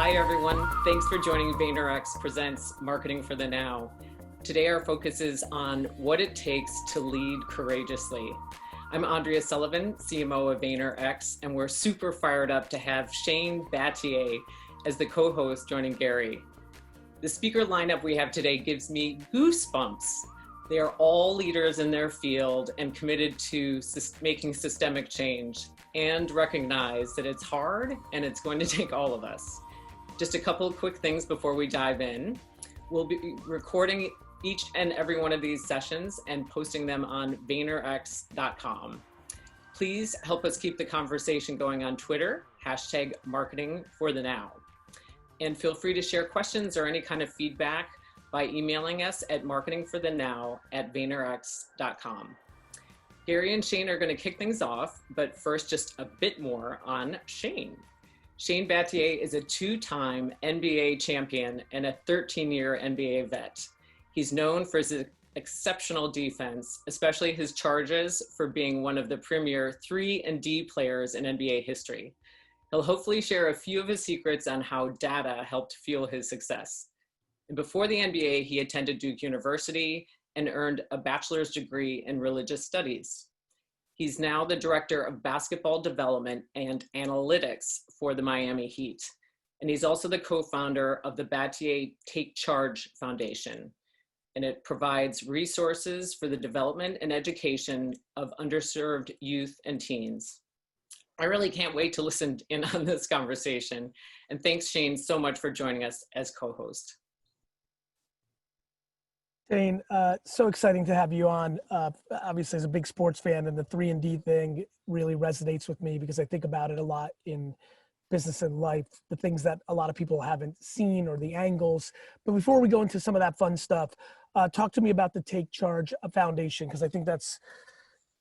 Hi, everyone. Thanks for joining VaynerX Presents Marketing for the Now. Today, our focus is on what it takes to lead courageously. I'm Andrea Sullivan, CMO of VaynerX, and we're super fired up to have Shane Battier as the co-host joining Gary. The speaker lineup we have today gives me goosebumps. They are all leaders in their field and committed to making systemic change, and recognize that it's hard and it's going to take all of us. Just a couple of quick things before we dive in. We'll be recording each and every one of these sessions and posting them on VaynerX.com. Please help us keep the conversation going on Twitter, #marketingforthenow. And feel free to share questions or any kind of feedback by emailing us at marketingforthenow@VaynerX.com. Gary and Shane are going to kick things off, but first, just a bit more on Shane. Shane Battier is a two-time NBA champion and a 13-year NBA vet. He's known for his exceptional defense, especially his charges for being one of the premier 3 and D players in NBA history. He'll hopefully share a few of his secrets on how data helped fuel his success. And before the NBA, he attended Duke University and earned a bachelor's degree in religious studies. He's now the director of basketball development and analytics for the Miami Heat. And he's also the co-founder of the Battier Take Charge Foundation. And it provides resources for the development and education of underserved youth and teens. I really can't wait to listen in on this conversation. And thanks, Shane, so much for joining us as co-host. Shane, so exciting to have you on. Obviously, as a big sports fan, and the 3 and D thing really resonates with me because I think about it a lot in business and life, the things that a lot of people haven't seen or the angles. But before we go into some of that fun stuff, talk to me about the Take Charge Foundation, because I think that's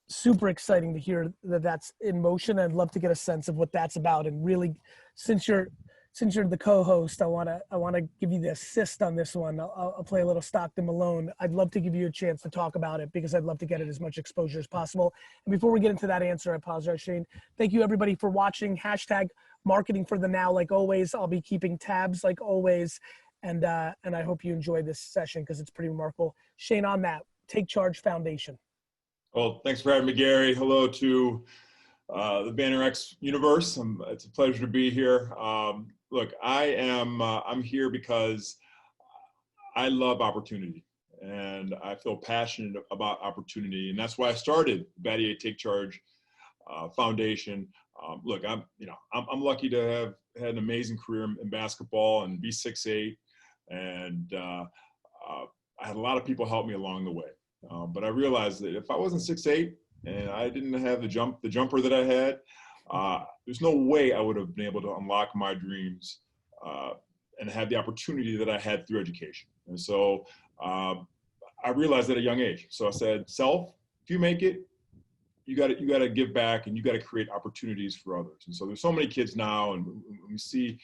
super exciting to hear that that's in motion. I'd love to get a sense of what that's about. And really, since you're the co-host, I want to give you the assist on this one. I'll play a little Stockton Malone. I'd love to give you a chance to talk about it because I'd love to get it as much exposure as possible. And before we get into that answer, I apologize, Shane. Thank you everybody for watching. #marketing for the now. Like always, I'll be keeping tabs like always. And I hope you enjoy this session because it's pretty remarkable. Shane, on that, Take Charge Foundation. Well, thanks for having me, Gary. Hello to the VaynerX universe. It's a pleasure to be here. Look, I'm here because I love opportunity and I feel passionate about opportunity. And that's why I started Battier Take Charge Foundation. Look, I'm lucky to have had an amazing career in basketball and be 6'8", and I had a lot of people help me along the way. But I realized that if I wasn't 6'8", and I didn't have the jumper that I had, there's no way I would have been able to unlock my dreams and have the opportunity that I had through education. And so I realized at a young age. So I said, self, if you make it, you got to give back and you got to create opportunities for others. And so there's so many kids now, and we see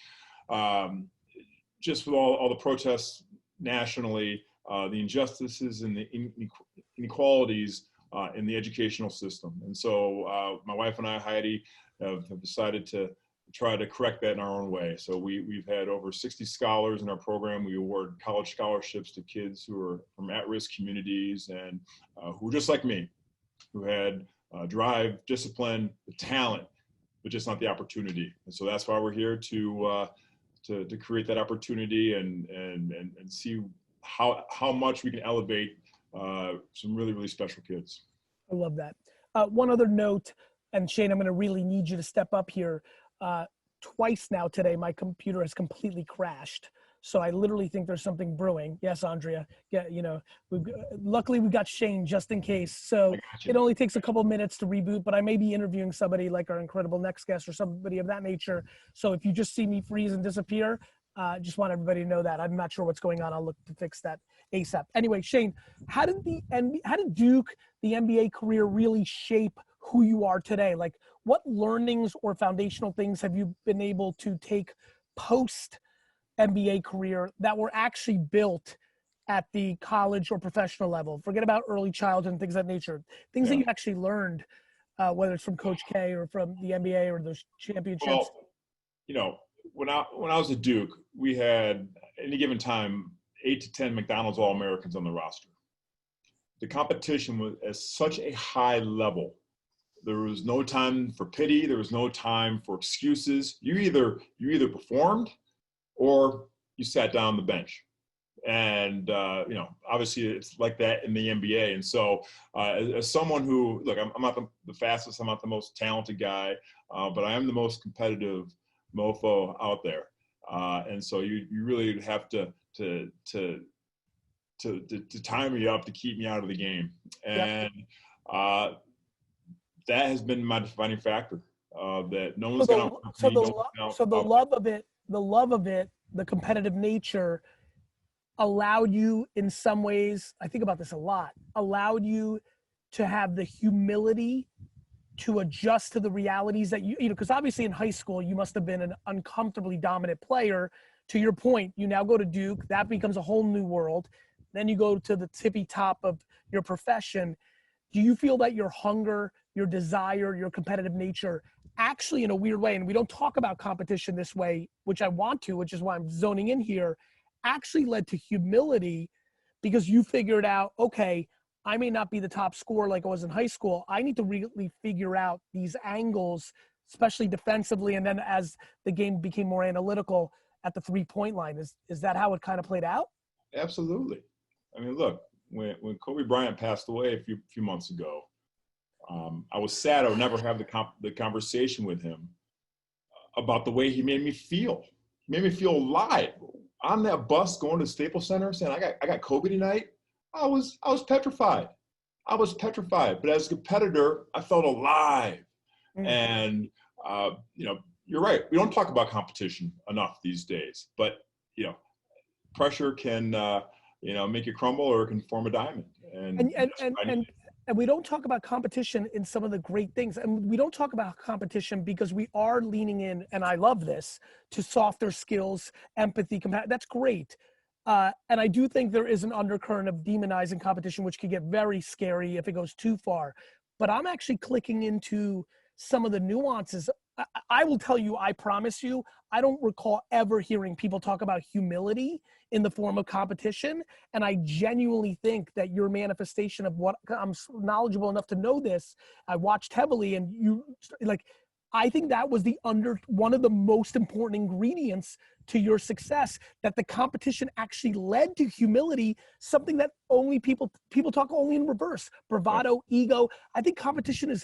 just with all the protests nationally, the injustices and the inequalities in the educational system. And so my wife and I, Heidi, have decided to try to correct that in our own way. So we've had over 60 scholars in our program. We award college scholarships to kids who are from at-risk communities and who are just like me, who had drive, discipline, the talent, but just not the opportunity. And so that's why we're here to create that opportunity and see how much we can elevate some really, really special kids. I love that. One other note, and Shane, I'm going to really need you to step up here. Twice now today, my computer has completely crashed. So I literally think there's something brewing. Yes, Andrea. Yeah, luckily we got Shane just in case. So it only takes a couple minutes to reboot, but I may be interviewing somebody like our incredible next guest or somebody of that nature. So if you just see me freeze and disappear, just want everybody to know that. I'm not sure what's going on. I'll look to fix that ASAP. Anyway, Shane, how did Duke, the NBA career, really shape who you are today? Like, what learnings or foundational things have you been able to take post NBA career that were actually built at the college or professional level? Forget about early childhood and things of that nature. Things that you actually learned, whether it's from Coach K or from the NBA or those championships. Well, when I was at Duke, we had at any given time 8 to 10 McDonald's All-Americans on the roster. The competition was at such a high level. There was no time for pity. There was no time for excuses. You either performed or you sat down on the bench. And, you know, obviously it's like that in the NBA. And so as someone who, look, I'm not the fastest, I'm not the most talented guy, but I am the most competitive mofo out there. And so you really have to tie me up to keep me out of the game. And that has been my defining factor, that no one's going to. So the love of it, the competitive nature allowed you in some ways, I think about this a lot, allowed you to have the humility to adjust to the realities that you know, because obviously in high school, you must have been an uncomfortably dominant player. To your point, you now go to Duke, that becomes a whole new world. Then you go to the tippy top of your profession. Do you feel that your hunger, your desire, your competitive nature actually in a weird way, and we don't talk about competition this way, which I want to, which is why I'm zoning in here, actually led to humility because you figured out, okay, I may not be the top scorer like I was in high school. I need to really figure out these angles, especially defensively. And then as the game became more analytical at the 3-point line, is that how it kind of played out? Absolutely. I mean, look, when Kobe Bryant passed away a few months ago, I was sad I would never have the conversation with him about the way he made me feel. He made me feel alive. On that bus going to Staples Center saying, I got Kobe tonight, I was petrified. I was petrified. But as a competitor, I felt alive. And, you know, you're right. We don't talk about competition enough these days. But, you know, pressure can, you know, make you crumble or it can form a diamond. And we don't talk about competition in some of the great things. And we don't talk about competition because we are leaning in, and I love this, to softer skills, empathy, that's great. And I do think there is an undercurrent of demonizing competition, which can get very scary if it goes too far. But I'm actually clicking into some of the nuances. I will tell you, I promise you, I don't recall ever hearing people talk about humility in the form of competition. And I genuinely think that your manifestation of what I'm knowledgeable enough to know this, I watched heavily, and you like, I think that was one of the most important ingredients to your success, that the competition actually led to humility, something that only people talk only in reverse, bravado, ego. I think competition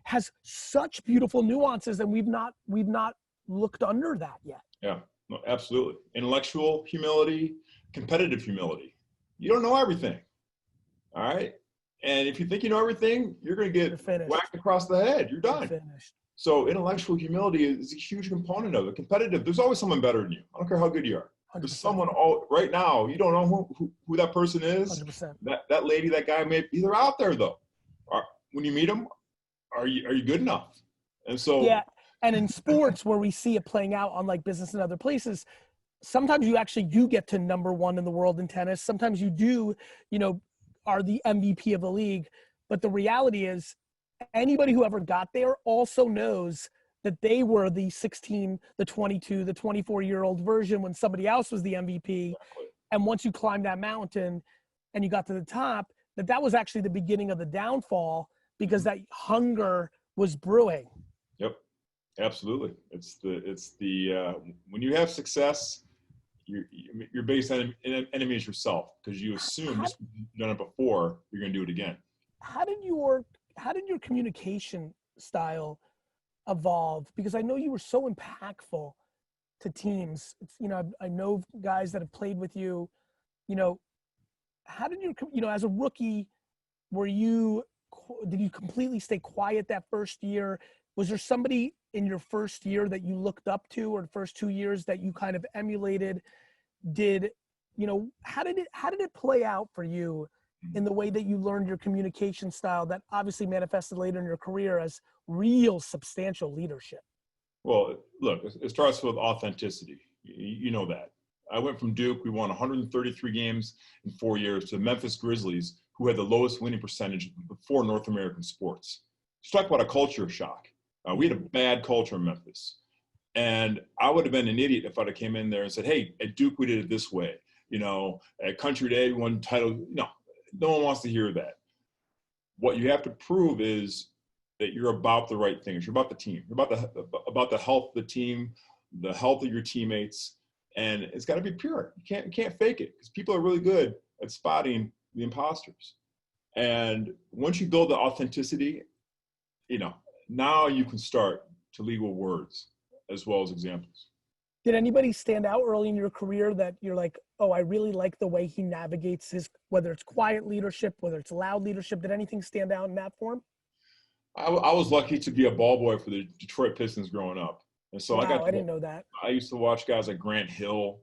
has such beautiful nuances, and we've not looked under that yet. Yeah, no, absolutely. Intellectual humility, competitive humility. You don't know everything, all right? And if you think you know everything, you're going to get whacked across the head. You're done. So intellectual humility is a huge component of it. Competitive, there's always someone better than you. I don't care how good you are. 100%. There's someone right now, you don't know who that person is. 100%. That lady, that guy, they're out there though. When you meet them, are you good enough? And so yeah, and in sports where we see it playing out, unlike business and other places, sometimes you actually do get to number one in the world in tennis. Sometimes you do, you know, are the MVP of the league. But the reality is, anybody who ever got there also knows that they were the 16, the 22, the 24-year-old version when somebody else was the MVP. And once you climbed that mountain and you got to the top, that was actually the beginning of the downfall, because that hunger was brewing. Yep, absolutely. It's the when you have success, your biggest enemy is yourself, because you assume just you've done it before, you're going to do it again. How did your communication style evolve? Because I know you were so impactful to teams. You know, I know guys that have played with you. You know, how did as a rookie, did you completely stay quiet that first year? Was there somebody in your first year that you looked up to, or the first 2 years that you kind of emulated? How did it play out for you in the way that you learned your communication style that obviously manifested later in your career as real substantial leadership? Well, look, it starts with authenticity. You know that. I went from Duke, we won 133 games in 4 years, to the Memphis Grizzlies, who had the lowest winning percentage before North American sports. Let's talk about a culture shock. We had a bad culture in Memphis. And I would have been an idiot if I'd have came in there and said, hey, at Duke, we did it this way. You know, at Country Day, we won title. No, no one wants to hear that. What you have to prove is that you're about the right things. You're about the team. You're about the health of the team, the health of your teammates, and it's got to be pure. You can't fake it, because people are really good at spotting the imposters. And once you build the authenticity, you know, now you can start to lead with words as well as examples. Did anybody stand out early in your career that you're like, oh, I really like the way he navigates his, whether it's quiet leadership, whether it's loud leadership? Did anything stand out in that form? I was lucky to be a ball boy for the Detroit Pistons growing up. And so wow, I didn't know that. I used to watch guys like Grant Hill,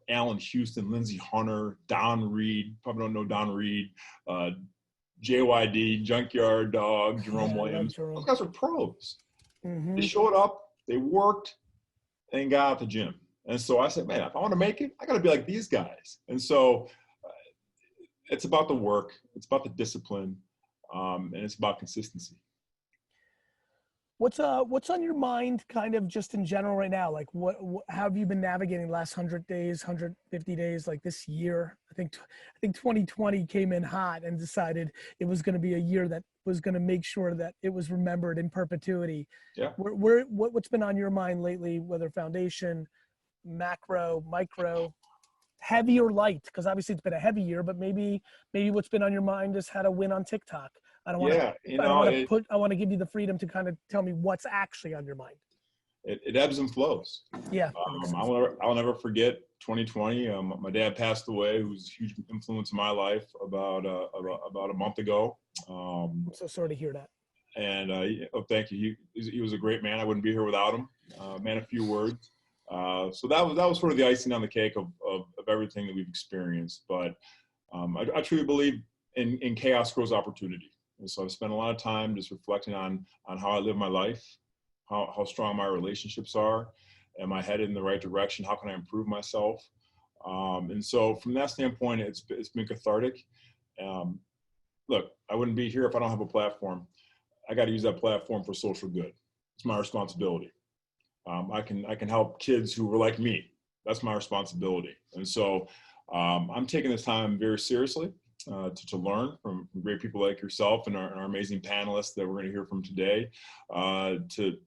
Allen Houston, Lindsey Hunter, Don Reed, probably don't know Don Reed, JYD, Junkyard Dog, Jerome Williams. Those guys were pros. Mm-hmm. They showed up, they worked, and got out the gym. And so I said, man, if I want to make it, I got to be like these guys. And so it's about the work, it's about the discipline, and it's about consistency. What's on your mind kind of just in general right now? Like how have you been navigating the last 100 days, 150 days, like this year? I think 2020 came in hot and decided it was going to be a year that was going to make sure that it was remembered in perpetuity. Yeah. What's been on your mind lately, whether foundation, macro, micro, heavy or light? Because obviously it's been a heavy year, but maybe what's been on your mind is how to win on TikTok. I want to give you the freedom to kind of tell me what's actually on your mind. It ebbs and flows. Yeah. I'll never forget 2020. My dad passed away, who was a huge influence in my life about a month ago. I'm so sorry to hear that. And thank you. He was a great man. I wouldn't be here without him. Man, a few words. So that was sort of the icing on the cake of everything that we've experienced. But I truly believe in chaos grows opportunity. And so I've spent a lot of time just reflecting on how I live my life, how strong my relationships are. Am I headed in the right direction? How can I improve myself? And so from that standpoint, it's been cathartic. Look, I wouldn't be here if I don't have a platform. I got to use that platform for social good. It's my responsibility. I can help kids who were like me. That's my responsibility. And so I'm taking this time very seriously. To learn from great people like yourself and our amazing panelists that we're going to hear from today, to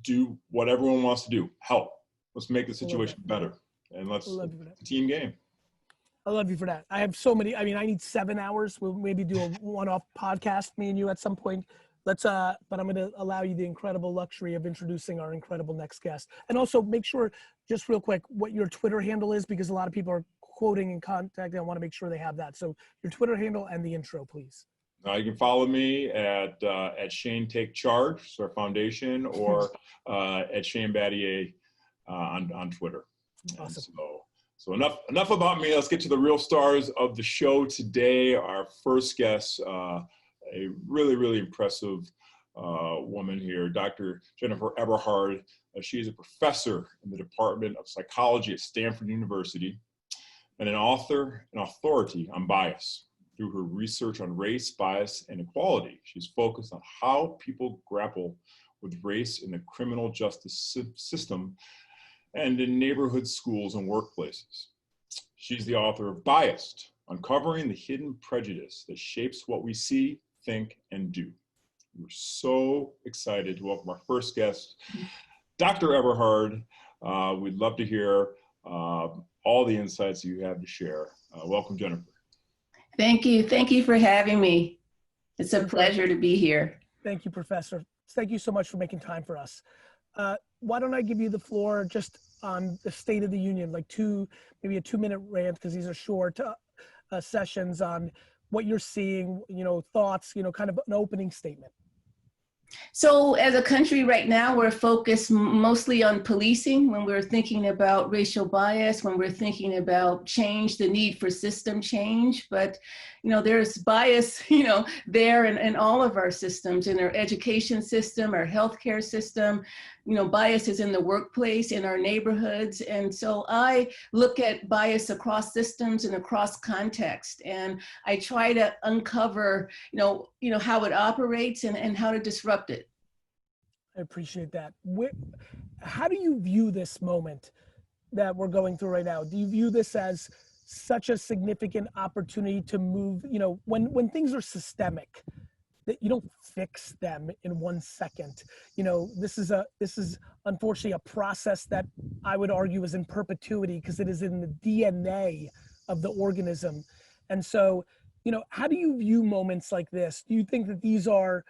do what everyone wants to do, help. Let's make the situation better, and let's team game. I love you for that. I have so many. I mean, I need 7 hours. We'll maybe do a one-off podcast, me and you, at some point. But I'm going to allow you the incredible luxury of introducing our incredible next guest, and also make sure, just real quick, what your Twitter handle is, because a lot of people are quoting and contacting. I want to make sure they have that. So your Twitter handle and the intro, please. You can follow me at Shane Take Charge, so our foundation, or at Shane Battier on Twitter. Awesome. So enough about me. Let's get to the real stars of the show today. Our first guest, a really, really impressive woman here, Dr. Jennifer Eberhardt. She is a professor in the Department of Psychology at Stanford University, and an author and authority on bias. Through her research on race, bias, and equality, she's focused on how people grapple with race in the criminal justice system and in neighborhood schools and workplaces. She's the author of Biased: Uncovering the Hidden Prejudice That Shapes What We See, Think, and Do. We're so excited to welcome our first guest, Dr. Eberhardt. We'd love to hear all the insights you have to share. Welcome, Jennifer. Thank you. Thank you for having me. It's a pleasure to be here. Thank you, Professor. Thank you so much for making time for us. Why don't I give you the floor just on the State of the Union, like maybe a 2-minute rant, because these are short sessions on what you're seeing, thoughts, kind of an opening statement. So as a country right now, we're focused mostly on policing when we're thinking about racial bias, when we're thinking about change, the need for system change. But, there's bias, there in all of our systems, in our education system, our healthcare system. Bias is in the workplace, in our neighborhoods. And so I look at bias across systems and across context. And I try to uncover, how it operates and how to disrupt it. I appreciate that. How do you view this moment that we're going through right now? Do you view this as such a significant opportunity to move, when things are systemic, that you don't fix them in 1 second? This is unfortunately a process that I would argue is in perpetuity because it is in the DNA of the organism. And so, how do you view moments like this? Do you think that these are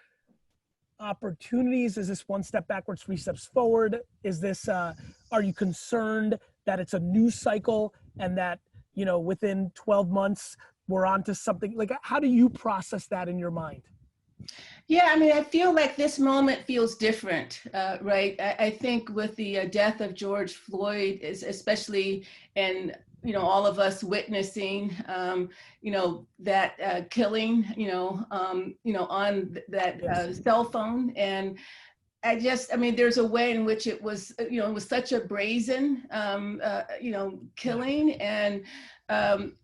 opportunities? Is this 1 step backwards, 3 steps forward? Is this, are you concerned that it's a news cycle and that, within 12 months, we're onto something? Like, how do you process that in your mind? Yeah, I mean, I feel like this moment feels different, right? I think with the death of George Floyd, especially, and all of us witnessing, that killing, on that cell phone, and there's a way in which it was, it was such a brazen, killing, and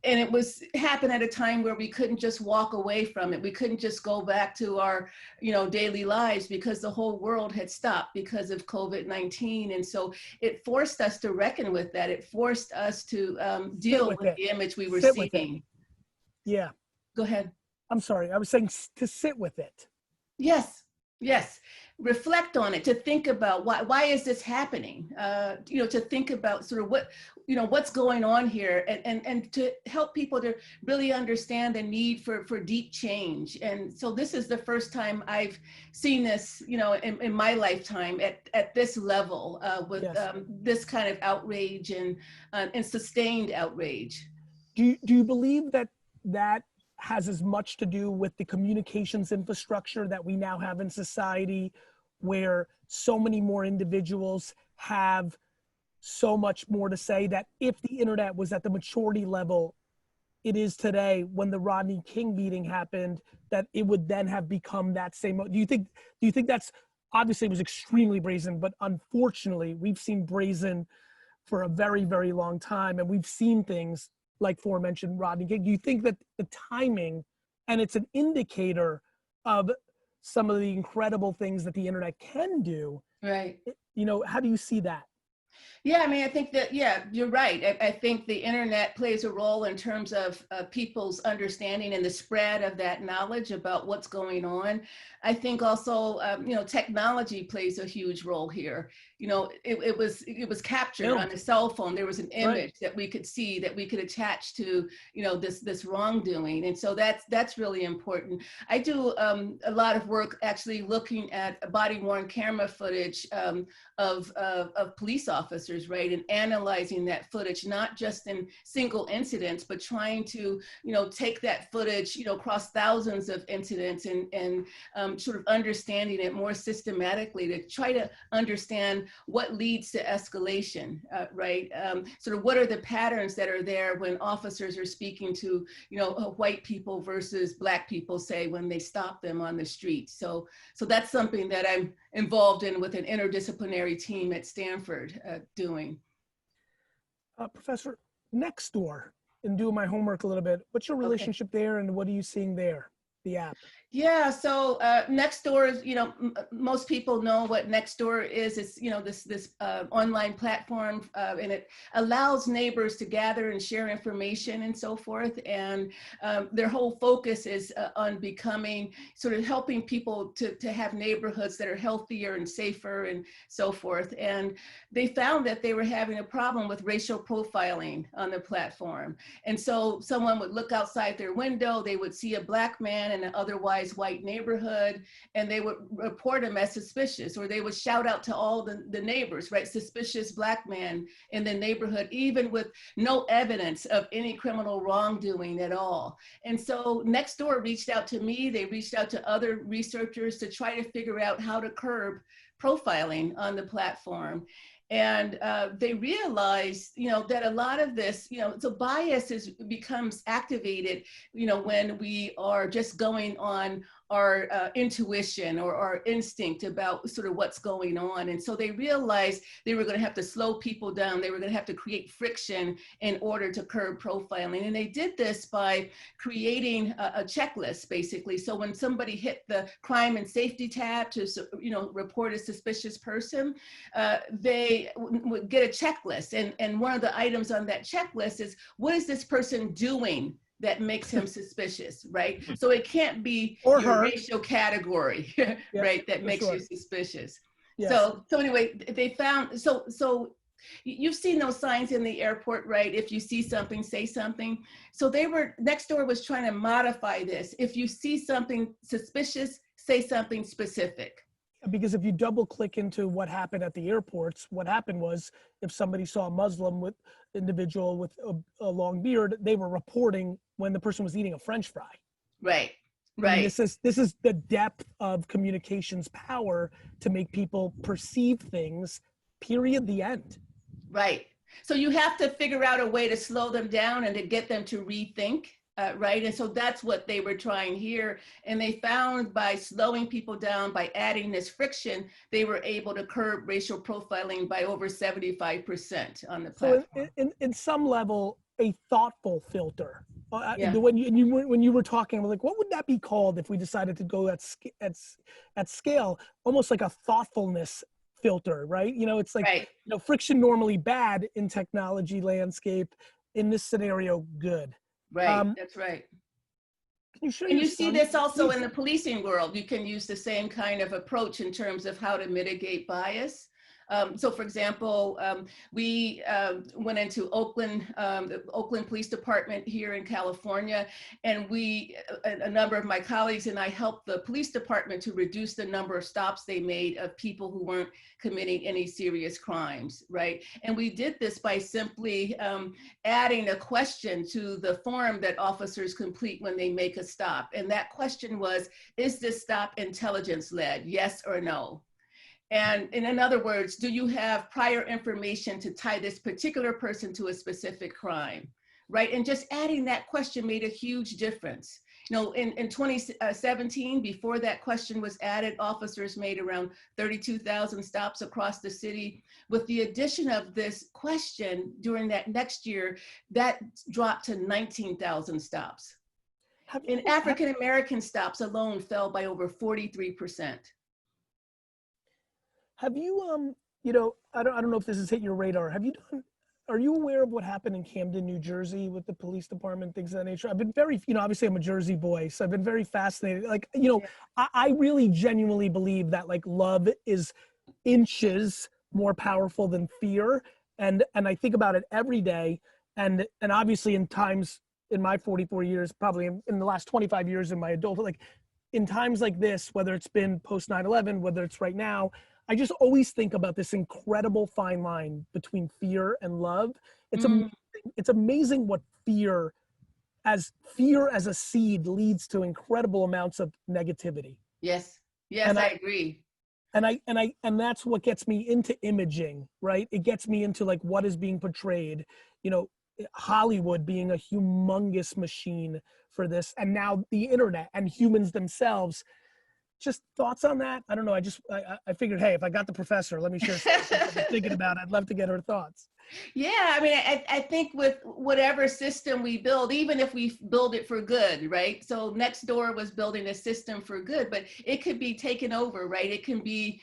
it happened at a time where we couldn't just walk away from it. We couldn't just go back to our, daily lives because the whole world had stopped because of COVID-19. And so it forced us to reckon with that. It forced us to deal with the image we were seeing. Yeah. Go ahead. I'm sorry. I was saying to sit with it. Yes. Yes. Reflect on it, to think about why is this happening? To think about sort of what's going on here, and to help people to really understand the need for deep change. And so this is the first time I've seen this, in my lifetime at this level, with this kind of outrage and sustained outrage. Do you believe that has as much to do with the communications infrastructure that we now have in society, where so many more individuals have so much more to say, that if the internet was at the maturity level it is today when the Rodney King beating happened, that it would then have become that same? Do you think that's, obviously it was extremely brazen, but unfortunately we've seen brazen for a very, very long time, and we've seen things like aforementioned Rodney King. Do you think that the timing, and it's an indicator of some of the incredible things that the internet can do? Right. How do you see that? Yeah, I mean, I think that, yeah, you're right. I think the internet plays a role in terms of people's understanding and the spread of that knowledge about what's going on. I think also, technology plays a huge role here. It was captured on a cell phone. There was an image that we could see, that we could attach to, this wrongdoing. And so that's really important. I do a lot of work actually looking at body-worn camera footage of police officers, right, and analyzing that footage, not just in single incidents, but trying to, take that footage, across thousands of incidents, and sort of understanding it more systematically to try to understand what leads to escalation, right? Sort of what are the patterns that are there when officers are speaking to, white people versus Black people, say, when they stop them on the street. So that's something that I'm involved in with an interdisciplinary team at Stanford doing. Professor, Nextdoor, and doing my homework a little bit, what's your relationship there, and what are you seeing there, the app? Yeah, so Nextdoor is, most people know what Nextdoor is. It's, this online platform, and it allows neighbors to gather and share information and so forth. And their whole focus is on becoming, sort of helping people to have neighborhoods that are healthier and safer and so forth. And they found that they were having a problem with racial profiling on the platform. And so someone would look outside their window, they would see a Black man in an otherwise white neighborhood, and they would report him as suspicious, or they would shout out to all the neighbors, right? Suspicious Black man in the neighborhood, even with no evidence of any criminal wrongdoing at all. And so Nextdoor reached out to me, they reached out to other researchers to try to figure out how to curb profiling on the platform. And they realized, that a lot of this, so bias becomes activated, when we are just going on intuition or our instinct about sort of what's going on. And so they realized they were going to have to slow people down. They were going to have to create friction in order to curb profiling. And they did this by creating a checklist, basically. So when somebody hit the crime and safety tab to, report a suspicious person, they would get a checklist. And one of the items on that checklist is, what is this person doing that makes him suspicious, right? So it can't be your racial category, right, that makes you suspicious. Yes. So anyway, they found, so you've seen those signs in the airport, right? If you see something, say something. So Nextdoor was trying to modify this. If you see something suspicious, say something specific. Because if you double click into what happened at the airports, what happened was if somebody saw a Muslim individual with a long beard, they were reporting when the person was eating a French fry. Right. I mean, this is the depth of communications power to make people perceive things, period, the end. Right. So you have to figure out a way to slow them down and to get them to rethink. Right. And so that's what they were trying here. And they found by slowing people down, by adding this friction, they were able to curb racial profiling by over 75% on the platform. So in some level, a thoughtful filter. When you were talking, I was like, what would that be called if we decided to go at scale? Almost like a thoughtfulness filter, right? It's like, friction normally bad in technology landscape. In this scenario, good. Right, that's right. And you see this also in the policing world. You can use the same kind of approach in terms of how to mitigate bias. So for example, we went into Oakland, the Oakland Police Department here in California, and a number of my colleagues and I helped the police department to reduce the number of stops they made of people who weren't committing any serious crimes, right? And we did this by simply adding a question to the form that officers complete when they make a stop. And that question was, is this stop intelligence-led, yes or no? And in other words, do you have prior information to tie this particular person to a specific crime, right? And just adding that question made a huge difference. In 2017, before that question was added, officers made around 32,000 stops across the city. With the addition of this question during that next year, that dropped to 19,000 stops. And African-American stops alone fell by over 43%. Have you, I don't know if this has hit your radar. Are you aware of what happened in Camden, New Jersey with the police department, things of that nature? I've been very, obviously I'm a Jersey boy, so I've been very fascinated. I really genuinely believe that love is inches more powerful than fear. And I think about it every day. And obviously in times in my 44 years, probably in the last 25 years in my adulthood, in times like this, whether it's been post 9/11, whether it's right now, I just always think about this incredible fine line between fear and love. It's amazing what fear as a seed leads to incredible amounts of negativity. Yes, I agree. And that's what gets me into imaging, right? It gets me into what is being portrayed, Hollywood being a humongous machine for this, and now the internet and humans themselves. Just thoughts on that? I don't know. I figured, hey, if I got the professor, let me share something I've been thinking about. I'd love to get her thoughts. Yeah, I mean, I think with whatever system we build, even if we build it for good, right? So Nextdoor was building a system for good, but it could be taken over, right? It can be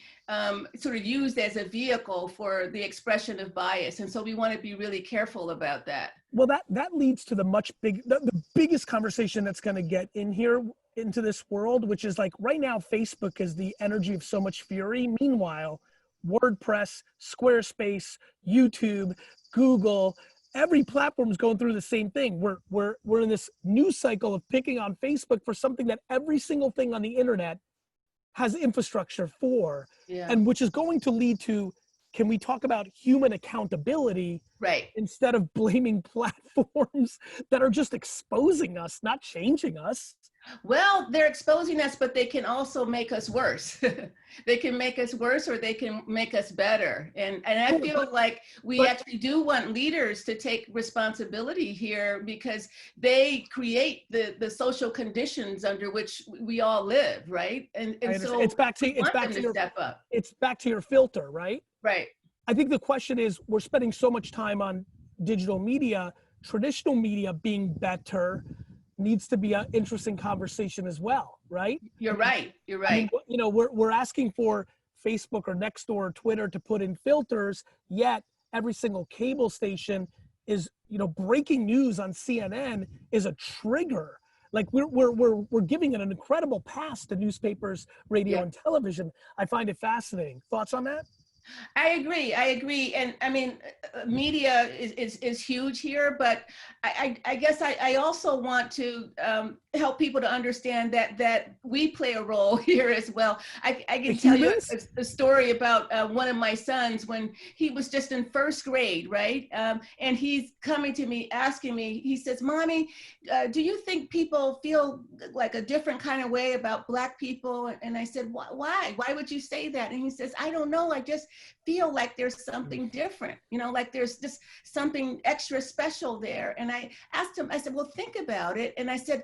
sort of used as a vehicle for the expression of bias. And so we want to be really careful about that. Well, that leads to the biggest conversation that's going to get into this world, which is right now, Facebook is the energy of so much fury. Meanwhile, WordPress, Squarespace, YouTube, Google, every platform is going through the same thing. We're in this news cycle of picking on Facebook for something that every single thing on the internet has infrastructure for, and which is going to lead to, can we talk about human accountability, right? Instead of blaming platforms that are just exposing us, not changing us. Well, they're exposing us, but they can also make us worse. They can make us worse, or they can make us better. And I feel like we actually do want leaders to take responsibility here, because they create the social conditions under which we all live, right? And so it's back to your step up. It's back to your filter, right? Right. I think the question is, we're spending so much time on digital media, traditional media being better needs to be an interesting conversation as well, right? You're right. You're right. I mean, you know, we're asking for Facebook or Nextdoor or Twitter to put in filters, yet every single cable station is, you know, breaking news on CNN is a trigger. Like we're giving it an incredible pass to newspapers, radio, and television. I find it fascinating. Thoughts on that? I agree. And I mean, media is huge here, but I guess I also want to help people to understand that we play a role here as well. I can tell you a story about one of my sons when he was just in first grade, right? And he's coming to me, asking me, he says, "Mommy, do you think people feel like a different kind of way about Black people?" And I said, "Why? Why would you say that?" And he says, "I don't know. I just feel like there's something different, you know, like there's just something extra special there." And I asked him, I said, "Well, think about it." And I said,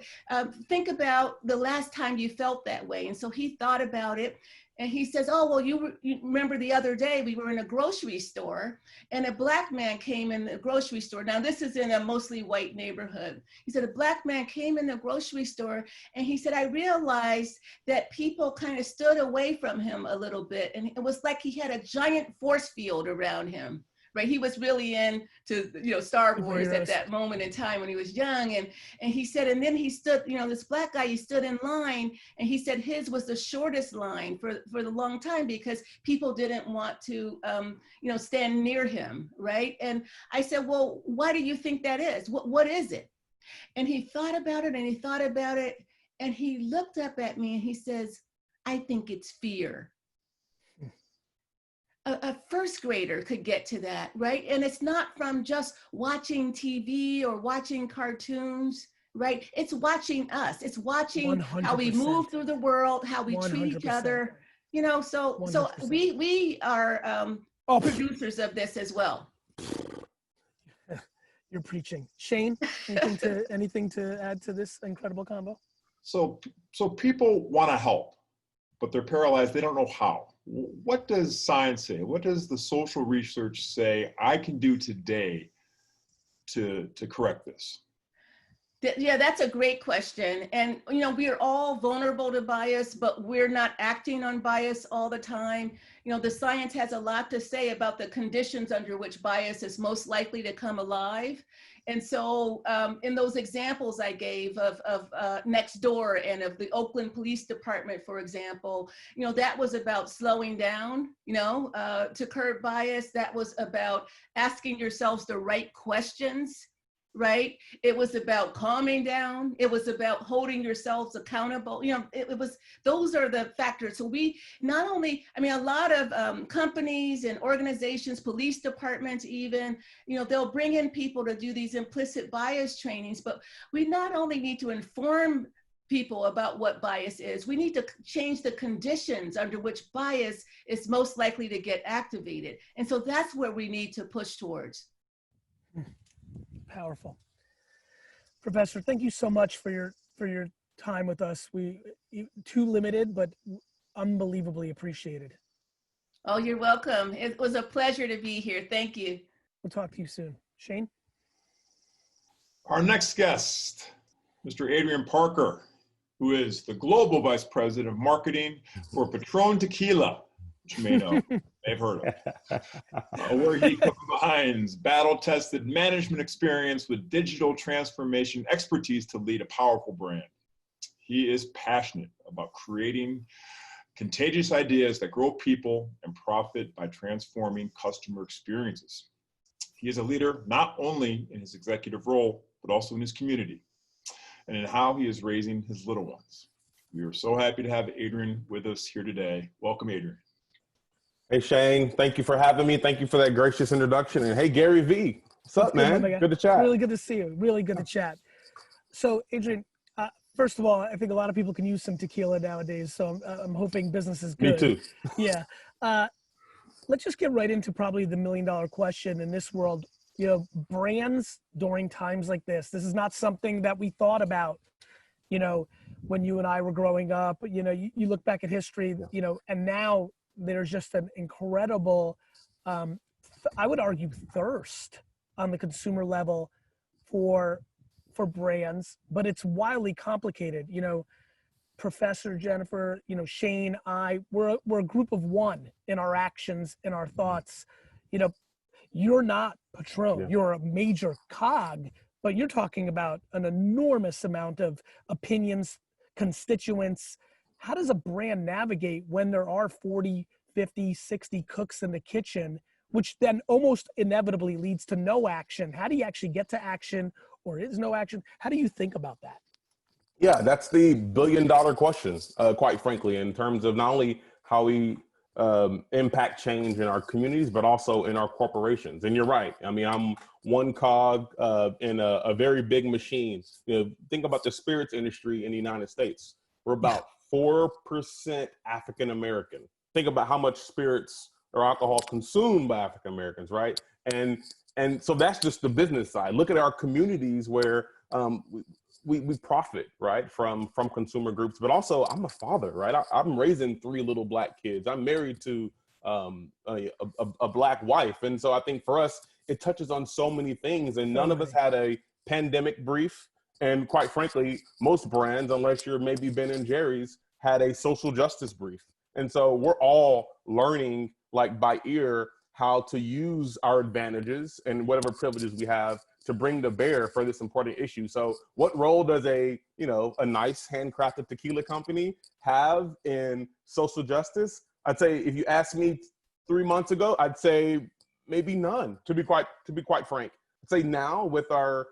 "Think about the last time you felt that way." And so he thought about it. And he says, "Oh, well, you remember the other day we were in a grocery store and a Black man came in the grocery store." Now, this is in a mostly white neighborhood. He said, "A Black man came in the grocery store and he said, I realized that people kind of stood away from him a little bit. And it was like he had a giant force field around him." Right, he was really into, you know, Star Wars at that moment in time when he was young, and he said, and then he stood, you know, this Black guy, he stood in line, and he said his was the shortest line for the long time because people didn't want to, you know, stand near him, right? And I said, "Well, why do you think that is? What is it?" And he thought about it, and he thought about it, and he looked up at me, and he says, "I think it's fear." A first grader could get to that, right? And it's not from just watching TV or watching cartoons, right? It's watching us. It's watching 100%. How we move through the world, how we 100%. Treat each other, you know, so we are producers of this as well. You're preaching. Shane, anything to add to this incredible combo? So people want to help, but they're paralyzed. They don't know how. What does science say? What does the social research say I can do today to correct this? Yeah, that's a great question. And, you know, we are all vulnerable to bias, but we're not acting on bias all the time. You know, the science has a lot to say about the conditions under which bias is most likely to come alive. And so in those examples I gave of Nextdoor and of the Oakland Police Department, for example, you know, that was about slowing down, you know, to curb bias. That was about asking yourselves the right questions, right? It was about calming down. It was about holding yourselves accountable. You know, it was, those are the factors. So we not only, I mean, a lot of companies and organizations, police departments even, you know, they'll bring in people to do these implicit bias trainings, but we not only need to inform people about what bias is, we need to change the conditions under which bias is most likely to get activated. And so that's where we need to push towards. Powerful. Professor, thank you so much for your time with us. Too limited, but unbelievably appreciated. Oh, you're welcome. It was a pleasure to be here. Thank you. We'll talk to you soon. Shane? Our next guest, Mr. Adrian Parker, who is the Global Vice President of Marketing for Patron Tequila, which you may know, may have heard of, where he combines battle-tested management experience with digital transformation expertise to lead a powerful brand. He is passionate about creating contagious ideas that grow people and profit by transforming customer experiences. He is a leader not only in his executive role, but also in his community and in how he is raising his little ones. We are so happy to have Adrian with us here today. Welcome, Adrian. Hey, Shane, thank you for having me. Thank you for that gracious introduction. And hey, Gary V, what's up, man? Good to chat. Really good to see you. Really good to chat. So, Adrian, first of all, I think a lot of people can use some tequila nowadays, so I'm hoping business is Me good. too. Yeah. Let's just get right into probably the $1 million question in this world. You know, brands during times like this is not something that we thought about, you know, when you and I were growing up. You know, you look back at history, you know, and now there's just an incredible, I would argue, thirst on the consumer level for brands, but it's wildly complicated. You know, Professor Jennifer, you know, Shane, we're a group of one in our actions, in our thoughts. You know, you're not Patron, Yeah. you're a major cog, but you're talking about an enormous amount of opinions, constituents. How does a brand navigate when there are 40, 50, 60 cooks in the kitchen, which then almost inevitably leads to no action? How do you actually get to action, or is no action? How do you think about that? Yeah, that's the $1 billion question, quite frankly, in terms of not only how we impact change in our communities, but also in our corporations. And you're right. I mean, I'm one cog in a very big machine. You know, think about the spirits industry in the United States. We're about 4% African American. Think about how much spirits or alcohol is consumed by African Americans, right? And so that's just the business side. Look at our communities where we profit, right, from consumer groups, but also I'm a father, right? I'm raising 3 little Black kids. I'm married to a Black wife. And so I think for us, it touches on so many things, and none of us had a pandemic brief. And quite frankly, most brands, unless you're maybe Ben & Jerry's, had a social justice brief. And so we're all learning, like by ear, how to use our advantages and whatever privileges we have to bring to bear for this important issue. So what role does a nice handcrafted tequila company have in social justice? I'd say if you asked me 3 months ago, I'd say maybe none, to be quite frank. I'd say now with our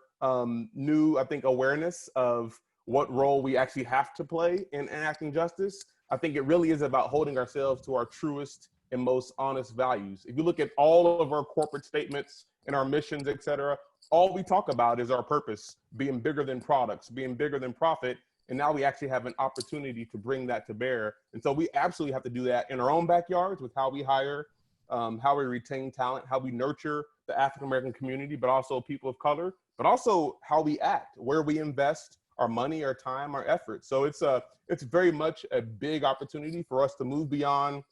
new, I think, awareness of what role we actually have to play in enacting justice, I think it really is about holding ourselves to our truest and most honest values. If you look at all of our corporate statements and our missions, et cetera, all we talk about is our purpose, being bigger than products, being bigger than profit. And now we actually have an opportunity to bring that to bear. And so we absolutely have to do that in our own backyards with how we hire, how we retain talent, how we nurture the African-American community, but also people of color, but also how we act, where we invest our money, our time, our effort. So it's very much a big opportunity for us to move beyond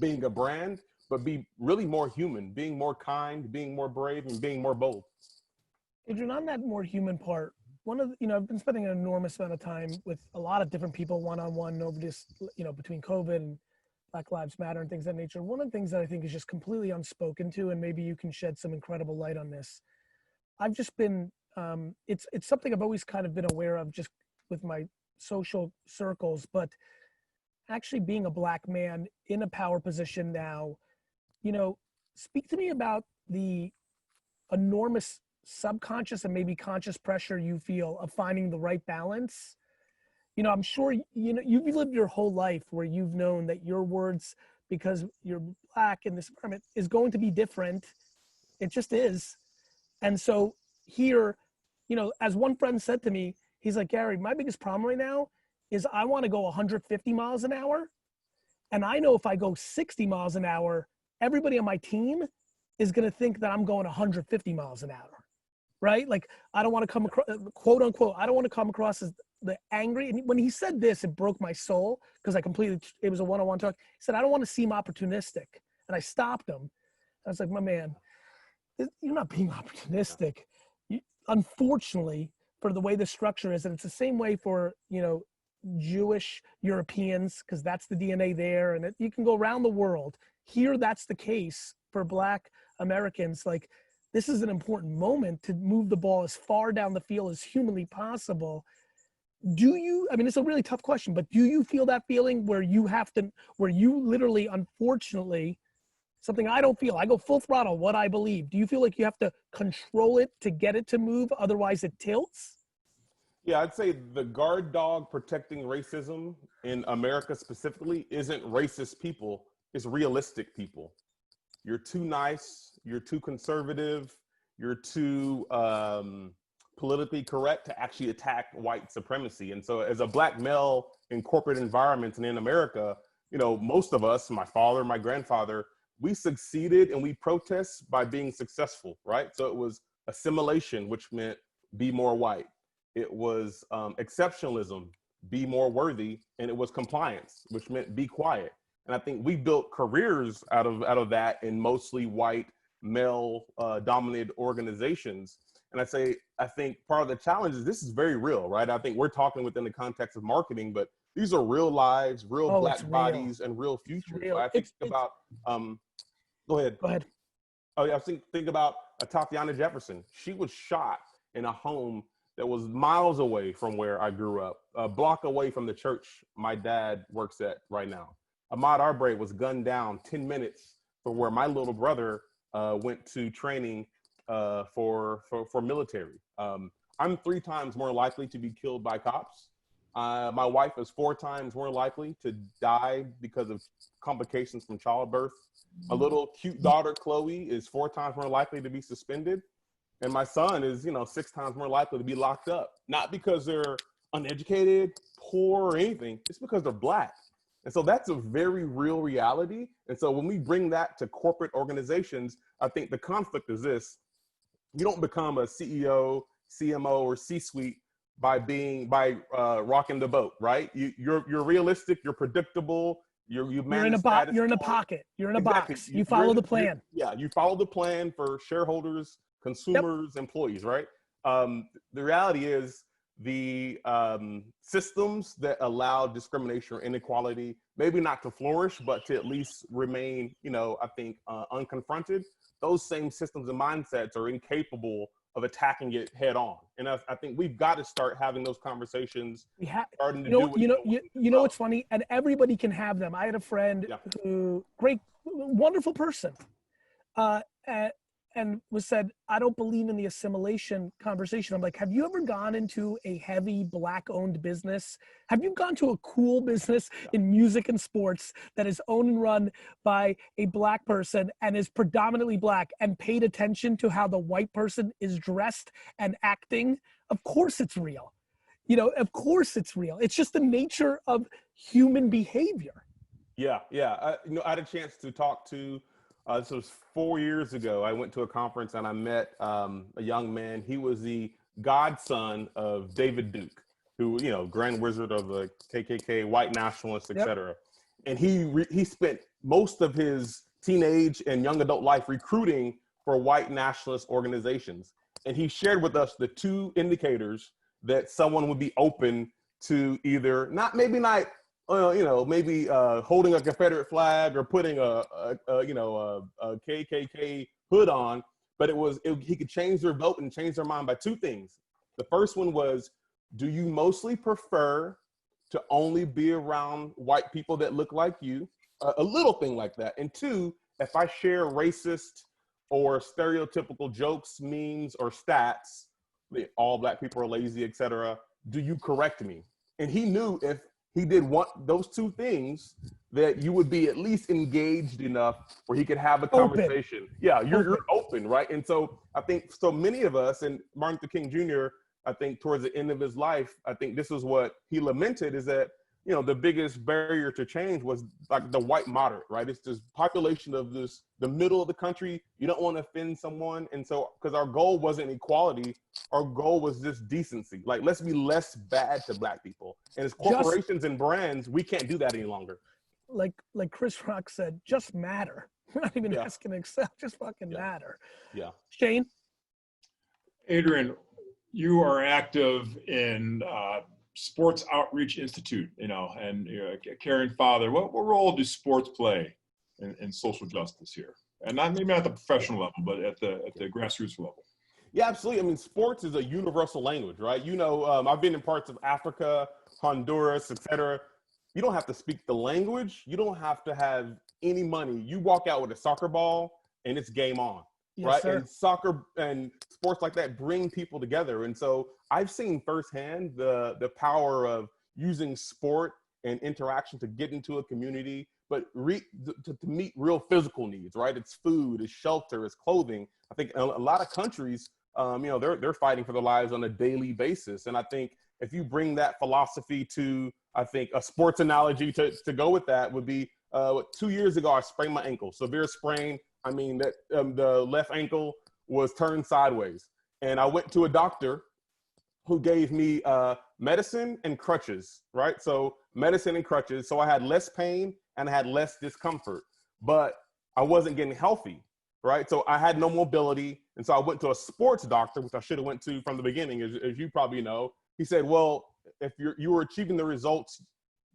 being a brand, but be really more human, being more kind, being more brave, and being more bold. Adrian, on that more human part, I've been spending an enormous amount of time with a lot of different people one-on-one over this, between COVID and Black Lives Matter and things of that nature. One of the things that I think is just completely unspoken to, and maybe you can shed some incredible light on this. I've just been, it's something I've always kind of been aware of just with my social circles, but actually being a Black man in a power position now, speak to me about the enormous subconscious and maybe conscious pressure you feel of finding the right balance. I'm sure, you've lived your whole life where you've known that your words, because you're Black in this environment, is going to be different. It just is. And so here, as one friend said to me, he's like, Gary, my biggest problem right now is I want to go 150 miles an hour. And I know if I go 60 miles an hour, everybody on my team is going to think that I'm going 150 miles an hour, right? Like, I don't want to come across, quote unquote, I don't want to come across as the angry. And when he said this, it broke my soul because it was a one-on-one talk. He said, I don't want to seem opportunistic. And I stopped him. I was like, my man, you're not being opportunistic. Unfortunately, for the way the structure is, and it's the same way for, Jewish Europeans, because that's the DNA there, and you can go around the world. Here, that's the case for Black Americans. Like, this is an important moment to move the ball as far down the field as humanly possible. It's a really tough question, but do you feel that feeling where you literally, unfortunately, something I don't feel, I go full throttle, what I believe. Do you feel like you have to control it to get it to move, otherwise it tilts? Yeah, I'd say the guard dog protecting racism in America specifically isn't racist people, it's realistic people. You're too nice, you're too conservative, you're too politically correct to actually attack white supremacy. And so as a Black male in corporate environments and in America, you know, most of us, my father, my grandfather, we succeeded and we protest by being successful, right? So it was assimilation, which meant be more white. It was exceptionalism, be more worthy. And it was compliance, which meant be quiet. And I think we built careers out of that in mostly white, male dominated organizations. And I think part of the challenge is this is very real, right? I think we're talking within the context of marketing, but these are real lives, real Black bodies, and real futures. Real. I think about, go ahead. Go ahead. Oh yeah, think about Tatiana Jefferson. She was shot in a home that was miles away from where I grew up, a block away from the church my dad works at right now. Ahmaud Arbery was gunned down 10 minutes from where my little brother went to training for military. I'm 3 times more likely to be killed by cops. My wife is 4 times more likely to die because of complications from childbirth. My little cute daughter, Chloe, is 4 times more likely to be suspended. And my son is, 6 times more likely to be locked up. Not because they're uneducated, poor, or anything. It's because they're Black. And so that's a very real reality. And so when we bring that to corporate organizations, I think the conflict is this. You don't become a CEO, CMO, or C-suite by rocking the boat, right? You're realistic, you're predictable, you're in a pocket, you're in a box. You follow the plan. You follow the plan for shareholders, consumers, employees, right? The reality is the systems that allow discrimination or inequality, maybe not to flourish, but to at least remain, I think, unconfronted. Those same systems and mindsets are incapable of attacking it head on. And I think we've got to start having those conversations. What's funny? And everybody can have them. I had a friend who, great, wonderful person, and was said, I don't believe in the assimilation conversation. I'm like, have you ever gone into a heavy Black owned business? Have you gone to a cool business in music and sports that is owned and run by a Black person and is predominantly Black and paid attention to how the white person is dressed and acting? Of course it's real. Of course it's real. It's just the nature of human behavior. Yeah. I had a chance to talk to, this was 4 years ago. I went to a conference and I met a young man. He was the godson of David Duke, who, Grand Wizard of the KKK, white nationalist, etc. And he spent most of his teenage and young adult life recruiting for white nationalist organizations. And he shared with us the 2 indicators that someone would be open to either maybe holding a Confederate flag or putting a KKK hood on, but he could change their vote and change their mind by 2 things. The first one was, do you mostly prefer to only be around white people that look like you? A little thing like that. And 2, if I share racist or stereotypical jokes, memes, or stats, all Black people are lazy, etc., do you correct me? And he knew if he did those 2 things, that you would be at least engaged enough where he could have a conversation. Open. Yeah, you're open, right? And so I think so many of us, and Martin Luther King Jr., I think towards the end of his life, I think this is what he lamented, is that, the biggest barrier to change was like the white moderate, right? It's this population of the middle of the country. You don't want to offend someone. And so, because our goal wasn't equality, our goal was just decency. Like, let's be less bad to Black people. And as corporations and brands, we can't do that any longer. Like Chris Rock said, just matter. We're not even asking to accept, just fucking matter. Yeah. Shane? Adrian, you are active in Sports Outreach Institute, and you're a caring father. What role do sports play in social justice here? And maybe not at the professional level, but at the grassroots level. Yeah, absolutely. I mean, sports is a universal language, right? I've been in parts of Africa, Honduras, etc. You don't have to speak the language. You don't have to have any money. You walk out with a soccer ball and it's game on. Yes, right? Sir. And soccer and sports like that bring people together. And so I've seen firsthand the power of using sport and interaction to get into a community, but to meet real physical needs, right? It's food, it's shelter, it's clothing. I think in a lot of countries, they're fighting for their lives on a daily basis. And I think if you bring that philosophy to, I think a sports analogy to go with that would be 2 years ago, I sprained my ankle, severe sprain. I mean, that the left ankle was turned sideways. And I went to a doctor who gave me medicine and crutches, right? So medicine and crutches. So I had less pain and I had less discomfort, but I wasn't getting healthy, right? So I had no mobility. And so I went to a sports doctor, which I should have went to from the beginning, as you probably know. He said, well, if you were achieving the results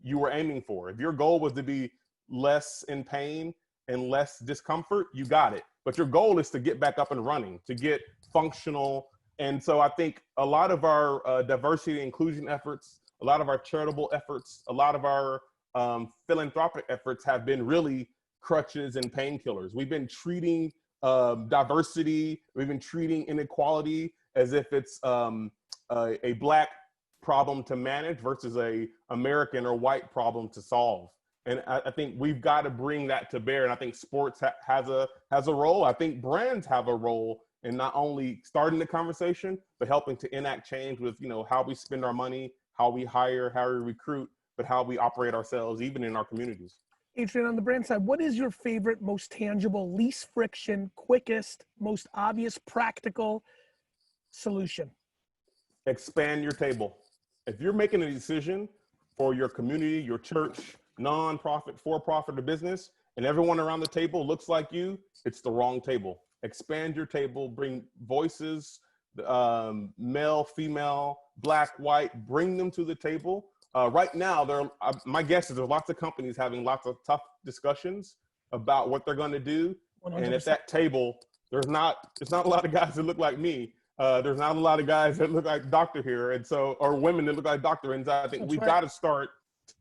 you were aiming for, if your goal was to be less in pain and less discomfort, you got it. But your goal is to get back up and running, to get functional. And so I think a lot of our diversity and inclusion efforts, a lot of our charitable efforts, a lot of our philanthropic efforts have been really crutches and painkillers. We've been treating diversity, we've been treating inequality as if it's a Black problem to manage versus a American or white problem to solve. And I think we've got to bring that to bear. And I think sports has a role. I think brands have a role in not only starting the conversation, but helping to enact change with, how we spend our money, how we hire, how we recruit, but how we operate ourselves, even in our communities. Adrian, on the brand side, what is your favorite, most tangible, least friction, quickest, most obvious, practical solution? Expand your table. If you're making a decision for your community, your church, nonprofit, for-profit, or business, and everyone around the table looks like you, it's the wrong table. Expand your table, bring voices, male, female, Black, white, bring them to the table. Right now, my guess is there's lots of companies having lots of tough discussions about what they're going to do. 100%. And at that table, there's not a lot of guys that look like me. There's not a lot of guys that look like Doctor here, and so, or women that look like Doctor. And I think we've got to start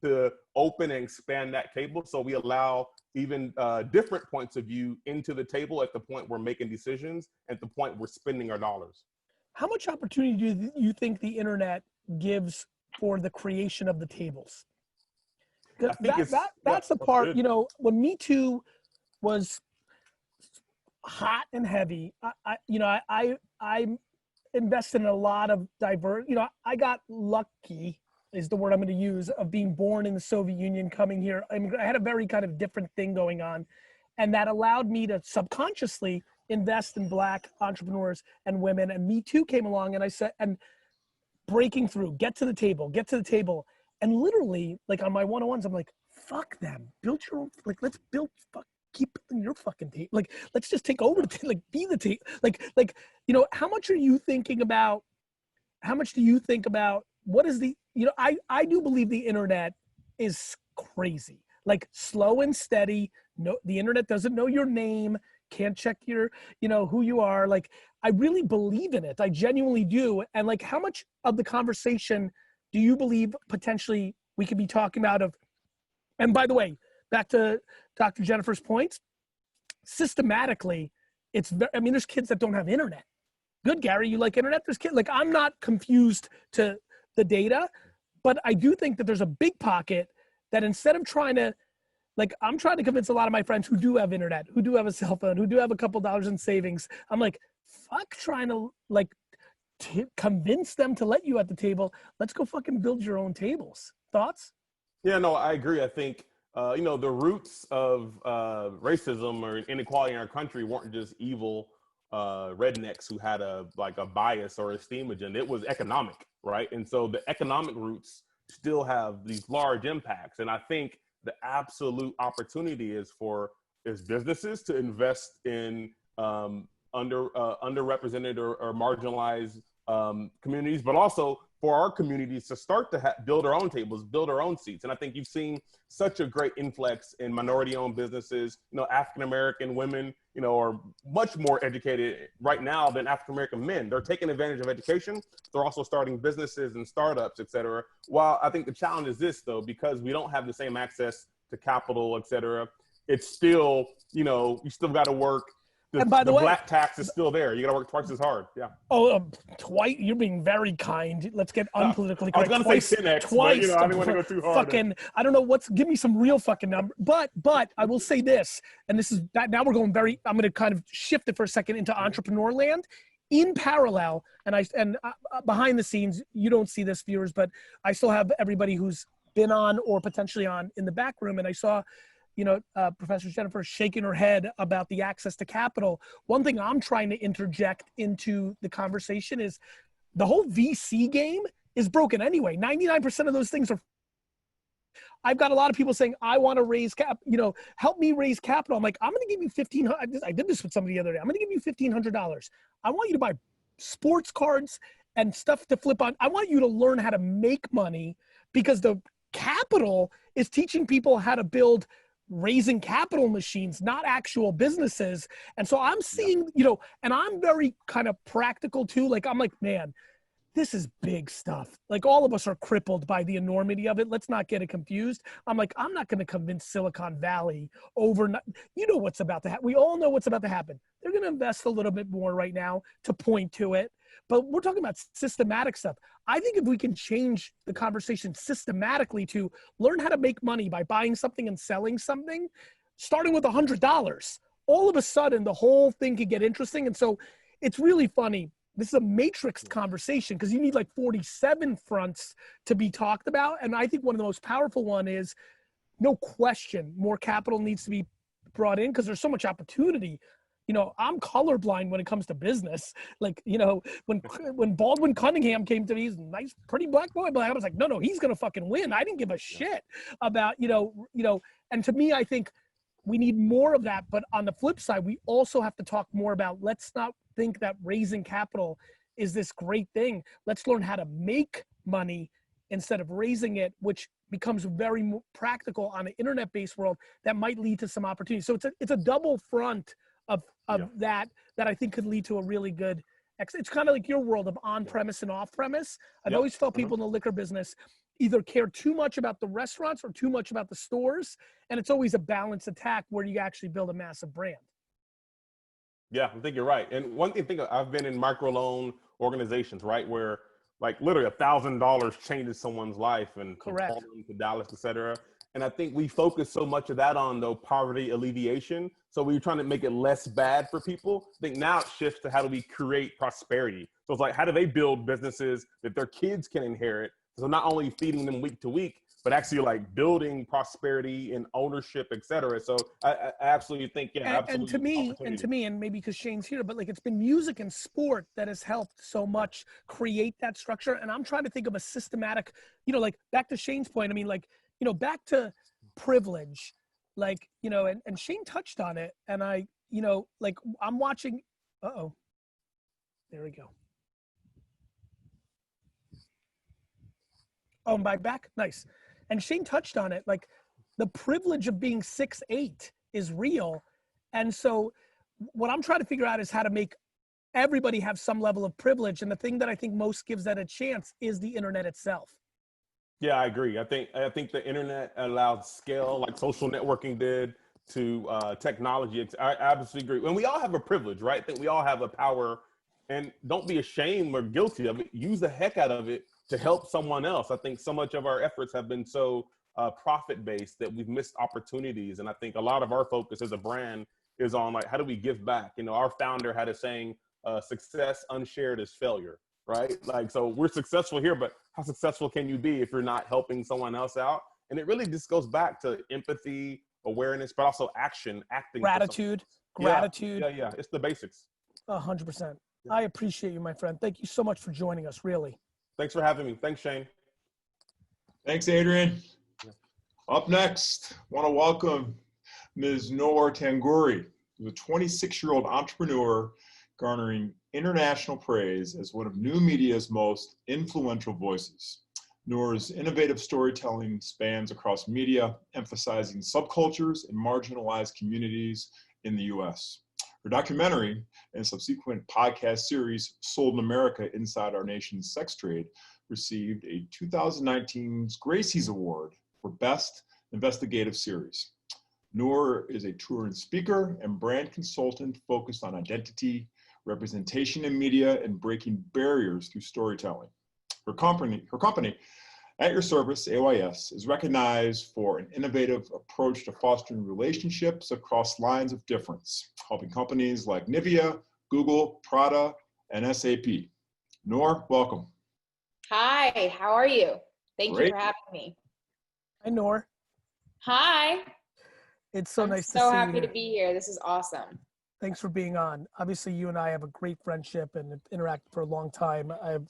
to open and expand that table so we allow even different points of view into the table at the point we're making decisions, at the point we're spending our dollars. How much opportunity do you think the internet gives for the creation of the tables? That's the part, when Me Too was hot and heavy, I invested in a lot of diverse, I got lucky is the word I'm going to use, of being born in the Soviet Union, coming here. I had a very kind of different thing going on, and that allowed me to subconsciously invest in Black entrepreneurs and women. And Me Too came along, and I said, and breaking through, get to the table. And literally, like on my one-on-ones, I'm like, fuck them, build your own, let's build, keep building your fucking table. Let's just take over be the table. How much are you thinking about, how much do you think about, what is the, I do believe the internet is crazy, slow and steady. No, the internet doesn't know your name, can't check your, who you are. I really believe in it. I genuinely do. And how much of the conversation do you believe potentially we could be talking about and by the way, back to Dr. Jennifer's points, systematically, there's kids that don't have internet. Good, Gary, you like internet? There's kids, I'm not confused to the data, but I do think that there's a big pocket that instead of trying to, I'm trying to convince a lot of my friends who do have internet, who do have a cell phone, who do have a couple dollars in savings. I'm like, fuck trying to convince them to let you at the table. Let's go fucking build your own tables. Thoughts? Yeah, no, I agree. I think, the roots of racism or inequality in our country weren't just evil rednecks who had a bias or esteem agenda. It was economic, right? And so the economic roots still have these large impacts. And I think the absolute opportunity is businesses to invest in underrepresented or marginalized communities, but also for our communities to start to build our own tables, build our own seats. And I think you've seen such a great influx in minority-owned businesses. African-American women, are much more educated right now than African-American men. They're taking advantage of education. They're also starting businesses and startups, et cetera. While I think the challenge is this, though, because we don't have the same access to capital, et cetera, it's still, you still got to work. And by the way, black tax is still there. You got to work twice as hard. Yeah. Oh, twice. You're being very kind. Let's get unpolitically correct. I was going to say 10x, twice. But, I didn't want to go too hard. Fucking, I don't know give me some real fucking number. But I will say this, and this is, now we're going I'm going to kind of shift it for a second into entrepreneur land. in parallel, and behind the scenes, you don't see this, viewers, but I still have everybody who's been on or potentially on in the back room. And I saw, Professor Jennifer shaking her head about the access to capital. One thing I'm trying to interject into the conversation is the whole VC game is broken anyway. 99% of those things are. I've got a lot of people saying, I want to raise help me raise capital. I'm like, I'm going to give you $1,500. I did this with somebody the other day. I'm going to give you $1,500. I want you to buy sports cards and stuff to flip on. I want you to learn how to make money, because the capital is teaching people how to build raising capital machines, not actual businesses. And so I'm seeing, and I'm very kind of practical too. Like, I'm like, man, this is big stuff. Like, all of us are crippled by the enormity of it. Let's not get it confused. I'm like, I'm not going to convince Silicon Valley overnight. What's about to happen. We all know what's about to happen. They're going to invest a little bit more right now to point to it. But we're talking about systematic stuff. I think if we can change the conversation systematically to learn how to make money by buying something and selling something, starting with $100, all of a sudden the whole thing could get interesting. And so it's really funny. This is a matrixed conversation, because you need like 47 fronts to be talked about. And I think one of the most powerful one is, no question, more capital needs to be brought in, because there's so much opportunity. I'm colorblind when it comes to business. Like, when Baldwin Cunningham came to me, he's a nice, pretty black boy, but I was like, no, he's going to fucking win. I didn't give a shit about, and to me, I think we need more of that. But on the flip side, we also have to talk more about, let's not think that raising capital is this great thing. Let's learn how to make money instead of raising it, which becomes very practical on an internet-based world that might lead to some opportunities. So it's a double front of that I think could lead to a really good. It's kind of like your world of on-premise and off-premise. I've always felt people in the liquor business either care too much about the restaurants or too much about the stores. And it's always a balanced attack where you actually build a massive brand. Yeah, I think you're right. And one thing, I've been in microloan organizations, right, where like literally $1,000 changes someone's life, and correct, to Dallas, et cetera. And I think we focus so much of that on poverty alleviation. So we're trying to make it less bad for people. I think now it shifts to how do we create prosperity? So it's like, how do they build businesses that their kids can inherit? So not only feeding them week to week, but actually like building prosperity and ownership, et cetera. So I absolutely think, absolutely. And to me, and maybe because Shane's here, but like, it's been music and sport that has helped so much create that structure. And I'm trying to think of a systematic, like back to Shane's point. I mean, like, back to privilege, like, and Shane touched on it. And I, like, I'm watching, there we go. Oh, my back? Nice. And Shane touched on it. Like, the privilege of being 6'8" is real. And so what I'm trying to figure out is how to make everybody have some level of privilege. And the thing that I think most gives that a chance is the internet itself. Yeah, I agree. I think the internet allowed scale, like social networking did, to technology. I absolutely agree. And we all have a privilege, right? I think we all have a power, and don't be ashamed or guilty of it. Use the heck out of it to help someone else. I think so much of our efforts have been so profit-based that we've missed opportunities. And I think a lot of our focus as a brand is on like, how do we give back? Our founder had a saying, success unshared is failure, right? Like, so we're successful here, but how successful can you be if you're not helping someone else out? And it really just goes back to empathy, awareness, but also acting. Gratitude. Yeah. It's the basics. 100%. I appreciate you, my friend. Thank you so much for joining us, really. Thanks for having me. Thanks, Shane. Thanks, Adrian. Up next, want to welcome Ms. Noor Tagouri, who's a 26-year-old entrepreneur garnering international praise as one of new media's most influential voices. Noor's innovative storytelling spans across media, emphasizing subcultures and marginalized communities in the U.S. Her documentary and subsequent podcast series, Sold in America Inside Our Nation's Sex Trade, received a 2019 Gracie's Award for Best Investigative Series. Noor is a touring speaker and brand consultant focused on identity, representation in media, and breaking barriers through storytelling. Her company, At Your Service, AYS, is recognized for an innovative approach to fostering relationships across lines of difference, helping companies like Nivea, Google, Prada, and SAP. Noor, welcome. Hi, how are you? Thank Great. you for having me. Hi, Noor. Hi. It's so I'm nice to so see happy you. to be here. This is awesome. Thanks for being on. Obviously, you and I have a great friendship and have interacted for a long time. I'm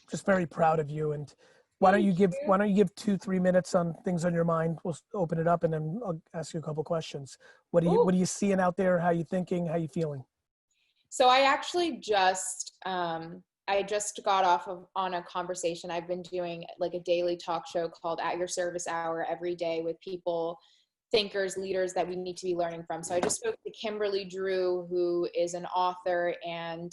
just very proud of you. And why don't you give 2-3 minutes on things on your mind? We'll open it up and then I'll ask you a couple questions. What are you seeing out there? How are you thinking? How are you feeling? So I actually just got off on a conversation. I've been doing like a daily talk show called At Your Service Hour every day with people, thinkers, leaders that we need to be learning from. So I just spoke to Kimberly Drew, who is an author and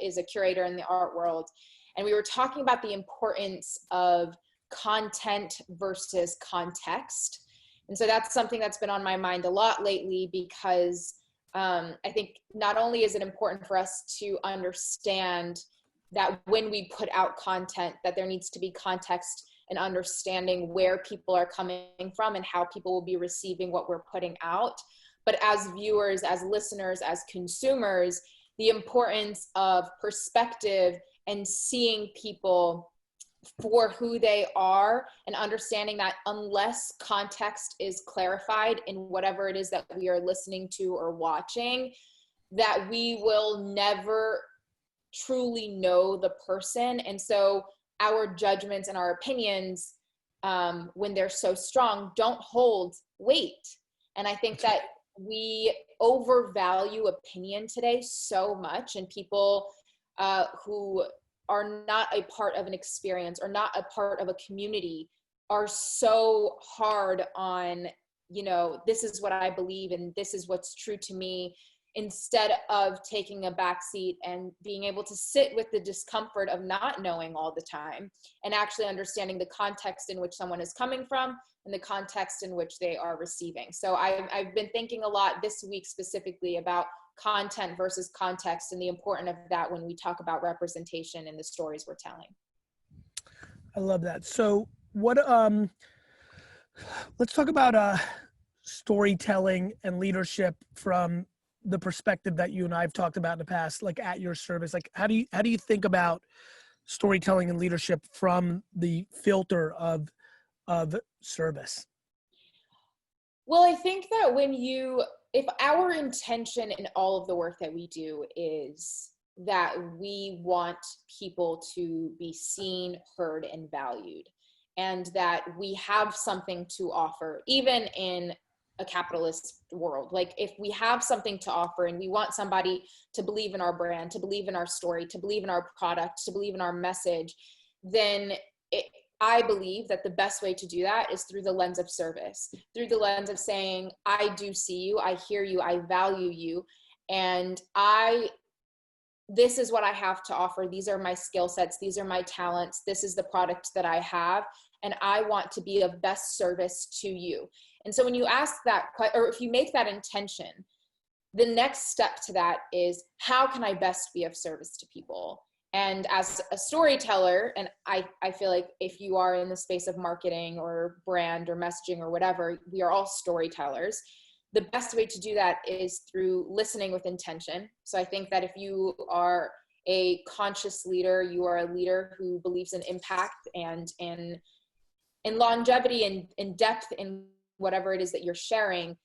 is a curator in the art world. And we were talking about the importance of content versus context. And so that's something that's been on my mind a lot lately, because I think not only is it important for us to understand that when we put out content, that there needs to be context and understanding where people are coming from and how people will be receiving what we're putting out. But as viewers, as listeners, as consumers, the importance of perspective and seeing people for who they are, and understanding that unless context is clarified in whatever it is that we are listening to or watching, that we will never truly know the person. And so our judgments and our opinions, when they're so strong, don't hold weight. And I think that we overvalue opinion today so much, and people who are not a part of an experience or not a part of a community are so hard on, this is what I believe and this is what's true to me, instead of taking a backseat and being able to sit with the discomfort of not knowing all the time and actually understanding the context in which someone is coming from and the context in which they are receiving. So I've been thinking a lot this week specifically about content versus context and the importance of that when we talk about representation in the stories we're telling. I love that. So let's talk about storytelling and leadership from the perspective that you and I have talked about in the past, like at your service. Like how do you think about storytelling and leadership from the filter of service? Well, I think that if our intention in all of the work that we do is that we want people to be seen, heard, and valued, and that we have something to offer, even in a capitalist world. Like if we have something to offer and we want somebody to believe in our brand, to believe in our story, to believe in our product, to believe in our message, then I believe that the best way to do that is through the lens of service, through the lens of saying, I do see you, I hear you, I value you, and this is what I have to offer. These are my skill sets. These are my talents. This is the product that I have, and I want to be of best service to you. And so when you ask that, or if you make that intention, the next step to that is, how can I best be of service to people? And as a storyteller, and I feel like if you are in the space of marketing or brand or messaging or whatever, we are all storytellers. The best way to do that is through listening with intention. So I think that if you are a conscious leader, you are a leader who believes in impact and in longevity and in depth in whatever it is that you're sharing,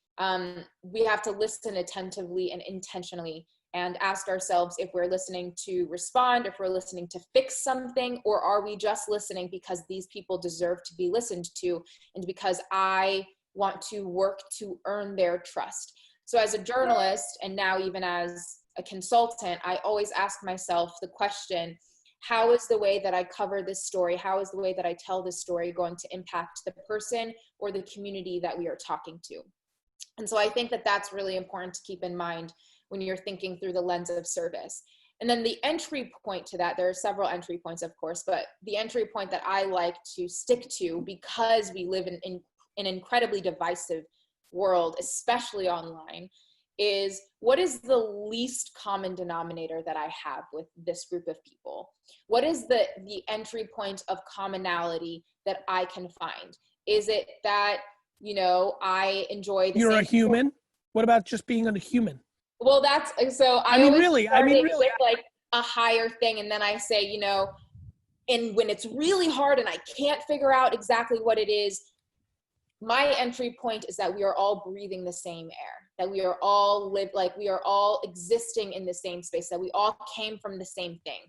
we have to listen attentively and intentionally and ask ourselves if we're listening to respond, if we're listening to fix something, or are we just listening because these people deserve to be listened to and because I want to work to earn their trust. So as a journalist, and now even as a consultant, I always ask myself the question, how is the way that I cover this story, how is the way that I tell this story going to impact the person or the community that we are talking to? And so I think that that's really important to keep in mind when you're thinking through the lens of service. And then the entry point to that, there are several entry points, of course, but the entry point that I like to stick to, because we live in an incredibly divisive world, especially online, is what is the least common denominator that I have with this group of people? What is the entry point of commonality that I can find? Is it that, I enjoy the You're same a human? What about just being a human? Well, that's so. I mean, really. With, like, a higher thing. And then I say, you know, and when it's really hard and I can't figure out exactly what it is, my entry point is that we are all breathing the same air, that we are all we are all existing in the same space, that we all came from the same thing.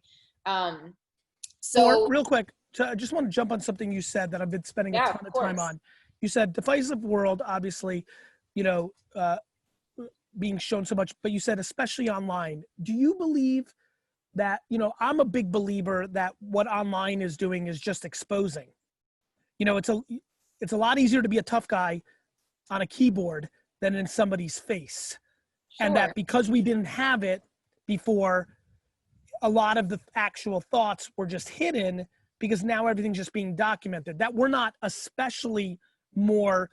So real quick, I just want to jump on something you said that I've been spending a ton of time on. You said divisive world, obviously, you know, being shown so much, but you said especially online. Do you believe that, you know, I'm a big believer that what online is doing is just exposing. You know, it's a lot easier to be a tough guy on a keyboard than in somebody's face. Sure. And that because we didn't have it before, a lot of the actual thoughts were just hidden because now everything's just being documented. That we're not especially more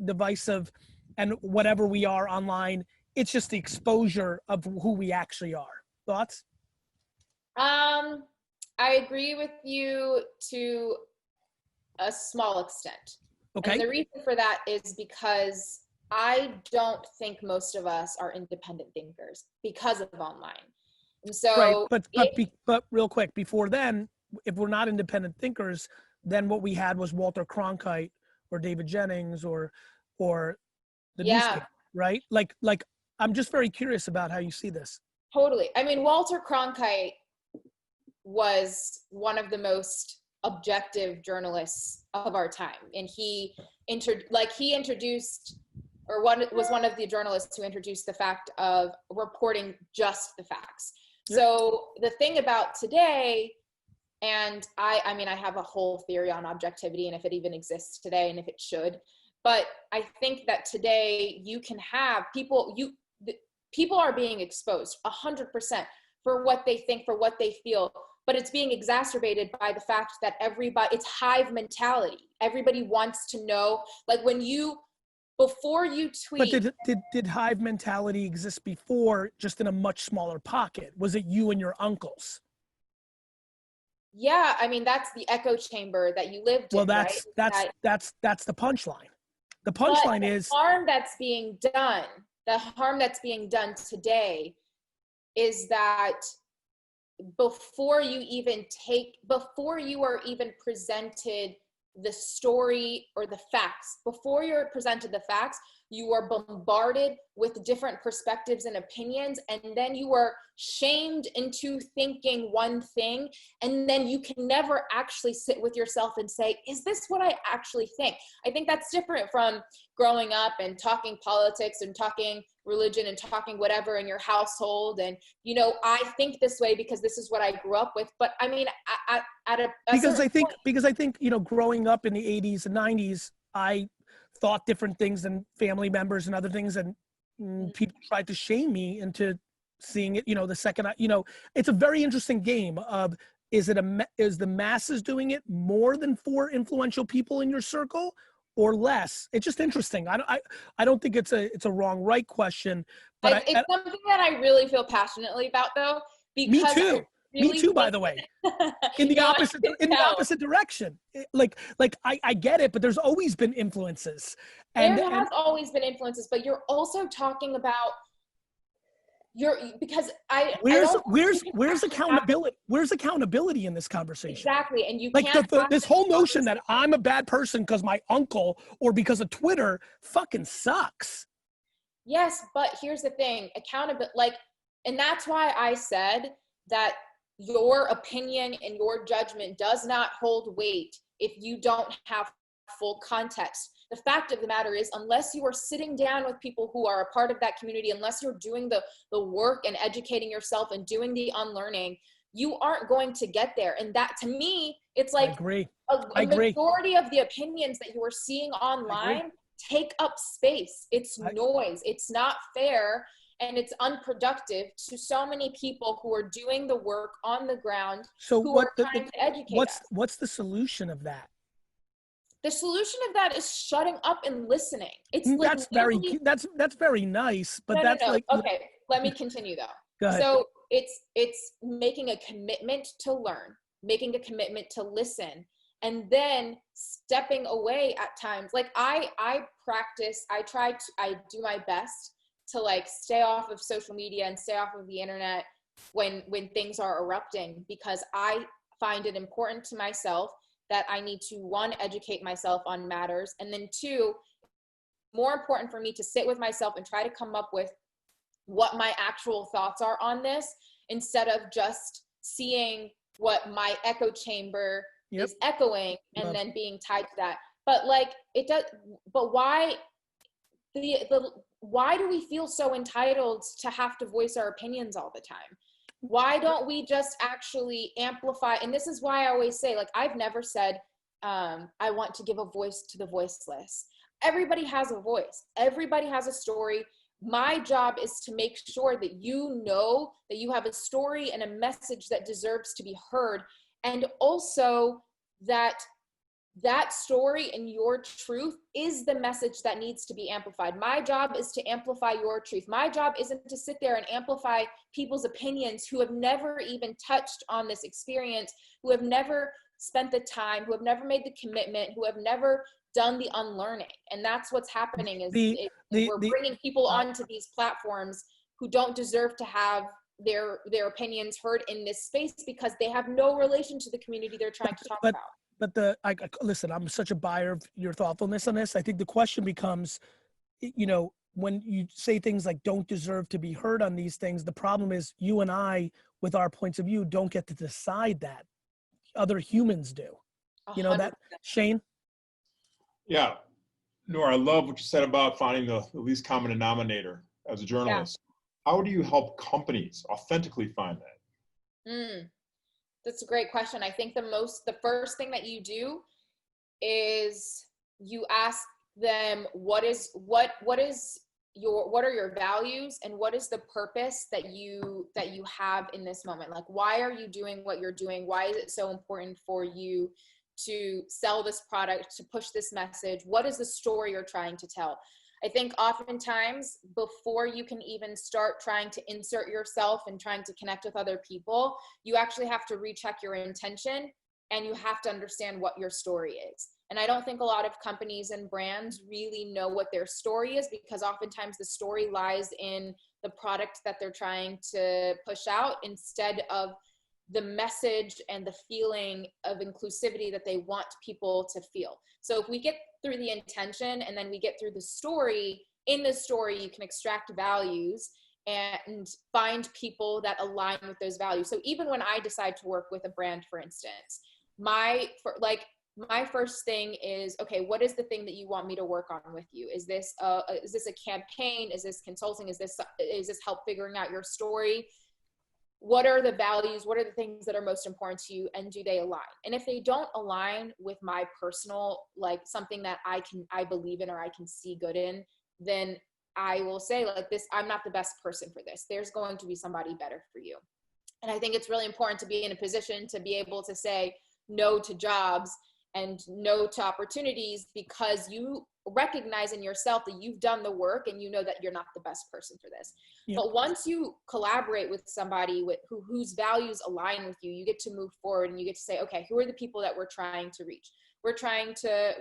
divisive and whatever we are online, it's just the exposure of who we actually are. Thoughts? I agree with you to a small extent. Okay. And the reason for that is because I don't think most of us are independent thinkers because of online. And so, right. But real quick, before then, if we're not independent thinkers, then what we had was Walter Cronkite or David Jennings or the newspaper, right? Like I'm just very curious about how you see this. Totally. I mean, Walter Cronkite was one of the most objective journalists of our time, and he introduced, or was one of the journalists who introduced the fact of reporting just the facts. Yep. So the thing about today, and I mean, I have a whole theory on objectivity and if it even exists today and if it should, but I think that today you can have people are being exposed 100% for what they think, for what they feel, but it's being exacerbated by the fact that it's hive mentality. Everybody wants to know, like before you tweet. But did hive mentality exist before, just in a much smaller pocket? Was it you and your uncles? Yeah, I mean, that's the echo chamber that you lived in. Well, that's the punchline. The punchline is the harm that's being done. The harm that's being done today is that before you are even presented the story or the facts, before you're presented the facts, you are bombarded with different perspectives and opinions, and then you are shamed into thinking one thing, and then you can never actually sit with yourself and say, is this what I actually think? I think that's different from growing up and talking politics and talking religion and talking whatever in your household, and, you know, I think this way because this is what I grew up with. But I mean, because I think, you know, growing up in the 80s and 90s, I thought different things than family members and other things, and people tried to shame me into seeing it. You know, the second it's a very interesting game of, is the masses doing it more than 4 influential people in your circle or less? It's just interesting. I don't think it's a wrong right question, but it's something that I really feel passionately about, though. Me too. Me too, by the way. In the opposite direction. Like I get it, but there's always been influences. There has always been influences, but you're also talking about where's accountability? Where's accountability in this conversation? Exactly, and you like can't this whole notion that I'm a bad person because my uncle or because of Twitter fucking sucks. Yes, but here's the thing: accountability, and that's why I said that your opinion and your judgment does not hold weight if you don't have full context. The fact of the matter is, unless you are sitting down with people who are a part of that community, unless you're doing the work and educating yourself and doing the unlearning, you aren't going to get there. And that, to me, it's like a majority of the opinions that you are seeing online take up space. It's noise. It's not fair. And it's unproductive to so many people who are doing the work on the ground, who are trying to educate us. What's the solution of that? The solution of that is shutting up and listening. It's that's very nice, but okay. Let me continue though. Go ahead. So it's making a commitment to learn, making a commitment to listen, and then stepping away at times. Like I do my best to stay off of social media and stay off of the internet when things are erupting, because I find it important to myself that I need to, one, educate myself on matters, and then two, more important for me to sit with myself and try to come up with what my actual thoughts are on this, instead of just seeing what my echo chamber is echoing and then being tied to that. But like it does, but why why do we feel so entitled to have to voice our opinions all the time? Why don't we just actually amplify? And this is why I always say, like, I've never said, I want to give a voice to the voiceless. Everybody has a voice. Everybody has a story. My job is to make sure that you know that you have a story and a message that deserves to be heard. And also that that story and your truth is the message that needs to be amplified. My job is to amplify your truth. My job isn't to sit there and amplify people's opinions who have never even touched on this experience, who have never spent the time, who have never made the commitment, who have never done the unlearning. And that's what's happening is we're bringing people onto these platforms who don't deserve to have their opinions heard in this space because they have no relation to the community they're trying to talk about. But listen, I'm such a buyer of your thoughtfulness on this. I think the question becomes, you know, when you say things like don't deserve to be heard on these things, the problem is you and I, with our points of view, don't get to decide that. Other humans do. You know that, Shane? Yeah. Noor, I love what you said about finding the least common denominator as a journalist. Yeah. How do you help companies authentically find that? That's a great question. I think the first thing that you do is you ask them what are your values and what is the purpose that you have in this moment? Like, why are you doing what you're doing? Why is it so important for you to sell this product, to push this message? What is the story you're trying to tell? I think oftentimes before you can even start trying to insert yourself and trying to connect with other people, you actually have to recheck your intention and you have to understand what your story is. And I don't think a lot of companies and brands really know what their story is, because oftentimes the story lies in the product that they're trying to push out instead of the message and the feeling of inclusivity that they want people to feel. So if we get through the intention and then we get through the story, in the story you can extract values and find people that align with those values. So even when I decide to work with a brand, for instance, my first thing is, okay, what is the thing that you want me to work on with you? Is this a campaign? Is this consulting? Is this help figuring out your story? What are the values? What are the things that are most important to you? And do they align? And if they don't align with my personal, like something that I believe in or I can see good in, then I will say like this, I'm not the best person for this. There's going to be somebody better for you. And I think it's really important to be in a position to be able to say no to jobs and no to opportunities, because you recognize in yourself that you've done the work and you know that you're not the best person for this. Yep. But once you collaborate with somebody whose values align with you, you get to move forward and you get to say, okay, who are the people that we're trying to reach? We're trying to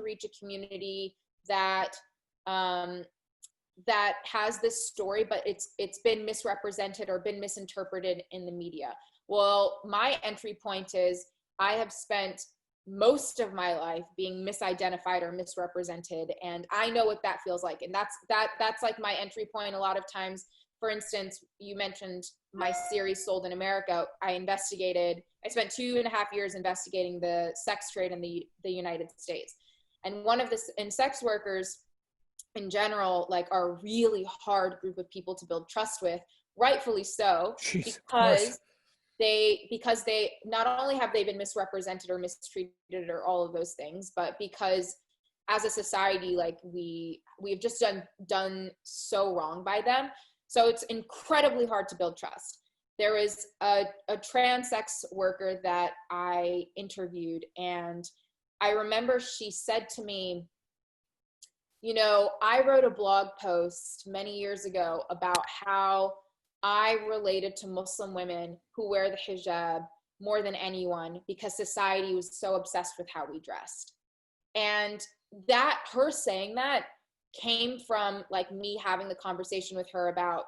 reach a community that that has this story, but it's been misrepresented or been misinterpreted in the media. Well, my entry point is I have spent most of my life being misidentified or misrepresented, and I know what that feels like. And that's like my entry point a lot of times. For instance, you mentioned my series Sold in America. I spent 2.5 years investigating the sex trade in the United States. And and sex workers in general, like, are a really hard group of people to build trust with, rightfully so. Jeez, because they not only have they been misrepresented or mistreated or all of those things, but because as a society, like we've just done so wrong by them. So it's incredibly hard to build trust. There is a trans sex worker that I interviewed, and I remember she said to me, you know, I wrote a blog post many years ago about how I related to Muslim women who wear the hijab more than anyone because society was so obsessed with how we dressed. And her saying that came from like me having the conversation with her about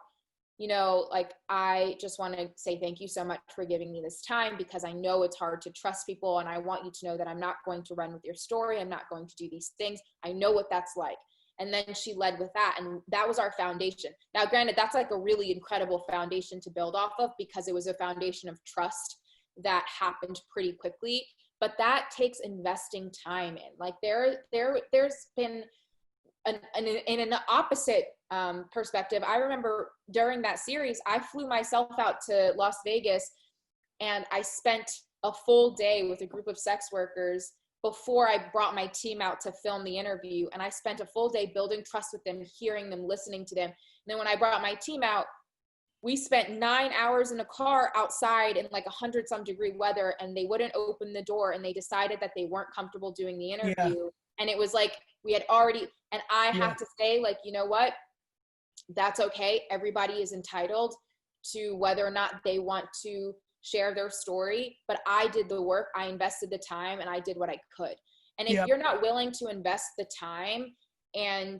you know, like, I just want to say thank you so much for giving me this time, because I know it's hard to trust people. And I want you to know that I'm not going to run with your story. I'm not going to do these things. I know what that's like. And then she led with that. And that was our foundation. Now, granted, that's like a really incredible foundation to build off of, because it was a foundation of trust that happened pretty quickly. But that takes investing time in. Like, there's been in an opposite perspective. I remember during that series, I flew myself out to Las Vegas, and I spent a full day with a group of sex workers before I brought my team out to film the interview. And I spent a full day building trust with them, hearing them, listening to them. And then when I brought my team out, we spent 9 hours in a car outside in like 100-some degree weather, and they wouldn't open the door, and they decided that they weren't comfortable doing the interview. Yeah. And it was like, we had already, and I have to say, like, you know what? That's okay. Everybody is entitled to whether or not they want to share their story, but I did the work, I invested the time, and I did what I could. And if you're not willing to invest the time and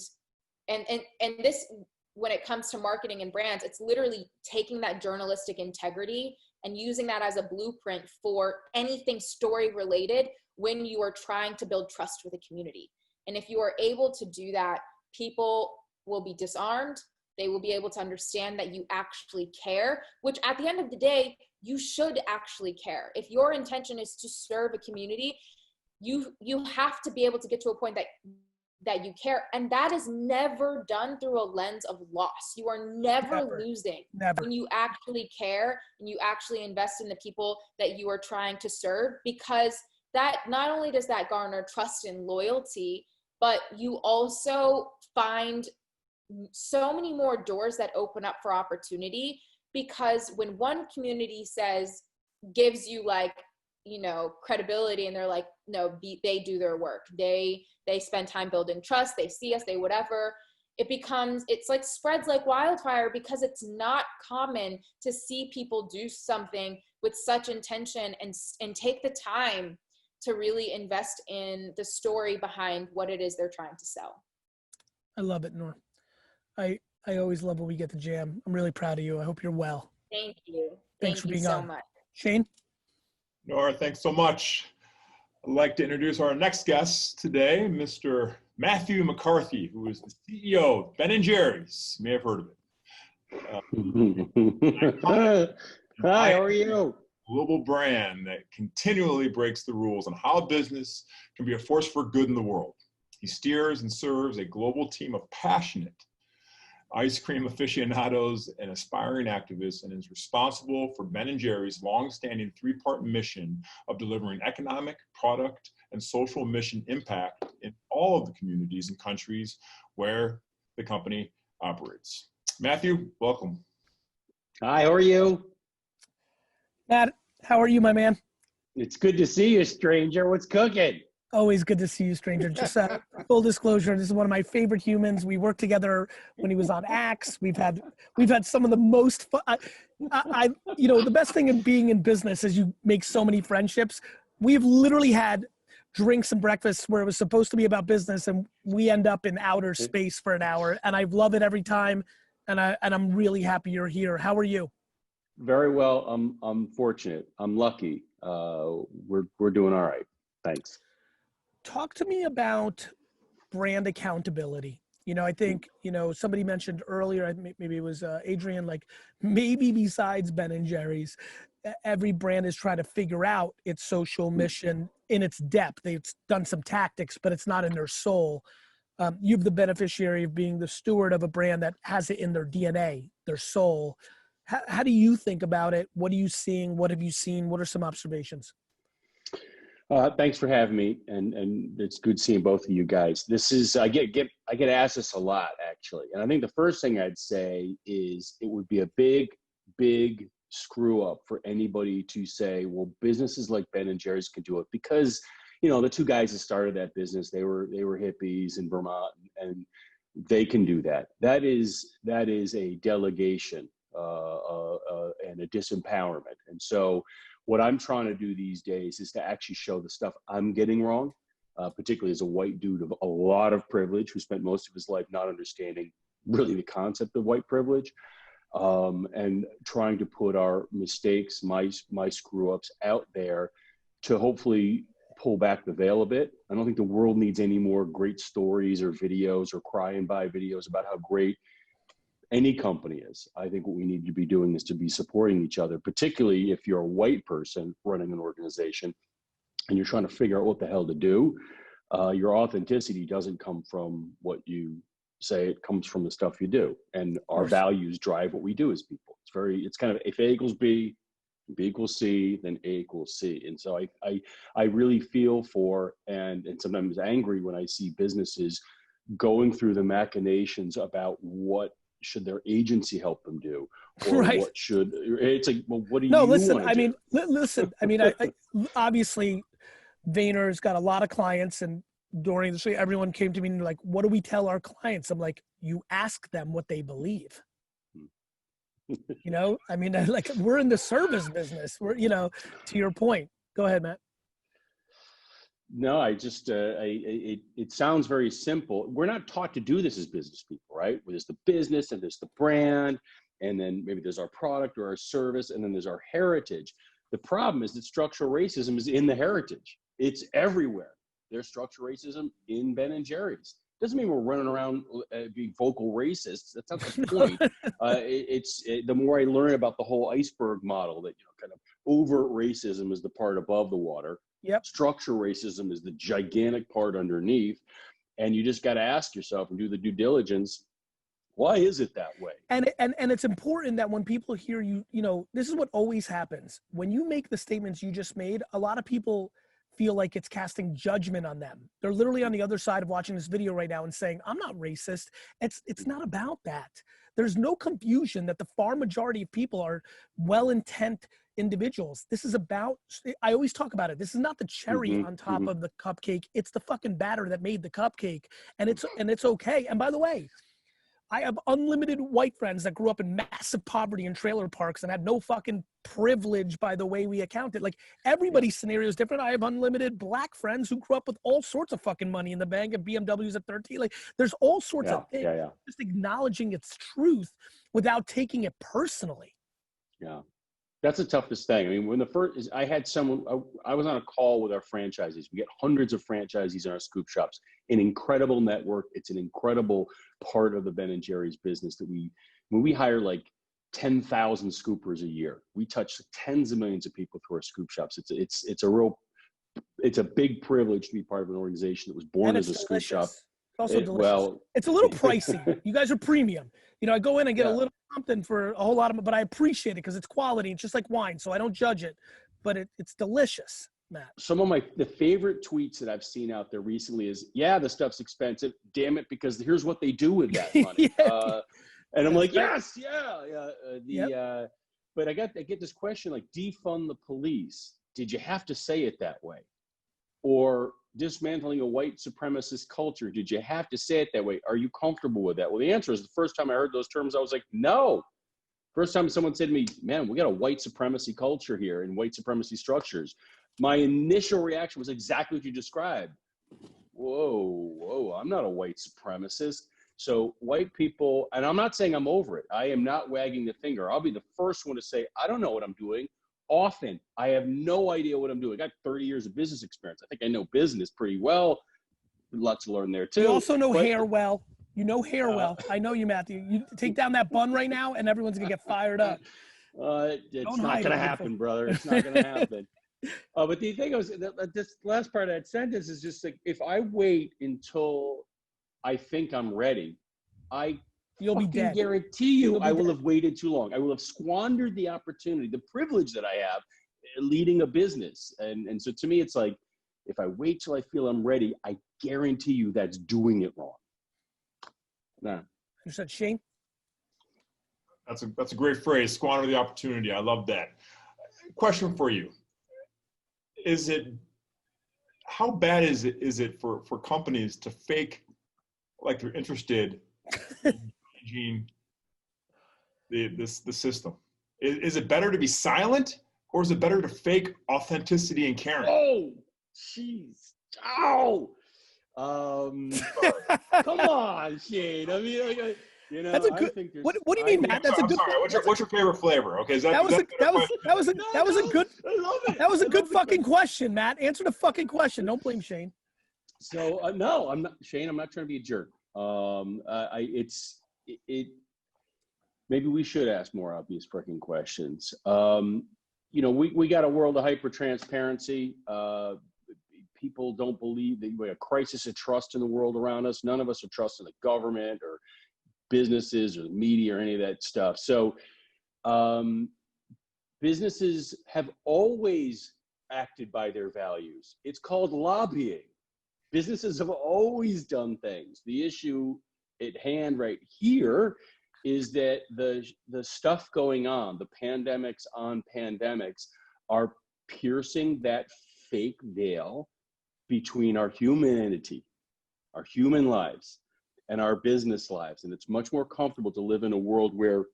this, when it comes to marketing and brands, it's literally taking that journalistic integrity and using that as a blueprint for anything story related when you are trying to build trust with a community. And if you are able to do that, people will be disarmed. They will be able to understand that you actually care, which at the end of the day, you should actually care. If your intention is to serve a community, you have to be able to get to a point that you care. And that is never done through a lens of loss. You are never losing when you actually care and you actually invest in the people that you are trying to serve, because that not only does that garner trust and loyalty, but you also find so many more doors that open up for opportunity. Because when one community gives you, like, you know, credibility, and they're like, no, they do their work. They spend time building trust. They see us, they whatever. It's like spreads like wildfire, because it's not common to see people do something with such intention and take the time to really invest in the story behind what it is they're trying to sell. I love it, Noor. I always love when we get to jam. I'm really proud of you. I hope you're well. Thank you. Thanks for being on. Thank you so much. Shane? Noor, thanks so much. I'd like to introduce our next guest today, Mr. Matthew McCarthy, who is the CEO of Ben & Jerry's. You may have heard of it. Hi, how are you? Global brand that continually breaks the rules on how business can be a force for good in the world. He steers and serves a global team of passionate ice cream aficionados and aspiring activists, and is responsible for Ben & Jerry's long-standing three-part mission of delivering economic, product, and social mission impact in all of the communities and countries where the company operates. Matthew, welcome. Hi, how are you? Matt, how are you, my man? It's good to see you, stranger. What's cooking? Always good to see you, stranger. Just full disclosure, this is one of my favorite humans. We worked together when he was on Axe. We've had some of the most fun. You know, the best thing in being in business is you make so many friendships. We've literally had drinks and breakfasts where it was supposed to be about business, and we end up in outer space for an hour. And I love it every time. And I'm really happy you're here. How are you? Very well. I'm fortunate. I'm lucky. We're doing all right. Thanks. Talk to me about brand accountability. You know, I think, you know, somebody mentioned earlier, maybe it was Adrian, like maybe besides Ben & Jerry's, every brand is trying to figure out its social mission in its depth. They've done some tactics, but it's not in their soul. You're the beneficiary of being the steward of a brand that has it in their DNA, their soul. How do you think about it? What are you seeing? What have you seen? What are some observations? Thanks for having me, and it's good seeing both of you guys. This is I get asked this a lot, actually, and I think the first thing I'd say is it would be a big screw up for anybody to say, well, businesses like Ben & Jerry's can do it, because, you know, the two guys that started that business, they were hippies in Vermont, and they can do that. That is a delegation and a disempowerment, and so. What I'm trying to do these days is to actually show the stuff I'm getting wrong, particularly as a white dude of a lot of privilege who spent most of his life not understanding really the concept of white privilege. and trying to put our mistakes, my screw ups out there to hopefully pull back the veil a bit. I don't think the world needs any more great stories or videos or cry and buy videos about how great any company is. I think what we need to be doing is to be supporting each other, particularly if you're a white person running an organization and you're trying to figure out what the hell to do. Your authenticity doesn't come from what you say, it comes from the stuff you do. And our values drive what we do as people. It's kind of, if A equals B, B equals C, then A equals C. And so I really feel for, and sometimes angry when I see businesses going through the machinations about what should their agency help them do, or what should, it's like, well, what do you want to do? Listen, I mean, I obviously Vayner's got a lot of clients, and during the show, everyone came to me and like, what do we tell our clients? I'm like, you ask them what they believe. You know, I mean, like, we're in the service business. We're, you know, to your point. Go ahead, Matt. No, I just, it sounds very simple. We're not taught to do this as business people, right? There's the business and there's the brand, and then maybe there's our product or our service, and then there's our heritage. The problem is that structural racism is in the heritage. It's everywhere. There's structural racism in Ben & Jerry's. Doesn't mean we're running around being vocal racists. That's not the point. The more I learn about the whole iceberg model, that, you know, kind of overt racism is the part above the water. Yep. Structural racism is the gigantic part underneath. And you just got to ask yourself and do the due diligence. Why is it that way? And it's important that when people hear you, you know, this is what always happens. When you make the statements you just made, a lot of people feel like it's casting judgment on them. They're literally on the other side of watching this video right now and saying, I'm not racist. It's not about that. There's no confusion that the far majority of people are well-intent individuals. This is about, I always talk about it. This is not the cherry on top of the cupcake. It's the fucking batter that made the cupcake. And it's okay. And by the way, I have unlimited white friends that grew up in massive poverty in trailer parks and had no fucking privilege by the way we accounted. Like, everybody's scenario is different. I have unlimited black friends who grew up with all sorts of fucking money in the bank and BMWs at 13. Like, there's all sorts of things. Just acknowledging its truth without taking it personally. Yeah. That's the toughest thing. I mean, when I had someone, I was on a call with our franchisees. We get hundreds of franchisees in our scoop shops, an incredible network. It's an incredible part of the Ben & Jerry's business that when we hire like 10,000 scoopers a year, we touch tens of millions of people through our scoop shops. It's a big privilege to be part of an organization that was born as a scoop shop. It's also delicious. Well, it's a little pricey. You guys are premium. You know, I go in and get a little something for a whole lot of, but I appreciate it because it's quality. It's just like wine, so I don't judge it, but it's delicious, Matt. Some of the favorite tweets that I've seen out there recently is, yeah, the stuff's expensive. Damn it, because here's what they do with that money. And I'm like, yes, but I get this question like, defund the police. Did you have to say it that way? Or dismantling a white supremacist culture. Did you have to say it that way? Are you comfortable with that? Well, the answer is, the first time I heard those terms, I was like, no. First time someone said to me, man, we got a white supremacy culture here and white supremacy structures, my initial reaction was exactly what you described. Whoa, I'm not a white supremacist. So white people, and I'm not saying I'm over it. I am not wagging the finger. I'll be the first one to say, I don't know what I'm doing. Often, I have no idea what I'm doing. I got 30 years of business experience. I think I know business pretty well. Lots to learn there too. You also know hair well. You know hair well. I know you, Matthew. You take down that bun right now, and everyone's gonna get fired up. It's not gonna happen, brother. It's not gonna happen. But the thing is, this last part of that sentence is just like, if I wait until I think I'm ready, you'll be dead. Guarantee you, I will have waited too long. I will have squandered the opportunity, the privilege that I have leading a business. And so to me, it's like, if I wait till I feel I'm ready, I guarantee you that's doing it wrong. Nah. Understood. Shane? That's a great phrase, squander the opportunity. I love that. Question for you. How bad is it for companies to fake like they're interested in changing the system? Is it better to be silent, or is it better to fake authenticity and caring? Oh, jeez. Oh, come on, Shane. I mean, You know, That's a I good. think there's. What do you mean, Matt? That's a good. Sorry. What's your favorite flavor? Okay, That was a good. I love it. That was a good fucking question, Matt. Answer the fucking question. Don't blame Shane. So no, I'm not Shane. I'm not trying to be a jerk. Maybe we should ask more obvious freaking questions. You know, we got a world of hyper transparency. People don't believe that we have a crisis of trust in the world around us. None of us are trusting the government or businesses or the media or any of that stuff. So businesses have always acted by their values. It's called lobbying. Businesses have always done things. The issue at hand right here is that the stuff going on, the pandemics on pandemics, are piercing that fake veil between our humanity, our human lives, and our business lives. And it's much more comfortable to live in a world where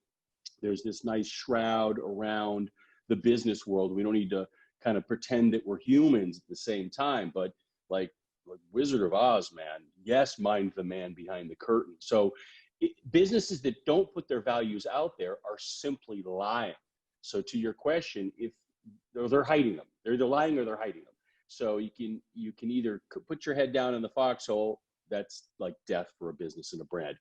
there's this nice shroud around the business world. We don't need to kind of pretend that we're humans at the same time, but like Wizard of Oz, man, yes, mind the man behind the curtain. So businesses that don't put their values out there are simply lying. So to your question, if they're hiding them, they're either lying or they're hiding them. So you can either put your head down in the foxhole. That's like death for a business and a brand.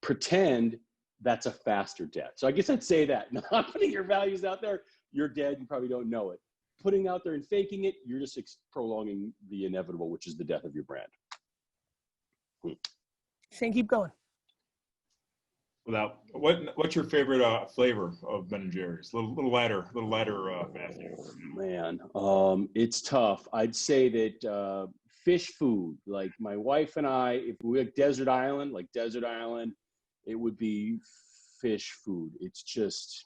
Pretend, that's a faster death. So I guess I'd say that not putting your values out there, you're dead. You probably don't know it. Putting out there and faking it, you're just prolonging the inevitable, which is the death of your brand. Shane, keep going. What's your favorite flavor of Ben and Jerry's? Little lighter, Matthew. Man, it's tough. I'd say that fish food, like my wife and I, if we had desert island, it would be fish food. It's just,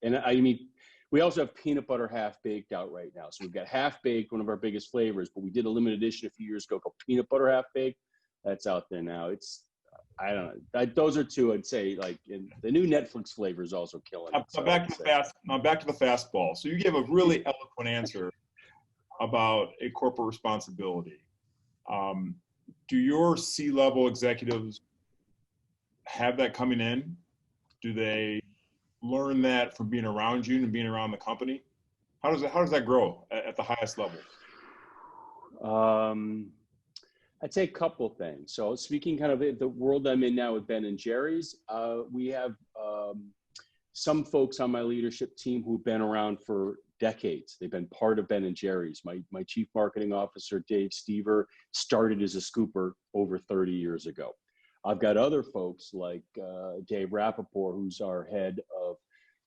and I mean, we also have peanut butter half baked out right now. So we've got half baked, one of our biggest flavors, but we did a limited edition a few years ago called peanut butter half baked. That's out there now. It's, I don't know. Those are two I'd say. Like the new Netflix flavor is also killing it. Now back to the fastball. So you gave a really eloquent answer about a corporate responsibility. Do your C-level executives have that coming in? Do they learn that from being around you and being around the company? How does that grow at the highest level? I'd say a couple of things. So speaking kind of the world I'm in now with Ben and Jerry's, we have some folks on my leadership team who've been around for decades. They've been part of Ben and Jerry's. My chief marketing officer, Dave Stever, started as a scooper over 30 years ago. I've got other folks like Dave Rappaport, who's our head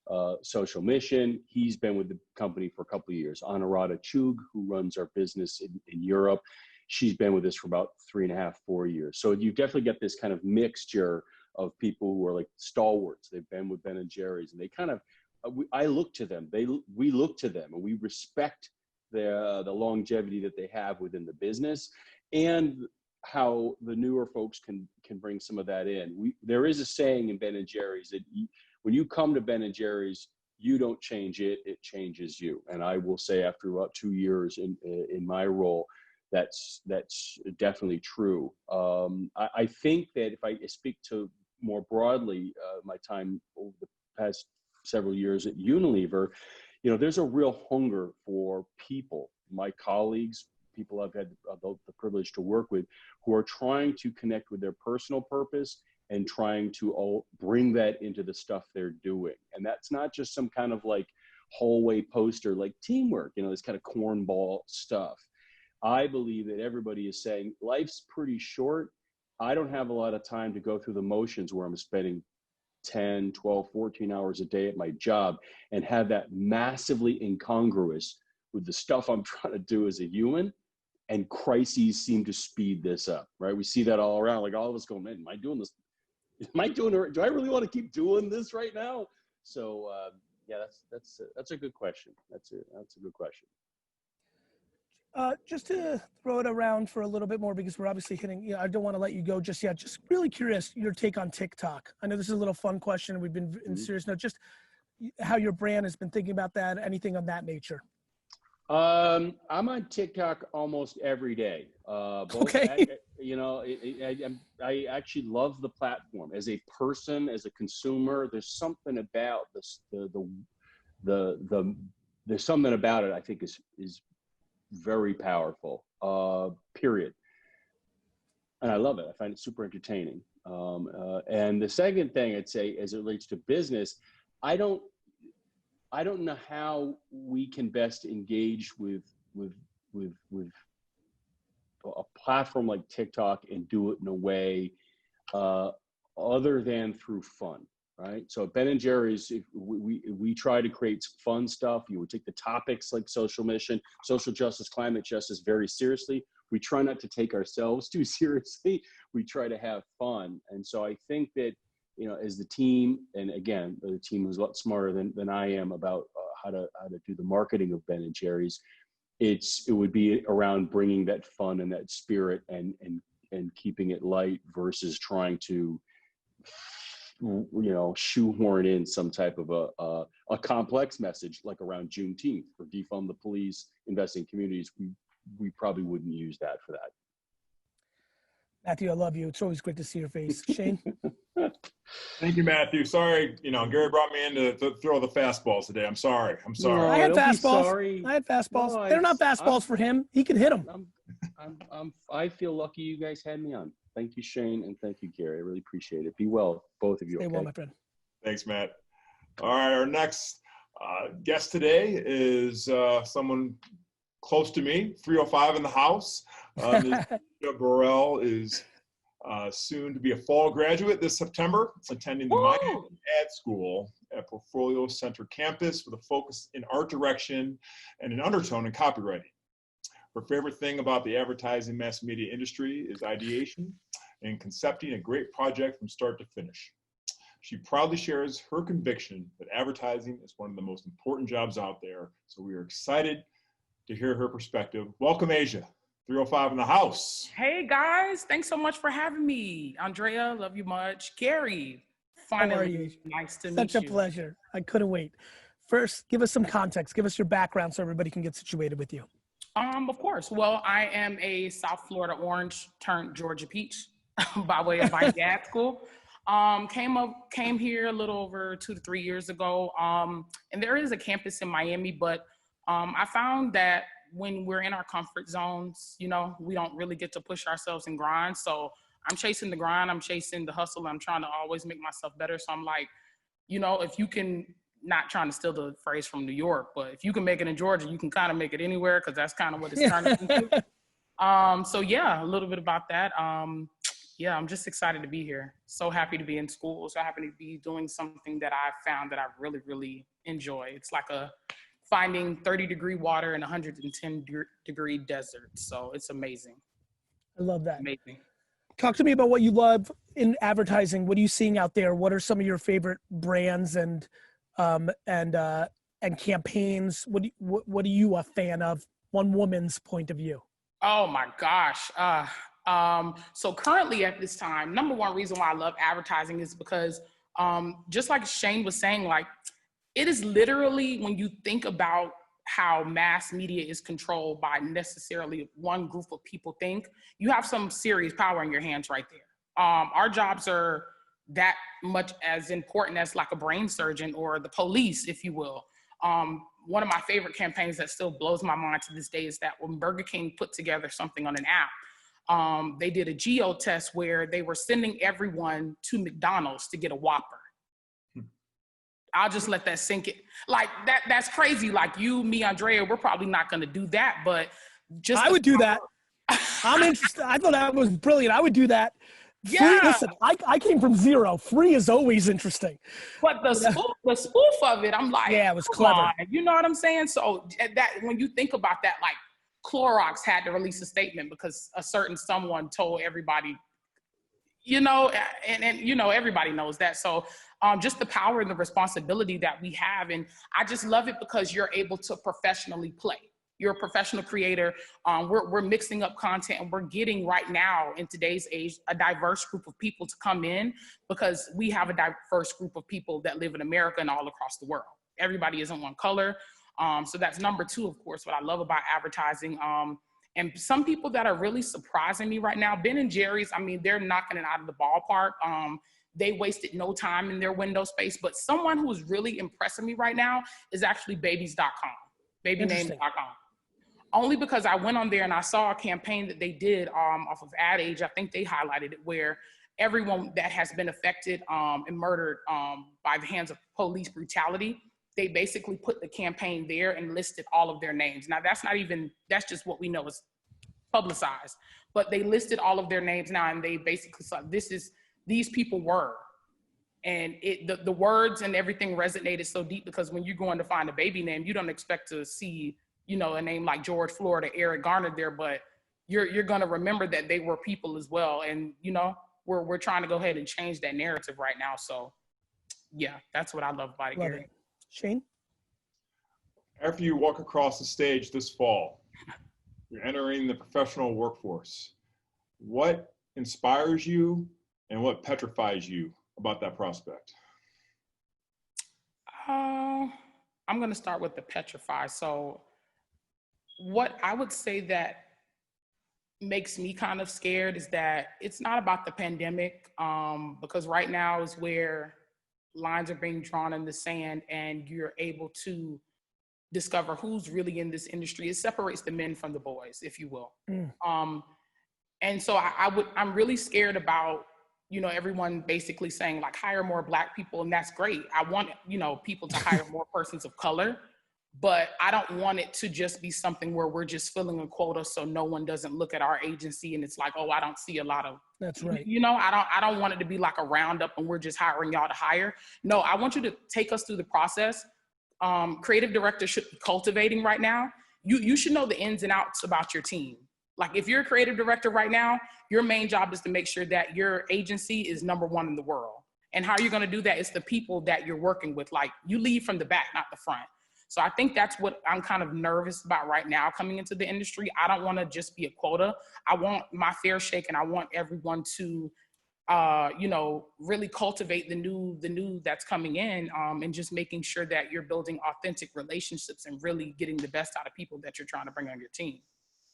of social mission. He's been with the company for a couple of years. Anurada Chug, who runs our business in Europe, she's been with us for about 3.5, 4 years. So you definitely get this kind of mixture of people who are like stalwarts. They've been with Ben and Jerry's, and they kind of, I look to them. We look to them, and we respect the longevity that they have within the business, and how the newer folks can bring some of that in. There is a saying in Ben and Jerry's that when you come to Ben and Jerry's, you don't change it, it changes you. And I will say after about 2 years in my role, that's definitely true. I think that if I speak to more broadly my time over the past several years at Unilever, there's a real hunger for people, my colleagues, people I've had the privilege to work with, who are trying to connect with their personal purpose and trying to all bring that into the stuff they're doing. And that's not just some kind of like hallway poster, like teamwork, this kind of cornball stuff. I believe that everybody is saying life's pretty short. I don't have a lot of time to go through the motions where I'm spending 10, 12, 14 hours a day at my job and have that massively incongruous with the stuff I'm trying to do as a human. And crises seem to speed this up, right? We see that all around, like all of us going, man, am I doing this? Do I really want to keep doing this right now? So yeah, that's a good question. That's a good question. Just to throw it around for a little bit more, because we're obviously hitting, I don't want to let you go just yet. Just really curious, your take on TikTok. I know this is a little fun question. We've been in serious note, just how your brand has been thinking about that, anything of that nature. I'm on TikTok almost every day. Okay. You know, I actually love the platform. As a person, as a consumer, there's something about this, there's something about it I think is very powerful. Period. And I love it. I find it super entertaining. And the second thing I'd say, as it relates to business, I don't know how we can best engage with a platform like TikTok and do it in a way other than through fun, right? So at Ben & Jerry's, we try to create fun stuff. You would take the topics like social mission, social justice, climate justice very seriously. We try not to take ourselves too seriously. We try to have fun. And so I think that, you know, as the team, and again, the team is a lot smarter than I am about how to do the marketing of Ben & Jerry's. It would be around bringing that fun and that spirit and keeping it light versus trying to, you know, shoehorn in some type of a complex message like around Juneteenth or defund the police, invest in communities. We probably wouldn't use that for that. Matthew, I love you. It's always great to see your face. Shane? Thank you, Matthew. Sorry, you know, Gary brought me in to throw the fastballs today. I'm sorry. No, I had fastballs. Sorry. I had fastballs. No, They're not fastballs for him. He can hit them. I feel lucky you guys had me on. Thank you, Shane, and thank you, Gary. I really appreciate it. Be well, both of you. Stay okay? well, my friend. Thanks, Matt. All right, our next guest today is someone close to me, 305 in the house. Burrell is soon to be a fall graduate this September, attending the Miami Ad School at Portfolio Center campus with a focus in art direction and an undertone in copywriting. Her favorite thing about the advertising mass media industry is ideation and concepting a great project from start to finish. She proudly shares her conviction that advertising is one of the most important jobs out there, so we are excited to hear her perspective. Welcome, Asia. 305 in the house. Hey guys, thanks so much for having me. Andrea, love you much. Gary, finally, nice to meet you. Such a pleasure. I couldn't wait. First, give us some context. Give us your background so everybody can get situated with you. Of course. Well, I am a South Florida orange turned Georgia peach by way of my grad school. Came here a little over 2 to 3 years ago. And there is a campus in Miami, but I found that when we're in our comfort zones, you know, we don't really get to push ourselves and grind. So I'm chasing the grind, I'm chasing the hustle. I'm trying to always make myself better. So I'm like, you know, if you can, not trying to steal the phrase from New York, but if you can make it in Georgia, you can kind of make it anywhere, because that's kind of what it's turning into. So yeah, a little bit about that. Yeah, I'm just excited to be here. So happy to be in school. So happy to be doing something that I found that I really, really enjoy. It's like finding 30-degree water in 110-degree desert. So it's amazing. I love that. Amazing. Talk to me about what you love in advertising. What are you seeing out there? What are some of your favorite brands and campaigns? What are you a fan of? One woman's point of view. Oh my gosh. So currently at this time, number one reason why I love advertising is because just like Shane was saying, like, it is literally, when you think about how mass media is controlled by necessarily one group of people think, you have some serious power in your hands right there. Our jobs are that much as important as like a brain surgeon or the police, if you will. One of my favorite campaigns that still blows my mind to this day is that when Burger King put together something on an app, they did a geo test where they were sending everyone to McDonald's to get a Whopper. I'll just let that sink in. Like that's crazy. Like you, me, Andrea, we're probably not going to do that, but just I would do that. I'm interested. I thought that was brilliant. I would do that. Yeah. Free, listen, I came from zero. Free is always interesting. But the spoof of it, I'm like, yeah, it was clever. On. You know what I'm saying? So that when you think about that, like Clorox had to release a statement because a certain someone told everybody, you know, and you know, everybody knows that. So just the power and the responsibility that we have. And I just love it because you're able to professionally play. You're a professional creator. We're mixing up content, and we're getting right now in today's age, a diverse group of people to come in, because we have a diverse group of people that live in America and all across the world. Everybody isn't one color. So that's number two, of course, what I love about advertising. And some people that are really surprising me right now, Ben & Jerry's, I mean, they're knocking it out of the ballpark. They wasted no time in their window space, but someone who's really impressing me right now is actually babies.com, babynames.com. Only because I went on there and I saw a campaign that they did off of Ad Age. I think they highlighted it, where everyone that has been affected and murdered by the hands of police brutality, they basically put the campaign there and listed all of their names. Now that's just what we know is publicized, but they listed all of their names now, and they basically said, these people were. And the words and everything resonated so deep, because when you're going to find a baby name, you don't expect to see, a name like George Floyd or Eric Garner there, but you're going to remember that they were people as well. And, we're trying to go ahead and change that narrative right now. So yeah, that's what I love about it, Gary. Shane? After you walk across the stage this fall, you're entering the professional workforce. What inspires you and what petrifies you about that prospect? I'm going to start with the petrify. So what I would say that makes me kind of scared is that it's not about the pandemic, because right now is where lines are being drawn in the sand and you're able to discover who's really in this industry. It separates the men from the boys, if you will. And so I'm really scared about, everyone basically saying like, hire more Black people, and that's great. I want, people to hire more persons of color, but I don't want it to just be something where we're just filling a quota so no one doesn't look at our agency and it's like, oh, I don't see a lot of, that's right. I don't want it to be like a roundup and we're just hiring y'all to hire. No, I want you to take us through the process. Creative directors should be cultivating right now. You should know the ins and outs about your team. Like if you're a creative director right now, your main job is to make sure that your agency is #1 in the world. And how you're going to do that is the people that you're working with. Like you lead from the back, not the front. So I think that's what I'm kind of nervous about right now coming into the industry. I don't want to just be a quota. I want my fair shake, and I want everyone to, really cultivate the new that's coming in, and just making sure that you're building authentic relationships and really getting the best out of people that you're trying to bring on your team.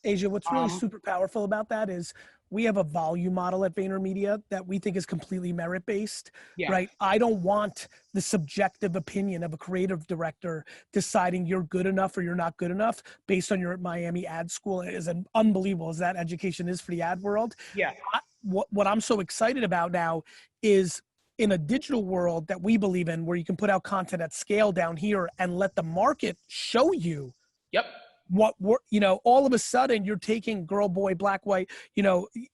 Asia, what's really super powerful about that is we have a volume model at VaynerMedia that we think is completely merit-based, right? I don't want the subjective opinion of a creative director deciding you're good enough or you're not good enough based on your Miami ad school. It is unbelievable as that education is for the ad world. Yeah. What I'm so excited about now is in a digital world that we believe in, where you can put out content at scale down here and let the market show you. Yep. What all of a sudden you're taking girl, boy, Black, white,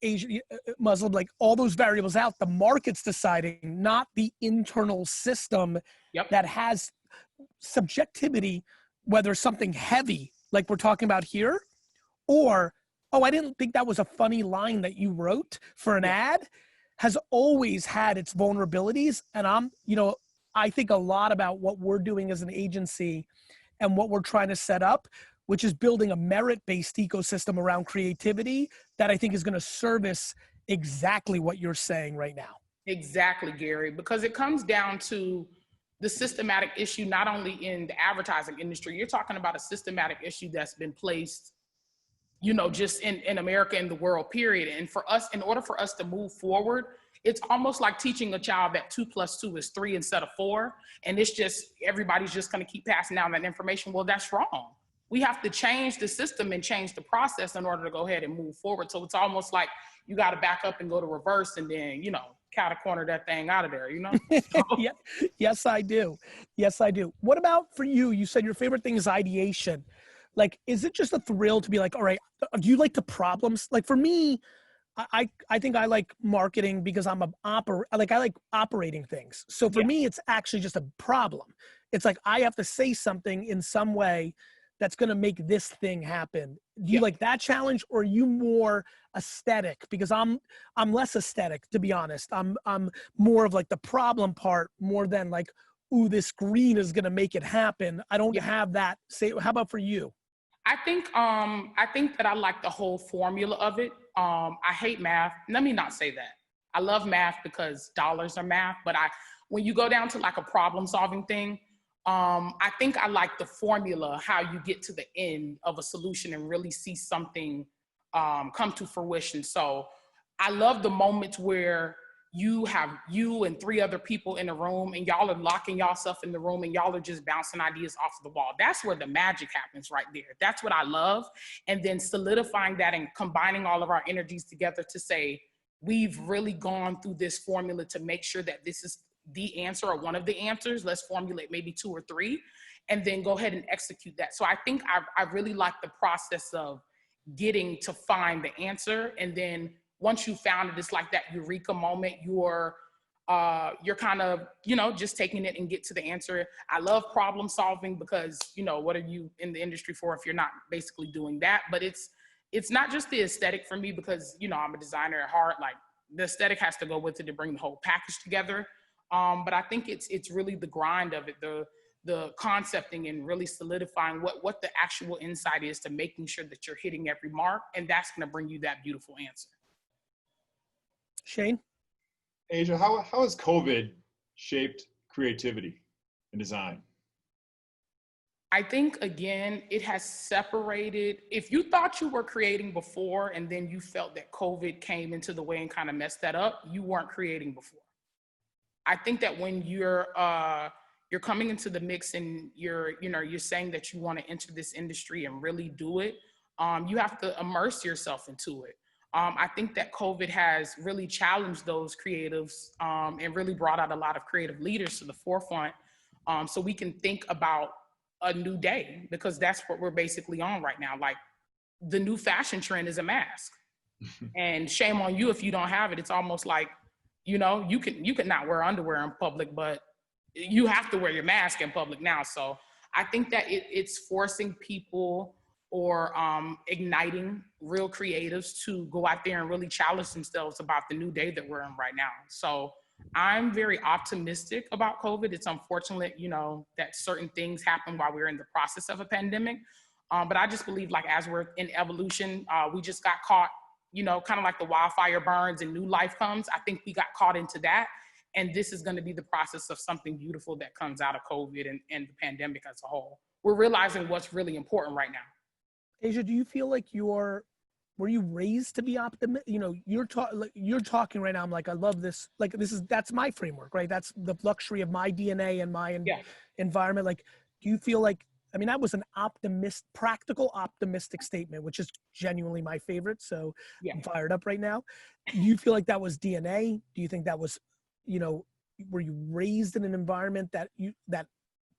Asian, Muslim, like all those variables out. The market's deciding, not the internal system that has subjectivity, whether something heavy, like we're talking about here, or, oh, I didn't think that was a funny line that you wrote for an ad, has always had its vulnerabilities. And I think a lot about what we're doing as an agency and what we're trying to set up, which is building a merit-based ecosystem around creativity that I think is going to service exactly what you're saying right now. Exactly, Gary, because it comes down to the systematic issue, not only in the advertising industry. You're talking about a systematic issue that's been placed, just in America and the world, period. And for us, in order for us to move forward, it's almost like teaching a child that 2 + 2 is 3 instead of 4. And it's just, everybody's just going to keep passing down that information. Well, that's wrong. We have to change the system and change the process in order to go ahead and move forward. So it's almost like you got to back up and go to reverse and then, cat a corner that thing out of there, Yeah. Yes, I do. Yes, I do. What about for you? You said your favorite thing is ideation. Like, is it just a thrill to be like, all right, do you like the problems? Like for me, I think I like marketing because I like operating things. So for me, it's actually just a problem. It's like, I have to say something in some way that's going to make this thing happen. Do you like that challenge, or are you more aesthetic? Because I'm less aesthetic, to be honest. I'm more of like the problem part more than like, ooh, this green is going to make it happen. I don't have that. How about for you? I think that I like the whole formula of it. I hate math. Let me not say that. I love math because dollars are math, but when you go down to like a problem solving thing, I think I like the formula, how you get to the end of a solution and really see something come to fruition. So I love the moments where you have you and 3 other people in a room and y'all are locking yourself in the room and y'all are just bouncing ideas off the wall. That's where the magic happens right there. That's what I love. And then solidifying that and combining all of our energies together to say, we've really gone through this formula to make sure that this is the answer or one of the answers. Let's formulate maybe 2 or 3 and then go ahead and execute that. So I think I really like the process of getting to find the answer. And then once you found it, it's like that eureka moment. You're kind of, just taking it and get to the answer. I love problem solving because, what are you in the industry for if you're not basically doing that? But it's not just the aesthetic for me because, I'm a designer at heart. Like the aesthetic has to go with it to bring the whole package together. But I think it's really the grind of it, the concepting and really solidifying what the actual insight is to making sure that you're hitting every mark. And that's going to bring you that beautiful answer. Shane? Asia, how has COVID shaped creativity and design? I think, again, it has separated. If you thought you were creating before and then you felt that COVID came into the way and kind of messed that up, you weren't creating before. I think that when you're coming into the mix and you're saying that you want to enter this industry and really do it, you have to immerse yourself into it. I think that COVID has really challenged those creatives and really brought out a lot of creative leaders to the forefront so we can think about a new day, because that's what we're basically on right now. Like the new fashion trend is a mask. And shame on you if you don't have it. It's almost like, you can not wear underwear in public, but you have to wear your mask in public now. So I think that it's forcing people or igniting real creatives to go out there and really challenge themselves about the new day that we're in right now. So I'm very optimistic about COVID. It's unfortunate, that certain things happen while we're in the process of a pandemic. But I just believe like as we're in evolution, we just got caught, kind of like the wildfire burns and new life comes. I think we got caught into that. And this is going to be the process of something beautiful that comes out of COVID and the pandemic as a whole. We're realizing what's really important right now. Asia, do you feel like were you raised to be optimistic? You're talking right now. I'm like, I love this. Like, that's my framework, right? That's the luxury of my DNA and my environment. Like, do you feel like, that was an practical optimistic statement, which is genuinely my favorite. So I'm fired up right now. Do you feel like that was DNA? Do you think that was, were you raised in an environment that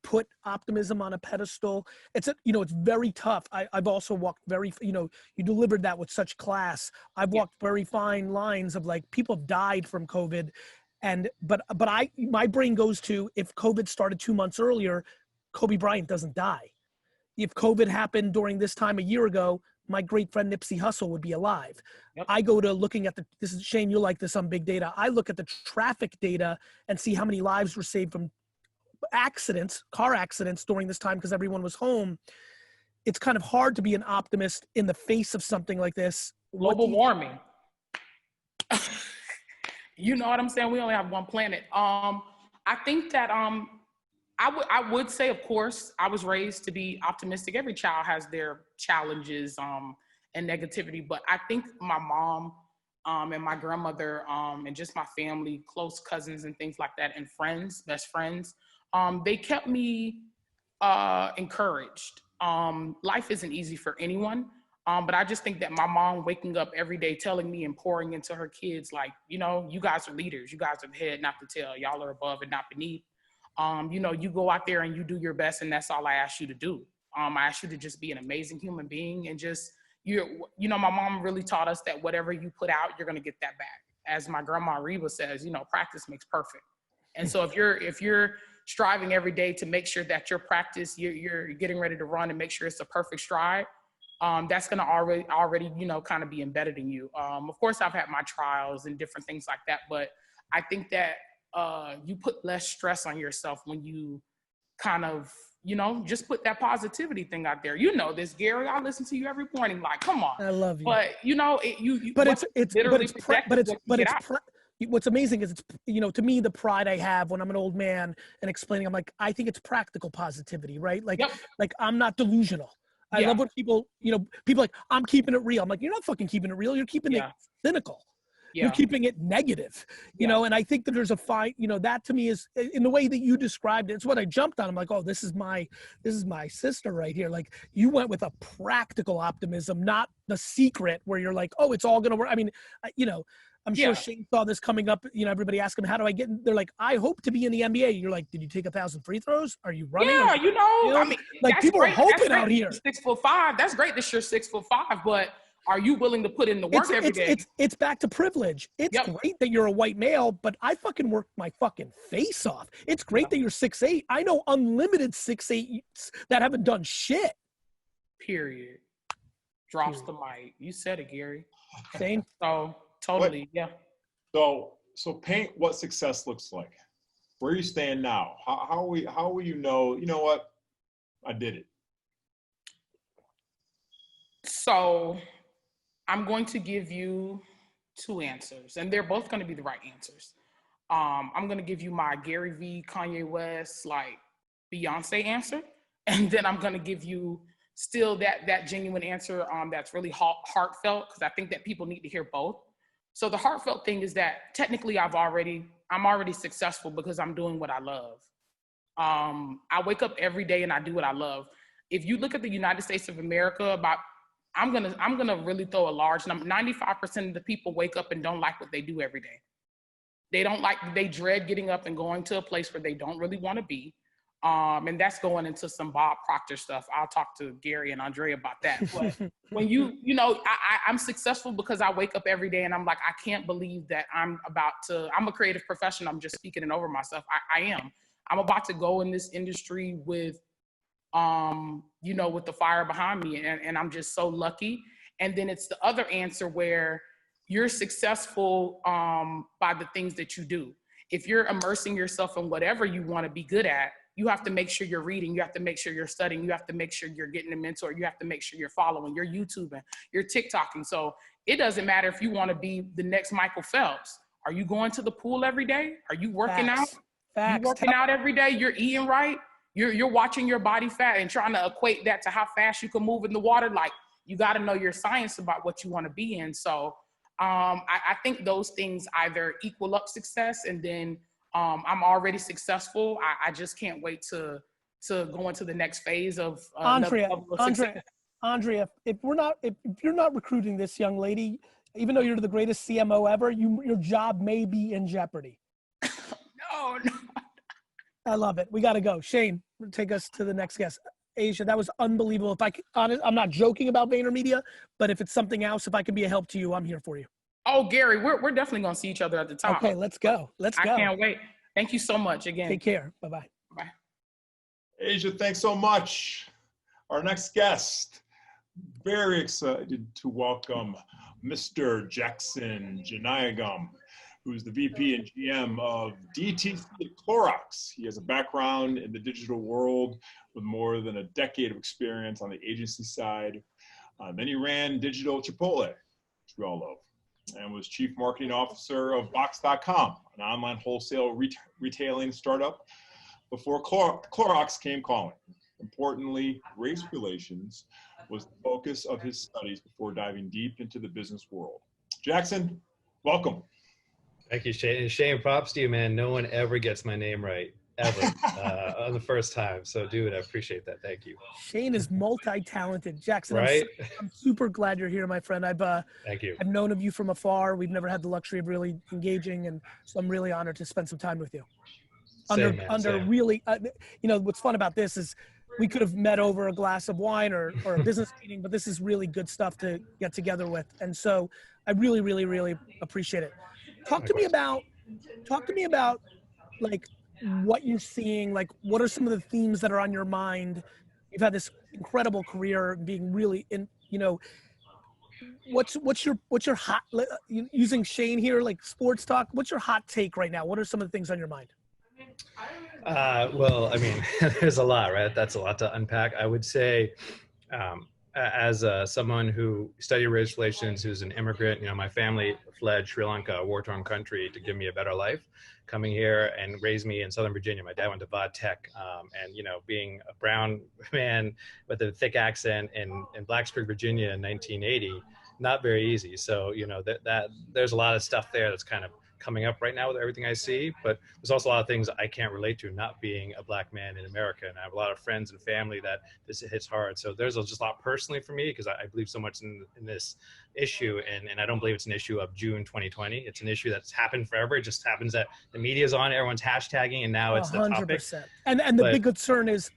put optimism on a pedestal? It's very tough. I've also walked you delivered that with such class. I've walked very fine lines of like, people have died from COVID. But my brain goes to, if COVID started 2 months earlier, Kobe Bryant doesn't die. If COVID happened during this time a year ago, my great friend Nipsey Hussle would be alive. Yep. I go to looking at this is Shane, you like this on big data. I look at the traffic data and see how many lives were saved from car accidents during this time because everyone was home. It's kind of hard to be an optimist in the face of something like this. Global warming. You know what I'm saying? We only have one planet. I think that I would say, of course, I was raised to be optimistic. Every child has their challenges and negativity, but I think my mom and my grandmother and just my family, close cousins and things like that, and friends, best friends, they kept me encouraged. Life isn't easy for anyone, but I just think that my mom waking up every day telling me and pouring into her kids, like, you guys are leaders. You guys are the head, not the tail. Y'all are above and not beneath. You go out there and you do your best, and that's all I ask you to do. I ask you to just be an amazing human being and just, my mom really taught us that whatever you put out, you're going to get that back. As my grandma Reba says, practice makes perfect. And so if you're striving every day to make sure that your practice, you're getting ready to run and make sure it's a perfect stride, that's going to already, kind of be embedded in you. Of course, I've had my trials and different things like that, but I think that you put less stress on yourself when you kind of, just put that positivity thing out there. This, Gary, I listen to you every morning. Like, come on. I love you. But what's amazing is to me, the pride I have when I'm an old man and explaining, I'm like, I think it's practical positivity, right? Like, like I'm not delusional. I love when people, people like, I'm keeping it real. I'm like, you're not fucking keeping it real. You're keeping it cynical. You're keeping it negative, you know, and I think that there's a fine, that to me is in the way that you described it. It's what I jumped on. I'm like, oh, this is my sister right here. Like, you went with a practical optimism, not the secret where you're like, oh, it's all going to work. I mean, I'm sure Shane saw this coming up. Everybody asked him, how do I get in? They're like, I hope to be in the NBA. You're like, did you take 1,000 free throws? Are you running? Yeah, I mean, like, people are hoping out here. 6'5". That's great that you're 6'5", but are you willing to put in the work every day? It's back to privilege. It's great that you're a white male, but I fucking work my fucking face off. It's great that you're 6'8". I know unlimited 6'8" that haven't done shit. Period. Drops the mic. You said it, Gary. Shane? So totally, So paint what success looks like. Where are you staying now? How will you know what? I did it. So I'm going to give you two answers, and they're both going to be the right answers. I'm going to give you my Gary V, Kanye West, like Beyonce answer, and then I'm going to give you still that genuine answer that's really heartfelt, because I think that people need to hear both. So the heartfelt thing is that technically I'm already successful because I'm doing what I love. I wake up every day and I do what I love. If you look at the United States of America, I'm gonna really throw a large number. 95% of the people wake up and don't like what they do every day. They dread getting up and going to a place where they don't really want to be. And that's going into some Bob Proctor stuff. I'll talk to Gary and Andre about that. But when I'm successful because I wake up every day and I'm like, I can't believe that I'm a creative professional. I'm just speaking it over myself. I am. I'm about to go in this industry with with the fire behind me, and I'm just so lucky. And then it's the other answer where you're successful by the things that you do. If you're immersing yourself in whatever you want to be good at, you have to make sure you're reading, you have to make sure you're studying, you have to make sure you're getting a mentor, you have to make sure you're following, you're YouTubing, you're TikToking. So it doesn't matter if you want to be the next Michael Phelps. Are you going to the pool every day? Are you working out? Facts. You working out every day? You're eating right? You're watching your body fat and trying to equate that to how fast you can move in the water. Like, you got to know your science about what you want to be in. So I think those things either equal up success, and then I'm already successful. I just can't wait to go into the next phase of Andrea, if you're not recruiting this young lady, even though you're the greatest CMO ever, your job may be in jeopardy. No. I love it. We got to go. Shane, take us to the next guest. Asia, that was unbelievable. I'm not joking about VaynerMedia, but if it's something else, if I can be a help to you, I'm here for you. Oh, Gary, we're definitely going to see each other at the top. Okay, let's go. I can't wait. Thank you so much again. Take care. Bye-bye. Bye. Asia, thanks so much. Our next guest, very excited to welcome Mr. Jackson Jeyanayagam, who's the VP and GM of DTC at Clorox. He has a background in the digital world with more than a decade of experience on the agency side. Then he ran Digital Chipotle, which we all love, and was Chief Marketing Officer of Box.com, an online wholesale retailing startup, before Clorox came calling. Importantly, race relations was the focus of his studies before diving deep into the business world. Jackson, welcome. Thank you, Shane. And Shane, props to you, man. No one ever gets my name right, ever, on the first time. So, dude, I appreciate that. Thank you. Shane is multi-talented. Jackson, right? I'm super glad you're here, my friend. Thank you. I've known of you from afar. We've never had the luxury of really engaging, and so I'm really honored to spend some time with you. Same. Really, what's fun about this is we could have met over a glass of wine or a business meeting, but this is really good stuff to get together with. And so I really, really, really appreciate it. Talk to me about like what you're seeing, like what are some of the themes that are on your mind? You've had this incredible career being really what's your hot, using Shane here, like sports talk, what's your hot take right now? What are some of the things on your mind? Well, I mean, there's a lot, right? That's a lot to unpack. I would say as someone who studied race relations, who's an immigrant, my family fled Sri Lanka, a war-torn country, to give me a better life. Coming here and raised me in Southern Virginia. My dad went to VOD Tech, and being a brown man with a thick accent in Blacksburg, Virginia in 1980, not very easy. So that there's a lot of stuff there that's kind of coming up right now with everything I see, but there's also a lot of things I can't relate to, not being a black man in America. And I have a lot of friends and family that this hits hard. So there's just a lot personally for me, because I believe so much in this issue. And I don't believe it's an issue of June 2020. It's an issue that's happened forever. It just happens that the media's on, everyone's hashtagging, and now it's the topic. 100%. And the big concern is,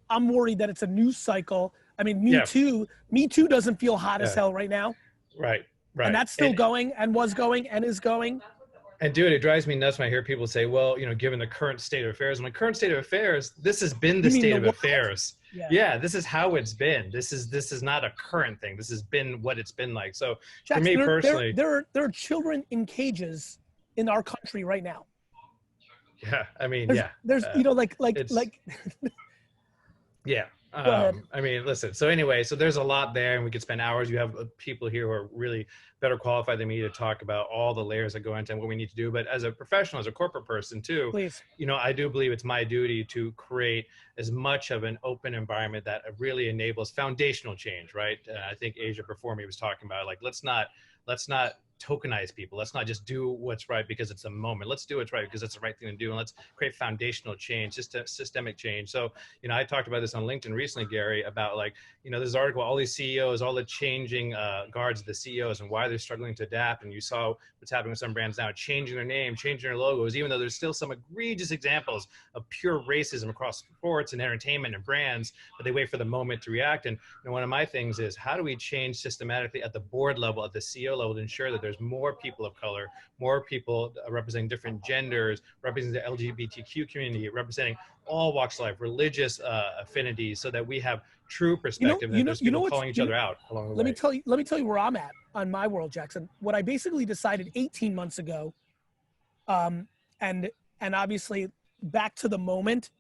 I'm worried that it's a news cycle. I mean, Me Too doesn't feel hot as hell right now. Right. And that's still going and was going and is going. And dude, it drives me nuts when I hear people say, well, given the current state of affairs, I'm like, current state of affairs, this has been the state of affairs. Yeah, this is how it's been. This is not a current thing. This has been what it's been like. So for me personally, there are children in cages in our country right now. Yeah, I mean, there's yeah. I mean, listen, so anyway, so there's a lot there, and we could spend hours. You have people here who are really better qualified than me to talk about all the layers that go into what we need to do. But as a professional, as a corporate person too, please, I do believe it's my duty to create as much of an open environment that really enables foundational change, right? I think Asia before me was talking about, like, let's not tokenize people. Let's not just do what's right because it's a moment. Let's do what's right because it's the right thing to do. And let's create foundational change, systemic change. So, I talked about this on LinkedIn recently, Gary, about this article, all these CEOs, all the changing guards of the CEOs and why they're struggling to adapt. And you saw what's happening with some brands now, changing their name, changing their logos, even though there's still some egregious examples of pure racism across sports and entertainment and brands, but they wait for the moment to react. And one of my things is, how do we change systematically at the board level, at the CEO level, to ensure that there's more people of color, more people representing different genders, representing the LGBTQ community, representing all walks of life, religious affinities, so that we have true perspective and there's people calling each other out along the way. Let me tell you where I'm at on my world, Jackson. What I basically decided 18 months ago, and obviously back to the moment,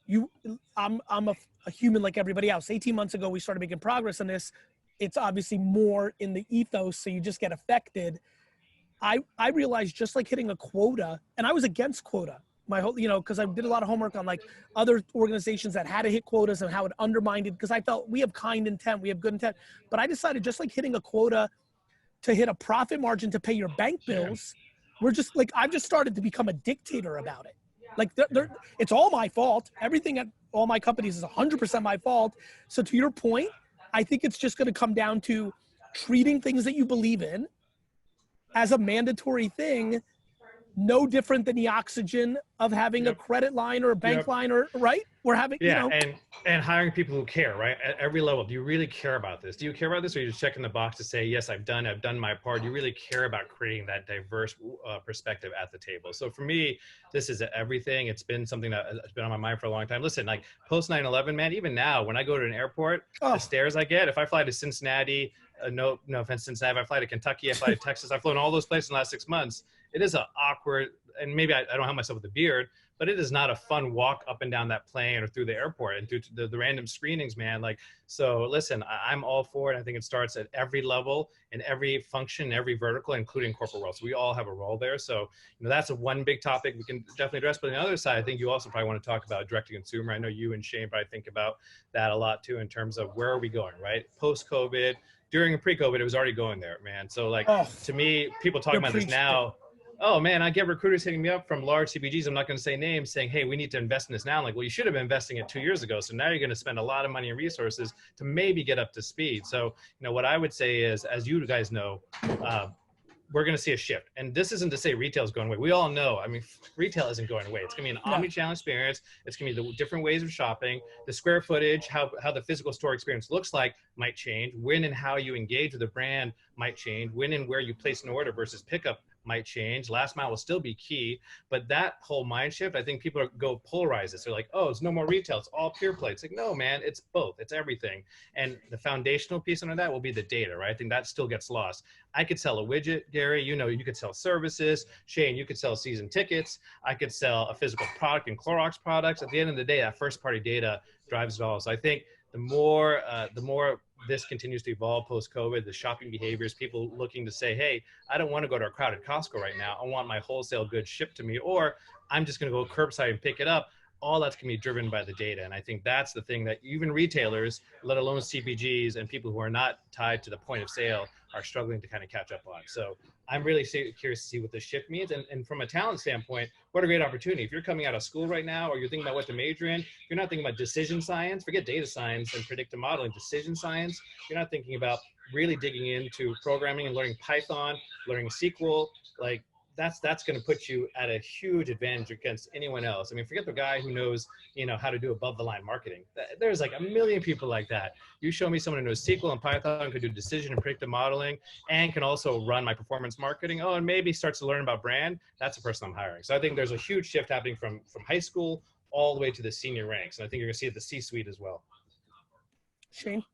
I'm a human like everybody else. 18 months ago, we started making progress on this. It's obviously more in the ethos, so you just get affected. I realized, just like hitting a quota, and I was against quota my whole, because I did a lot of homework on like other organizations that had to hit quotas and how it undermined it, because I felt we have kind intent, we have good intent. But I decided, just like hitting a quota to hit a profit margin to pay your bank bills, I've just started to become a dictator about it. Like, it's all my fault. Everything at all my companies is 100% my fault. So to your point, I think it's just going to come down to treating things that you believe in as a mandatory thing, no different than the oxygen of having a credit line or a bank line, or right? We're having, and hiring people who care, right? At every level. Do you really care about this? Do you care about this, or are you just checking the box to say, yes, I've done my part? Do you really care about creating that diverse perspective at the table? So for me, this is everything. It's been something that has been on my mind for a long time. Listen, like post 9/11, man, even now, when I go to an airport, the stares I get, if I fly to Cincinnati, no offense, Cincinnati, if I fly to Kentucky, I fly to Texas, I've flown all those places in the last 6 months. It is an awkward, and maybe I don't have myself with a beard, but it is not a fun walk up and down that plane or through the airport and through the random screenings, man. Like, so listen, I'm all for it. I think it starts at every level, in every function, every vertical, including corporate world. So we all have a role there. So, that's one big topic we can definitely address. But on the other side, I think you also probably want to talk about direct to consumer. I know you and Shane probably think about that a lot too, in terms of where are we going, right? Post-COVID, during and pre-COVID, it was already going there, man. So like, to me, people talking about this now, oh man, I get recruiters hitting me up from large CPGs, I'm not going to say names, saying, hey, we need to invest in this now. I'm like, well, you should have been investing it 2 years ago. So now you're going to spend a lot of money and resources to maybe get up to speed. So, what I would say is, as you guys know, we're going to see a shift. And this isn't to say retail is going away. We all know, retail isn't going away. It's going to be an omni-channel experience. It's going to be the different ways of shopping. The square footage, how the physical store experience looks like might change. When and how you engage with the brand might change. When and where you place an order versus pickup might change. Last mile will still be key, but that whole mind shift, I think people go polarize this. They're like, oh, it's no more retail. It's all pure play. It's like, no, man, it's both. It's everything. And the foundational piece under that will be the data, right? I think that still gets lost. I could sell a widget, Gary, you could sell services. Shane, you could sell season tickets. I could sell a physical product and Clorox products. At the end of the day, that first party data drives it all. So I think the more this continues to evolve post-COVID, the shopping behaviors, people looking to say, hey, I don't want to go to a crowded Costco right now. I want my wholesale goods shipped to me, or I'm just going to go curbside and pick it up. All that's going to be driven by the data. And I think that's the thing that even retailers, let alone CPGs and people who are not tied to the point of sale, are struggling to kind of catch up on. So I'm really curious to see what this shift means. And from a talent standpoint, what a great opportunity. If you're coming out of school right now, or you're thinking about what to major in, you're not thinking about decision science, forget data science and predictive modeling, decision science. You're not thinking about really digging into programming and learning Python, learning SQL, like that's going to put you at a huge advantage against anyone else. I mean, forget the guy who knows, how to do above the line marketing. There's like a million people like that. You show me someone who knows SQL and Python, could do decision and predictive modeling, and can also run my performance marketing. Oh, and maybe starts to learn about brand. That's the person I'm hiring. So I think there's a huge shift happening from high school all the way to the senior ranks. And I think you're going to see it at the C-suite as well. Shane?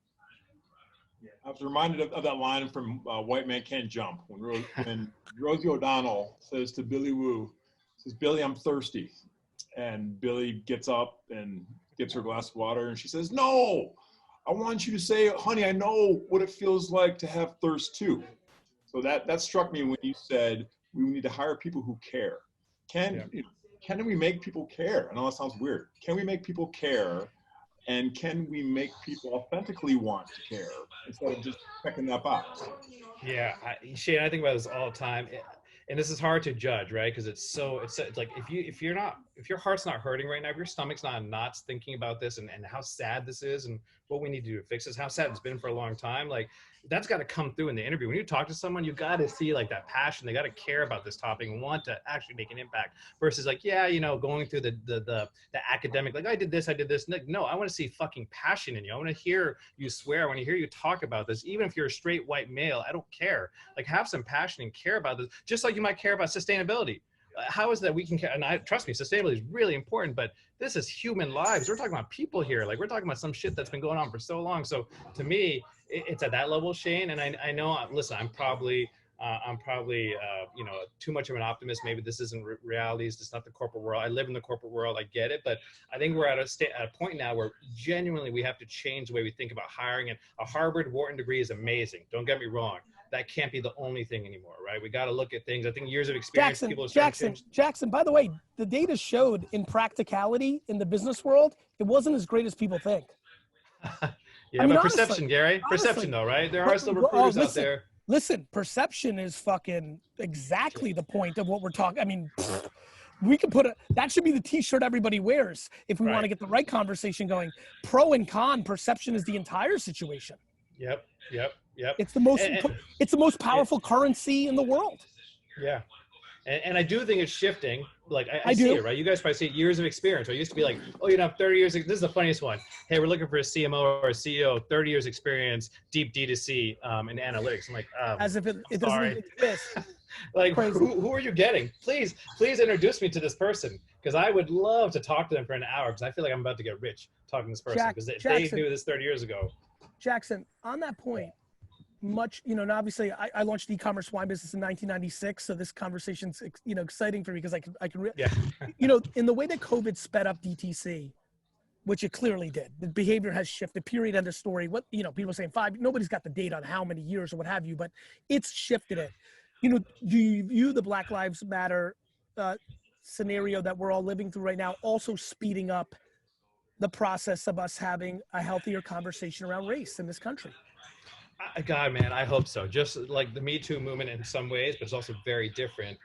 I was reminded of that line from White Man Can't Jump when Rosie O'Donnell says to Billy Wu, says, Billy, I'm thirsty. And Billy gets up and gets her glass of water and she says, no, I want you to say, honey, I know what it feels like to have thirst too. So that struck me when you said we need to hire people who care. Can we make people care? I know that sounds weird. Can we make people care? And can we make people authentically want to care instead of just checking that box? Yeah, Shane, I think about this all the time, and this is hard to judge, right? Because it's like if your heart's not hurting right now, if your stomach's not in knots thinking about this and how sad this is and what we need to do to fix this, how sad it's been for a long time, like that's got to come through in the interview. When you talk to someone, you got to see like that passion. They got to care about this topic and want to actually make an impact versus like, going through the academic, like I did this. Like, no, I want to see fucking passion in you. I want to hear you swear. I want to hear you talk about this. Even if you're a straight white male, I don't care. Like have some passion and care about this, just like you might care about sustainability. How is that we can care? And trust me, sustainability is really important, but this is human lives. We're talking about people here. Like we're talking about some shit that's been going on for so long. So to me, it's at that level, Shane. And I know, listen, I'm probably too much of an optimist. Maybe this isn't reality. It's just not the corporate world. I live in the corporate world. I get it. But I think we're at a point now where genuinely we have to change the way we think about hiring. And a Harvard Wharton degree is amazing. Don't get me wrong. That can't be the only thing anymore, right? We got to look at things. I think years of experience. Jackson, by the way, the data showed in practicality in the business world, it wasn't as great as people think. Yeah, but perception, Gary. Perception though, right? There are still recruiters out there. Listen, perception is fucking exactly the point of what we're talking. I mean, we could that should be the t-shirt everybody wears if we want to get the right conversation going. Pro and con, perception is the entire situation. Yep. It's the most powerful currency in the world. Yeah. And I do think it's shifting. Like I see it, right? You guys probably see years of experience. I used to be like, oh, 30 years. This is the funniest one. Hey, we're looking for a CMO or a CEO, 30 years experience, deep D2C in analytics. I'm like, as if it doesn't even exist. Like, who are you getting? Please introduce me to this person because I would love to talk to them for an hour because I feel like I'm about to get rich talking to this person because they knew this 30 years ago. Jackson, on that point, and obviously I launched e-commerce wine business in 1996. So this conversation's, exciting for me because I can, in the way that COVID sped up DTC, which it clearly did, the behavior has shifted, period, end of story. What, people are saying 5, nobody's got the data on how many years or what have you, but it's shifted it. Do you view the Black Lives Matter scenario that we're all living through right now also speeding up the process of us having a healthier conversation around race in this country? God, man, I hope so. Just like the Me Too movement in some ways, but it's also very different.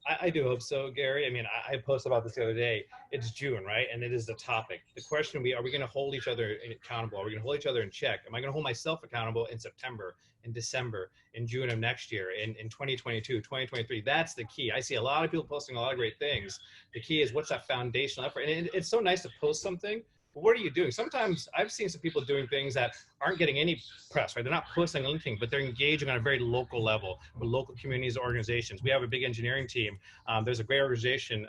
I do hope so, Gary. I mean, I posted about this the other day. It's June, right? And it is the topic. The question are we going to hold each other accountable? Are we going to hold each other in check? Am I going to hold myself accountable in September, in December, in June of next year, in 2022, 2023? That's the key. I see a lot of people posting a lot of great things. The key is what's that foundational effort? And it's so nice to post something. But what are you doing? Sometimes I've seen some people doing things that aren't getting any press, right? They're not posting anything, but they're engaging on a very local level with local communities, organizations. We have a big engineering team. There's a great organization.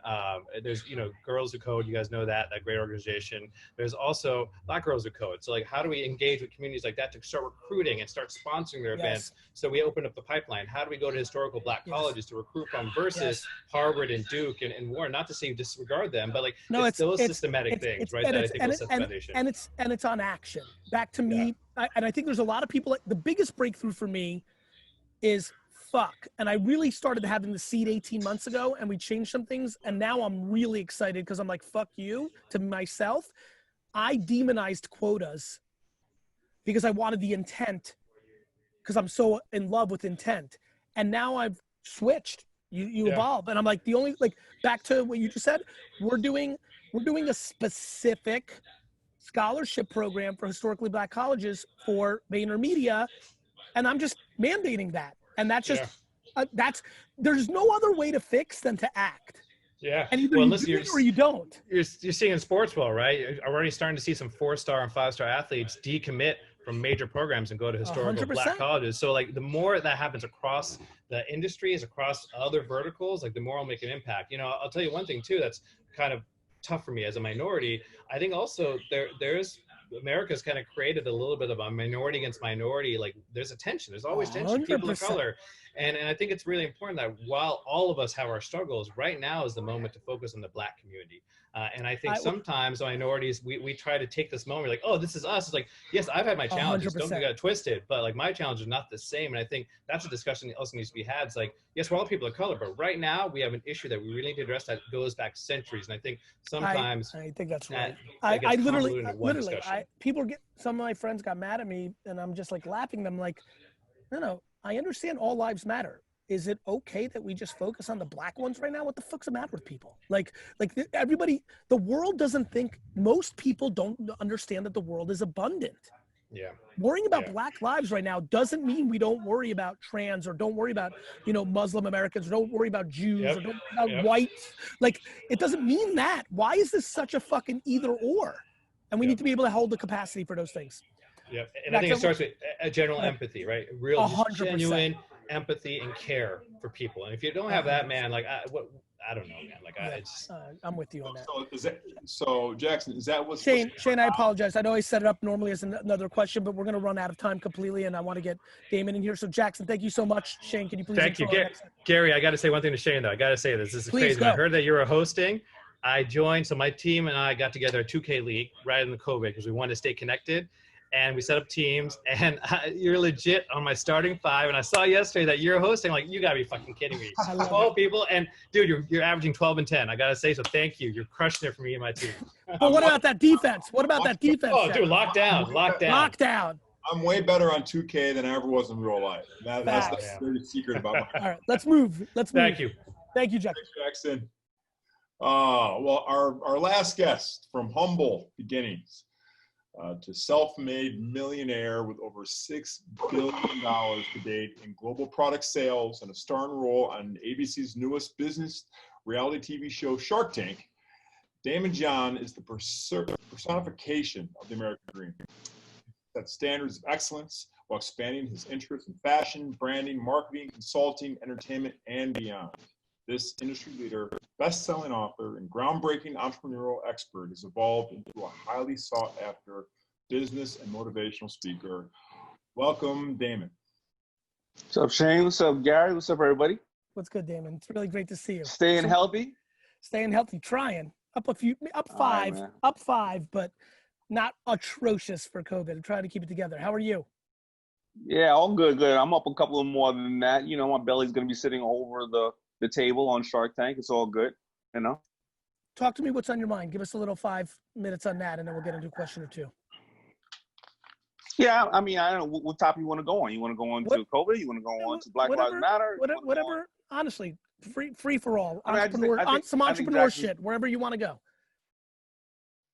There's, Girls Who Code. You guys know that great organization. There's also Black Girls Who Code. So like, how do we engage with communities like that to start recruiting and start sponsoring their events? So we open up the pipeline. How do we go to historical Black colleges to recruit from versus Harvard and Duke and Warren? Not to say you disregard them, but like it's those systematic things, right? That I think will set the foundation. And it's on action. Back to me, and I think there's a lot of people, the biggest breakthrough for me is fuck. And I really started having the seed 18 months ago, and we changed some things. And now I'm really excited because I'm like, fuck you to myself. I demonized quotas because I wanted the intent, because I'm so in love with intent. And now I've switched. You evolve. And I'm like, back to what you just said, we're doing a specific scholarship program for historically Black colleges for VaynerMedia. And I'm just mandating that. And that's just, there's no other way to fix than to act. Yeah. And either you do it or you don't. You're seeing in sports, well, right? You're already starting to see some 4-star and 5-star athletes decommit from major programs and go to historical 100%. Black colleges. So like the more that happens across the industries, across other verticals, like the more it'll make an impact. You know, I'll tell you one thing too, that's kind of tough for me as a minority. I think also there's America's kind of created a little bit of a minority against minority. Like there's a tension. There's always tension. 100%. People of color. And I think it's really important that while all of us have our struggles, right now is the moment to focus on the Black community. And I think sometimes minorities, we try to take this moment, we're like, oh, this is us. It's like, yes, I've had my challenges. 100%. Don't get it twisted, but like my challenge is not the same. And I think that's a discussion that also needs to be had. It's like, yes, we're all people of color, but right now we have an issue that we really need to address that goes back centuries. And I think sometimes I think that's right. I literally, some of my friends got mad at me, and I'm just like laughing. I'm like, no, I understand all lives matter. Is it okay that we just focus on the Black ones right now? What the fuck's the matter with people? Like everybody, the world doesn't think, most people don't understand that the world is abundant. Yeah. Worrying about Black lives right now doesn't mean we don't worry about trans, or don't worry about, Muslim Americans, or don't worry about Jews, or don't worry about whites. Like, it doesn't mean that. Why is this such a fucking either or? And we need to be able to hold the capacity for those things. Yeah, and I think it starts with a general empathy, right? Real, just genuine empathy and care for people. And if you don't have that, man, like I don't know, man. Like I'm with you on that. So Jackson, is that what's Shane? I apologize. I know I set it up normally as another question, but we're going to run out of time completely, and I want to get Daymond in here. So Jackson, thank you so much. Shane, can you please? Thank you, Gary. I got to say one thing to Shane though. I got to say this. This is crazy. When I heard that you were hosting, I joined. So my team and I got together a 2K league right in the COVID because we wanted to stay connected. And we set up teams, and you're legit on my starting 5. And I saw yesterday that you're hosting. Like, you gotta be fucking kidding me. 12 people, and dude, you're averaging 12 and 10. I gotta say, so thank you. You're crushing it for me and my team. But what about that defense? What about that defense? Oh, dude, lockdown. I'm way better on 2K than I ever was in real life. That's the dirty secret about my. All right, let's move. Thank you. Thank you, Jackson. Thanks, Jackson. Well, our last guest, from humble beginnings to self-made millionaire with over $6 billion to date in global product sales and a starring role on ABC's newest business reality TV show, Shark Tank, Daymond John is the personification of the American dream. He sets standards of excellence while expanding his interests in fashion, branding, marketing, consulting, entertainment, and beyond. This industry leader, best-selling author, and groundbreaking entrepreneurial expert has evolved into a highly sought-after business and motivational speaker. Welcome, Daymond. What's up, Shane? What's up, Gary? What's up, everybody? What's good, Daymond? It's really great to see you. Staying healthy? Staying healthy, trying. Up five, but not atrocious for COVID. I'm trying to keep it together. How are you? Yeah, all good. I'm up a couple of more than that. You know, my belly's going to be sitting over the table on Shark Tank. It's all good, you know? Talk to me. What's on your mind? Give us a little 5 minutes on that, and then we'll get into a question or two. Yeah, I mean, I don't know what topic you want to go on. You want to go on to COVID? You want to go on to Black Lives Matter? Whatever. Honestly, free for all. Some entrepreneur shit, wherever you want to go.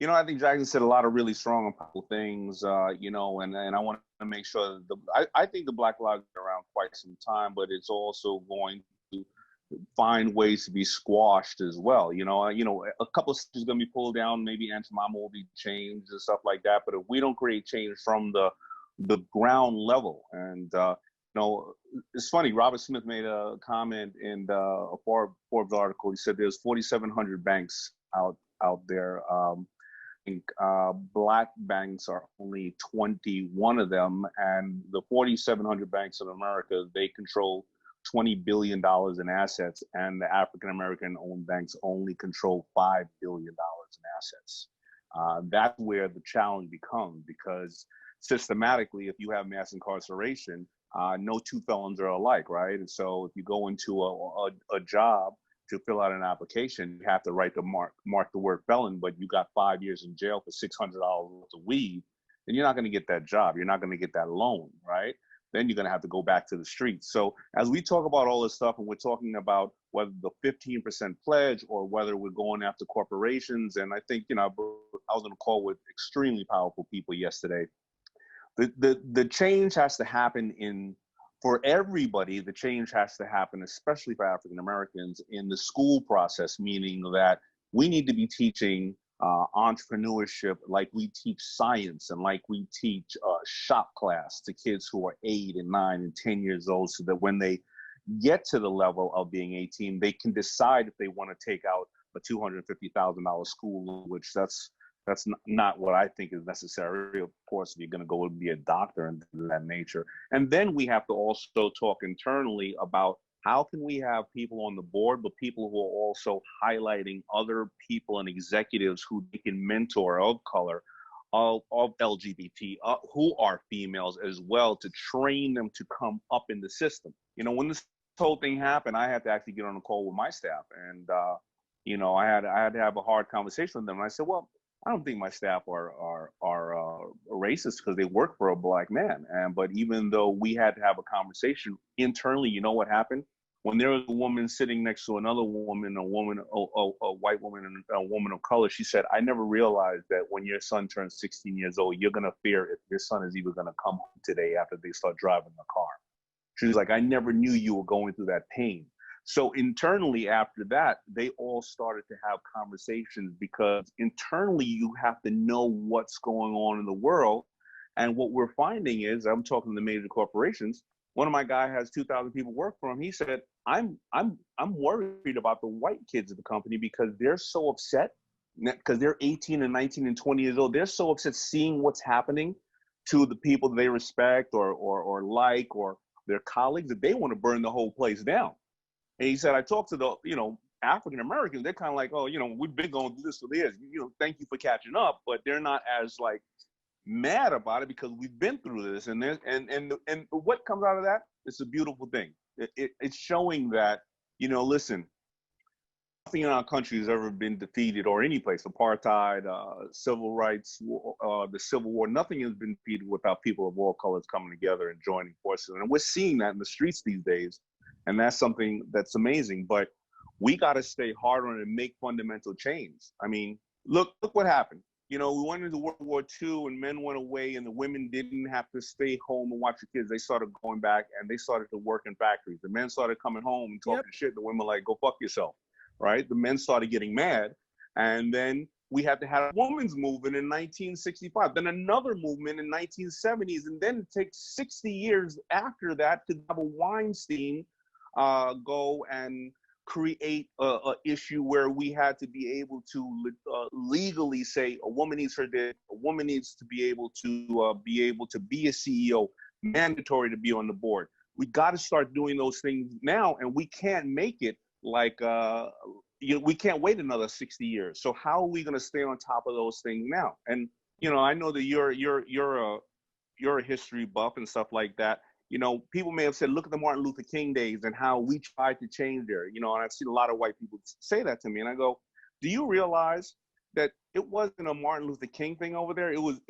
You know, I think Jackson said a lot of really strong and powerful things, you know, and I want to make sure that I think the Black Lives are around quite some time, but it's also going to find ways to be squashed as well. You know, a couple of stuff is going to be pulled down, maybe anti-mom will be changed and stuff like that. But if we don't create change from the ground level, and you know, it's funny. Robert Smith made a comment in a Forbes article. He said there's 4,700 banks out there. I think Black banks are only 21 of them, and the 4,700 banks in America, they control $20 billion in assets, and the African-American owned banks only control $5 billion in assets. That's where the challenge becomes, because systematically, if you have mass incarceration, no two felons are alike, right? And so if you go into a job to fill out an application, you have to mark the word felon, but you got 5 years in jail for $600 worth of weed, then you're not going to get that job. You're not going to get that loan, right? Then you're going to have to go back to the streets. So as we talk about all this stuff, and we're talking about whether the 15% pledge or whether we're going after corporations, and I think, I was on a call with extremely powerful people yesterday. The change has to happen for everybody. The change has to happen, especially for African Americans, in the school process, meaning that we need to be teaching entrepreneurship like we teach science and like we teach shop class to kids who are 8 and 9 and 10 years old, so that when they get to the level of being 18, they can decide if they want to take out a $250,000 school, which that's not what I think is necessary. Of course, if you're going to go and be a doctor and things of that nature. And then we have to also talk internally about how can we have people on the board, but people who are also highlighting other people and executives who they can mentor of color, of LGBT, who are females as well, to train them to come up in the system. When this whole thing happened, I had to actually get on a call with my staff, and I had to have a hard conversation with them. And I said, well, I don't think my staff are racist because they work for a black man. But even though we had to have a conversation internally, you know what happened? When there was a woman sitting next to another woman, a white woman and a woman of color, she said, I never realized that when your son turns 16 years old, you're going to fear if your son is even going to come home today after they start driving the car. She was like, I never knew you were going through that pain. So internally after that, they all started to have conversations, because internally you have to know what's going on in the world. And what we're finding is, I'm talking to major corporations. One of my guys has 2,000 people work for him. He said, I'm worried about the white kids at the company because they're so upset, because they're 18 and 19 and 20 years old. They're so upset seeing what's happening to the people they respect or like, or their colleagues, that they want to burn the whole place down. And he said, I talked to the, African Americans, they're kind of like, oh, we've been going through this for years. Thank you for catching up, but they're not as mad about it because we've been through this. And what comes out of that? It's a beautiful thing. It's showing that, listen, nothing in our country has ever been defeated, or any place. Apartheid, civil rights, the Civil War, nothing has been defeated without people of all colors coming together and joining forces. And we're seeing that in the streets these days. And that's something that's amazing. But we got to stay hard on it and make fundamental change. I mean, look what happened. We went into World War II and men went away and the women didn't have to stay home and watch the kids. They started going back and they started to work in factories. The men started coming home and talking shit. The women were like, go fuck yourself, right? The men started getting mad. And then we had to have a women's movement in 1965, then another movement in 1970s. And then it takes 60 years after that to have a Weinstein go and create a issue where we had to be able to legally say a woman needs her day, a woman needs to be able to be a CEO, mandatory to be on the board. We got to start doing those things now, and we can't make it we can't wait another 60 years. So how are we going to stay on top of those things now? And I know that you're a history buff and stuff like that. People may have said, look at the Martin Luther King days and how we tried to change there. And I've seen a lot of white people say that to me. And I go, do you realize that it wasn't a Martin Luther King thing over there? It was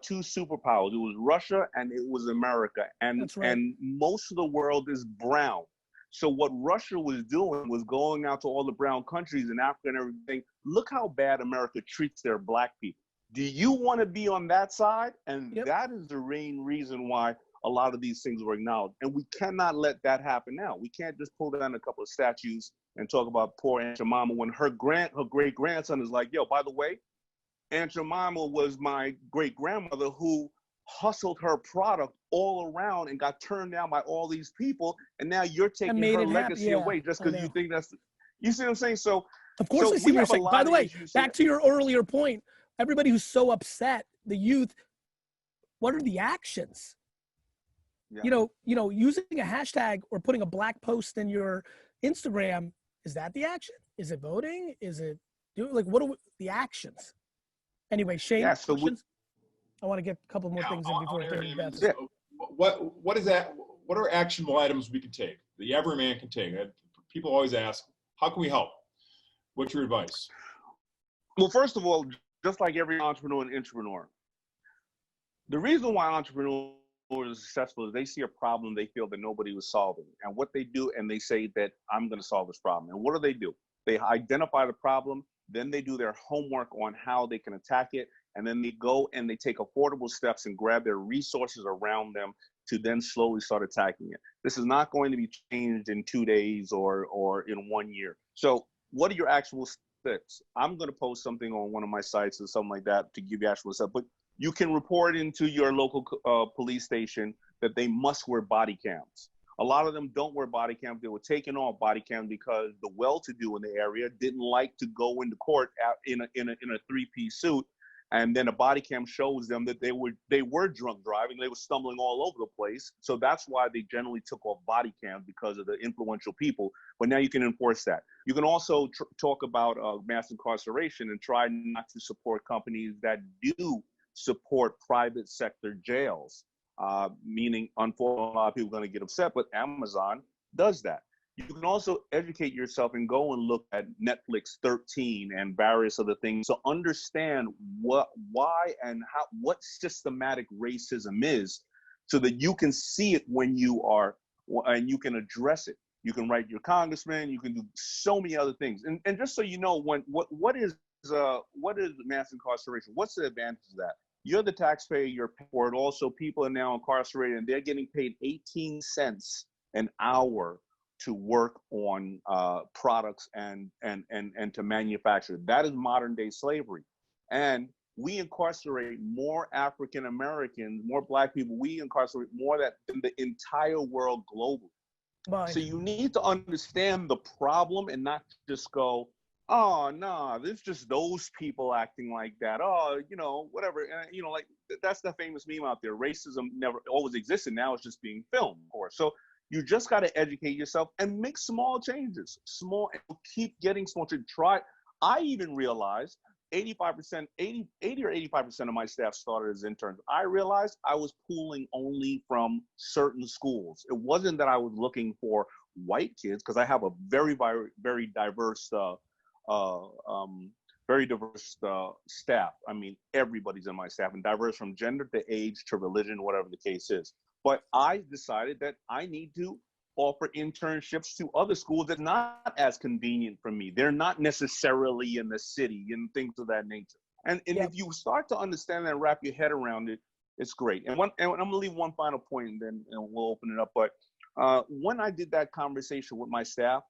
two superpowers. It was Russia and it was America. And, That's right. And most of the world is brown. So what Russia was doing was going out to all the brown countries in Africa and everything. Look how bad America treats their black people. Do you want to be on that side? And that is the main reason why a lot of these things were acknowledged. And we cannot let that happen now. We can't just pull down a couple of statues and talk about poor Aunt Jemima when her great-grandson is like, yo, by the way, Aunt Jemima was my great-grandmother who hustled her product all around and got turned down by all these people. And now you're taking her legacy away just because you think that's, you see what I'm saying? So of course I see what you're saying. By the way, back to your earlier point, everybody who's so upset, the youth, what are the actions? Yeah. Using a hashtag or putting a black post in your Instagram, is that the action? Is it voting? Is it what are the actions? Anyway, Shane. Yeah, so I want to get a couple more things in before we turn to Beth. Yeah. What is that? What are actionable items we can take, the everyman can take? People always ask, how can we help? What's your advice? Well, first of all, just like every entrepreneur and intrapreneur, the reason why entrepreneurs are successful is they see a problem they feel that nobody was solving. And what they do, and they say that I'm going to solve this problem. And what do? They identify the problem, then they do their homework on how they can attack it. And then they go and they take affordable steps and grab their resources around them to then slowly start attacking it. This is not going to be changed in 2 days or in 1 year. So what are your actual steps? I'm going to post something on one of my sites or something like that to give you actual steps. But you can report into your local police station that they must wear body cams. A lot of them don't wear body cams. They were taking off body cams because the well-to-do in the area didn't like to go into court in a three-piece suit. And then a body cam shows them that they were drunk driving. They were stumbling all over the place. So that's why they generally took off body cams, because of the influential people. But now you can enforce that. You can also talk about mass incarceration and try not to support companies that do support private sector jails. Meaning, unfortunately, a lot of people are going to get upset, but Amazon does that. You can also educate yourself and go and look at Netflix 13 and various other things to understand why and what systematic racism is, so that you can see it when you are, and you can address it. You can write your congressman. You can do so many other things. And just so you know, what is mass incarceration? What's the advantage of that? You're the taxpayer. You're paid for it. Also, people are now incarcerated and they're getting paid 18 cents an hour to work on products and to manufacture. That is modern day slavery. And we incarcerate more African Americans, more Black people. We incarcerate more than the entire world globally. Bye. So you need to understand the problem and not just go, oh, no, there's just those people acting like that. Oh, whatever. And, like, that's the famous meme out there. Racism never always existed. Now it's just being filmed, of course. So you just got to educate yourself and make small changes. Keep getting small to try. I even realized 80 or 85% of my staff started as interns. I realized I was pulling only from certain schools. It wasn't that I was looking for white kids, because I have a very, very, very diverse staff. I mean, everybody's in my staff, and diverse from gender to age to religion, whatever the case is. But I decided that I need to offer internships to other schools that's not as convenient for me. They're not necessarily in the city and things of that nature. And if you start to understand that and wrap your head around it, it's great. And I'm going to leave one final point, and then we'll open it up. But when I did that conversation with my staff,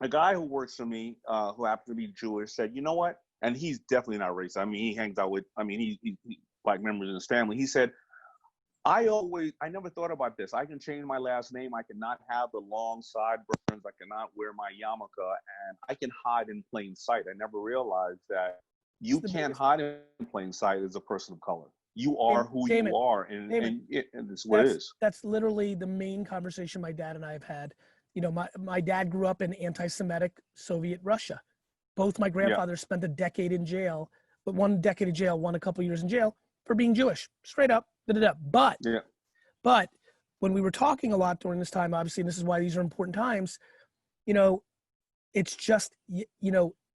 a guy who works for me, who happened to be Jewish, said, you know what? And he's definitely not racist. I mean, he hangs out with, he Black members in his family. He said, I never thought about this. I can change my last name. I cannot have the long sideburns. I cannot wear my yarmulke, and I can hide in plain sight. I never realized that you can't hide in plain sight as a person of color. You are who you are, and it's what it is. That's literally the main conversation my dad and I have had. My dad grew up in anti-Semitic Soviet Russia. Both my grandfathers spent a decade in jail, but one decade in jail, one a couple years in jail for being Jewish, straight up. But when we were talking a lot during this time, obviously, and this is why these are important times, it's just,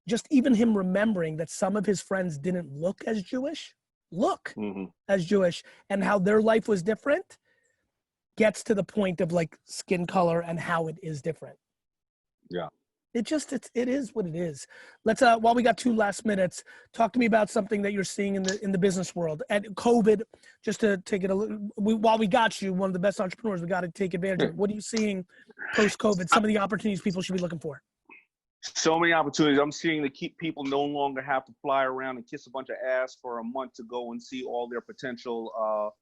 just even him remembering that some of his friends didn't look as Jewish, as Jewish, and how their life was different, gets to the point of like skin color and how it is different. Yeah. It is what it is. Let's while we got 2 last minutes, talk to me about something that you're seeing in the business world. And COVID, just to take it while we got you, one of the best entrepreneurs, we got to take advantage of it. What are you seeing post-COVID? Some of the opportunities people should be looking for. So many opportunities. I'm seeing to keep people no longer have to fly around and kiss a bunch of ass for a month to go and see all their potential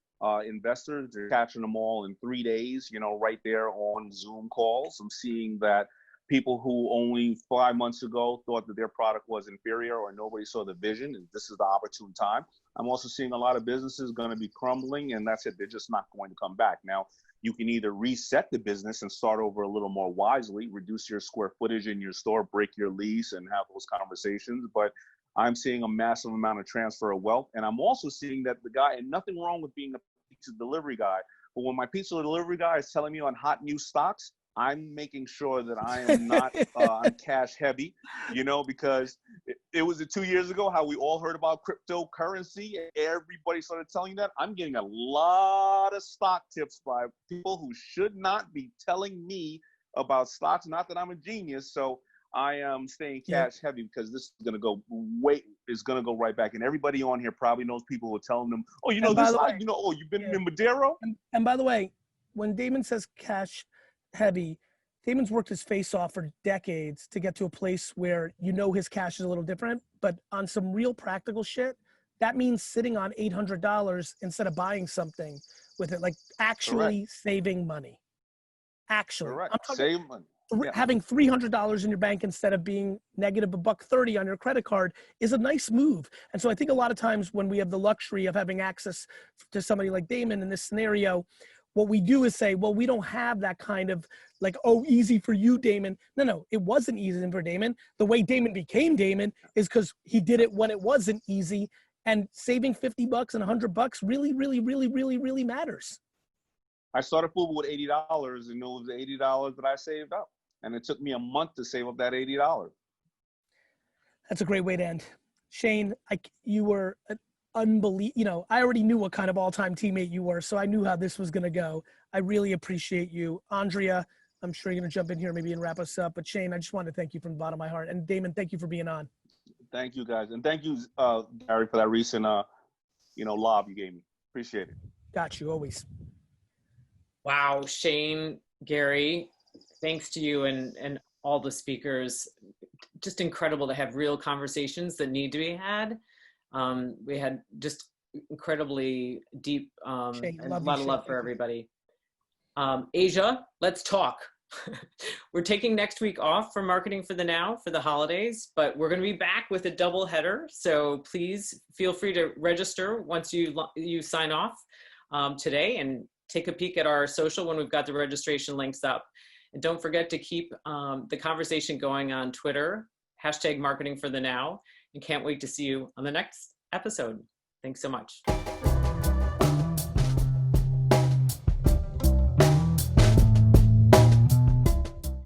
investors. They're catching them all in 3 days, right there on Zoom calls. I'm seeing that people who only 5 months ago thought that their product was inferior or nobody saw the vision, and this is the opportune time. I'm also seeing a lot of businesses going to be crumbling, and that's it. They're just not going to come back. Now, you can either reset the business and start over a little more wisely, reduce your square footage in your store, break your lease, and have those conversations. But I'm seeing a massive amount of transfer of wealth. And I'm also seeing that the guy, and nothing wrong with being a pizza delivery guy, but when my pizza delivery guy is telling me on hot new stocks, I'm making sure that I am not I'm cash heavy, you know, because it was 2 years ago how we all heard about cryptocurrency. Everybody started telling you that. I'm getting a lot of stock tips by people who should not be telling me about stocks. Not that I'm a genius, so I am staying cash heavy because this is going to go right back. And everybody on here probably knows people who are telling them, oh, you know, this, you know, oh, you've been in Madero. And by the way, when Daymond says cash heavy, Daymond's worked his face off for decades to get to a place where, you know, his cash is a little different, but on some real practical shit, that means sitting on $800 instead of buying something with it, like actually saving money. Actually, I'm talking save money. Having $300 in your bank instead of being negative $130 on your credit card is a nice move. And so I think a lot of times when we have the luxury of having access to somebody like Daymond in this scenario, what we do is say, well, we don't have that kind of like, oh, easy for you, Daymond. No, it wasn't easy for Daymond. The way Daymond became Daymond is because he did it when it wasn't easy, and saving $50 and $100 really, really, really, really, really matters. I started FUBU with $80, and it was the $80 that I saved up. And it took me a month to save up that $80. That's a great way to end. Shane, you were an unbelievable, you know, I already knew what kind of all-time teammate you were, so I knew how this was going to go. I really appreciate you. Andrea, I'm sure you're going to jump in here maybe and wrap us up. But Shane, I just want to thank you from the bottom of my heart. And Daymond, thank you for being on. Thank you, guys. And thank you, Gary, for that recent, you know, lob you gave me. Appreciate it. Got you, always. Wow, Shane, Gary, thanks to you and all the speakers. Just incredible to have real conversations that need to be had. We had just incredibly deep and a lot of love for everybody. Asia, let's talk. We're taking next week off for Marketing for the Now for the holidays, but we're going to be back with a double header. So please feel free to register once you sign off today, and take a peek at our social when we've got the registration links up. And don't forget to keep the conversation going on Twitter, #Marketing for the Now, and can't wait to see you on the next episode. Thanks so much.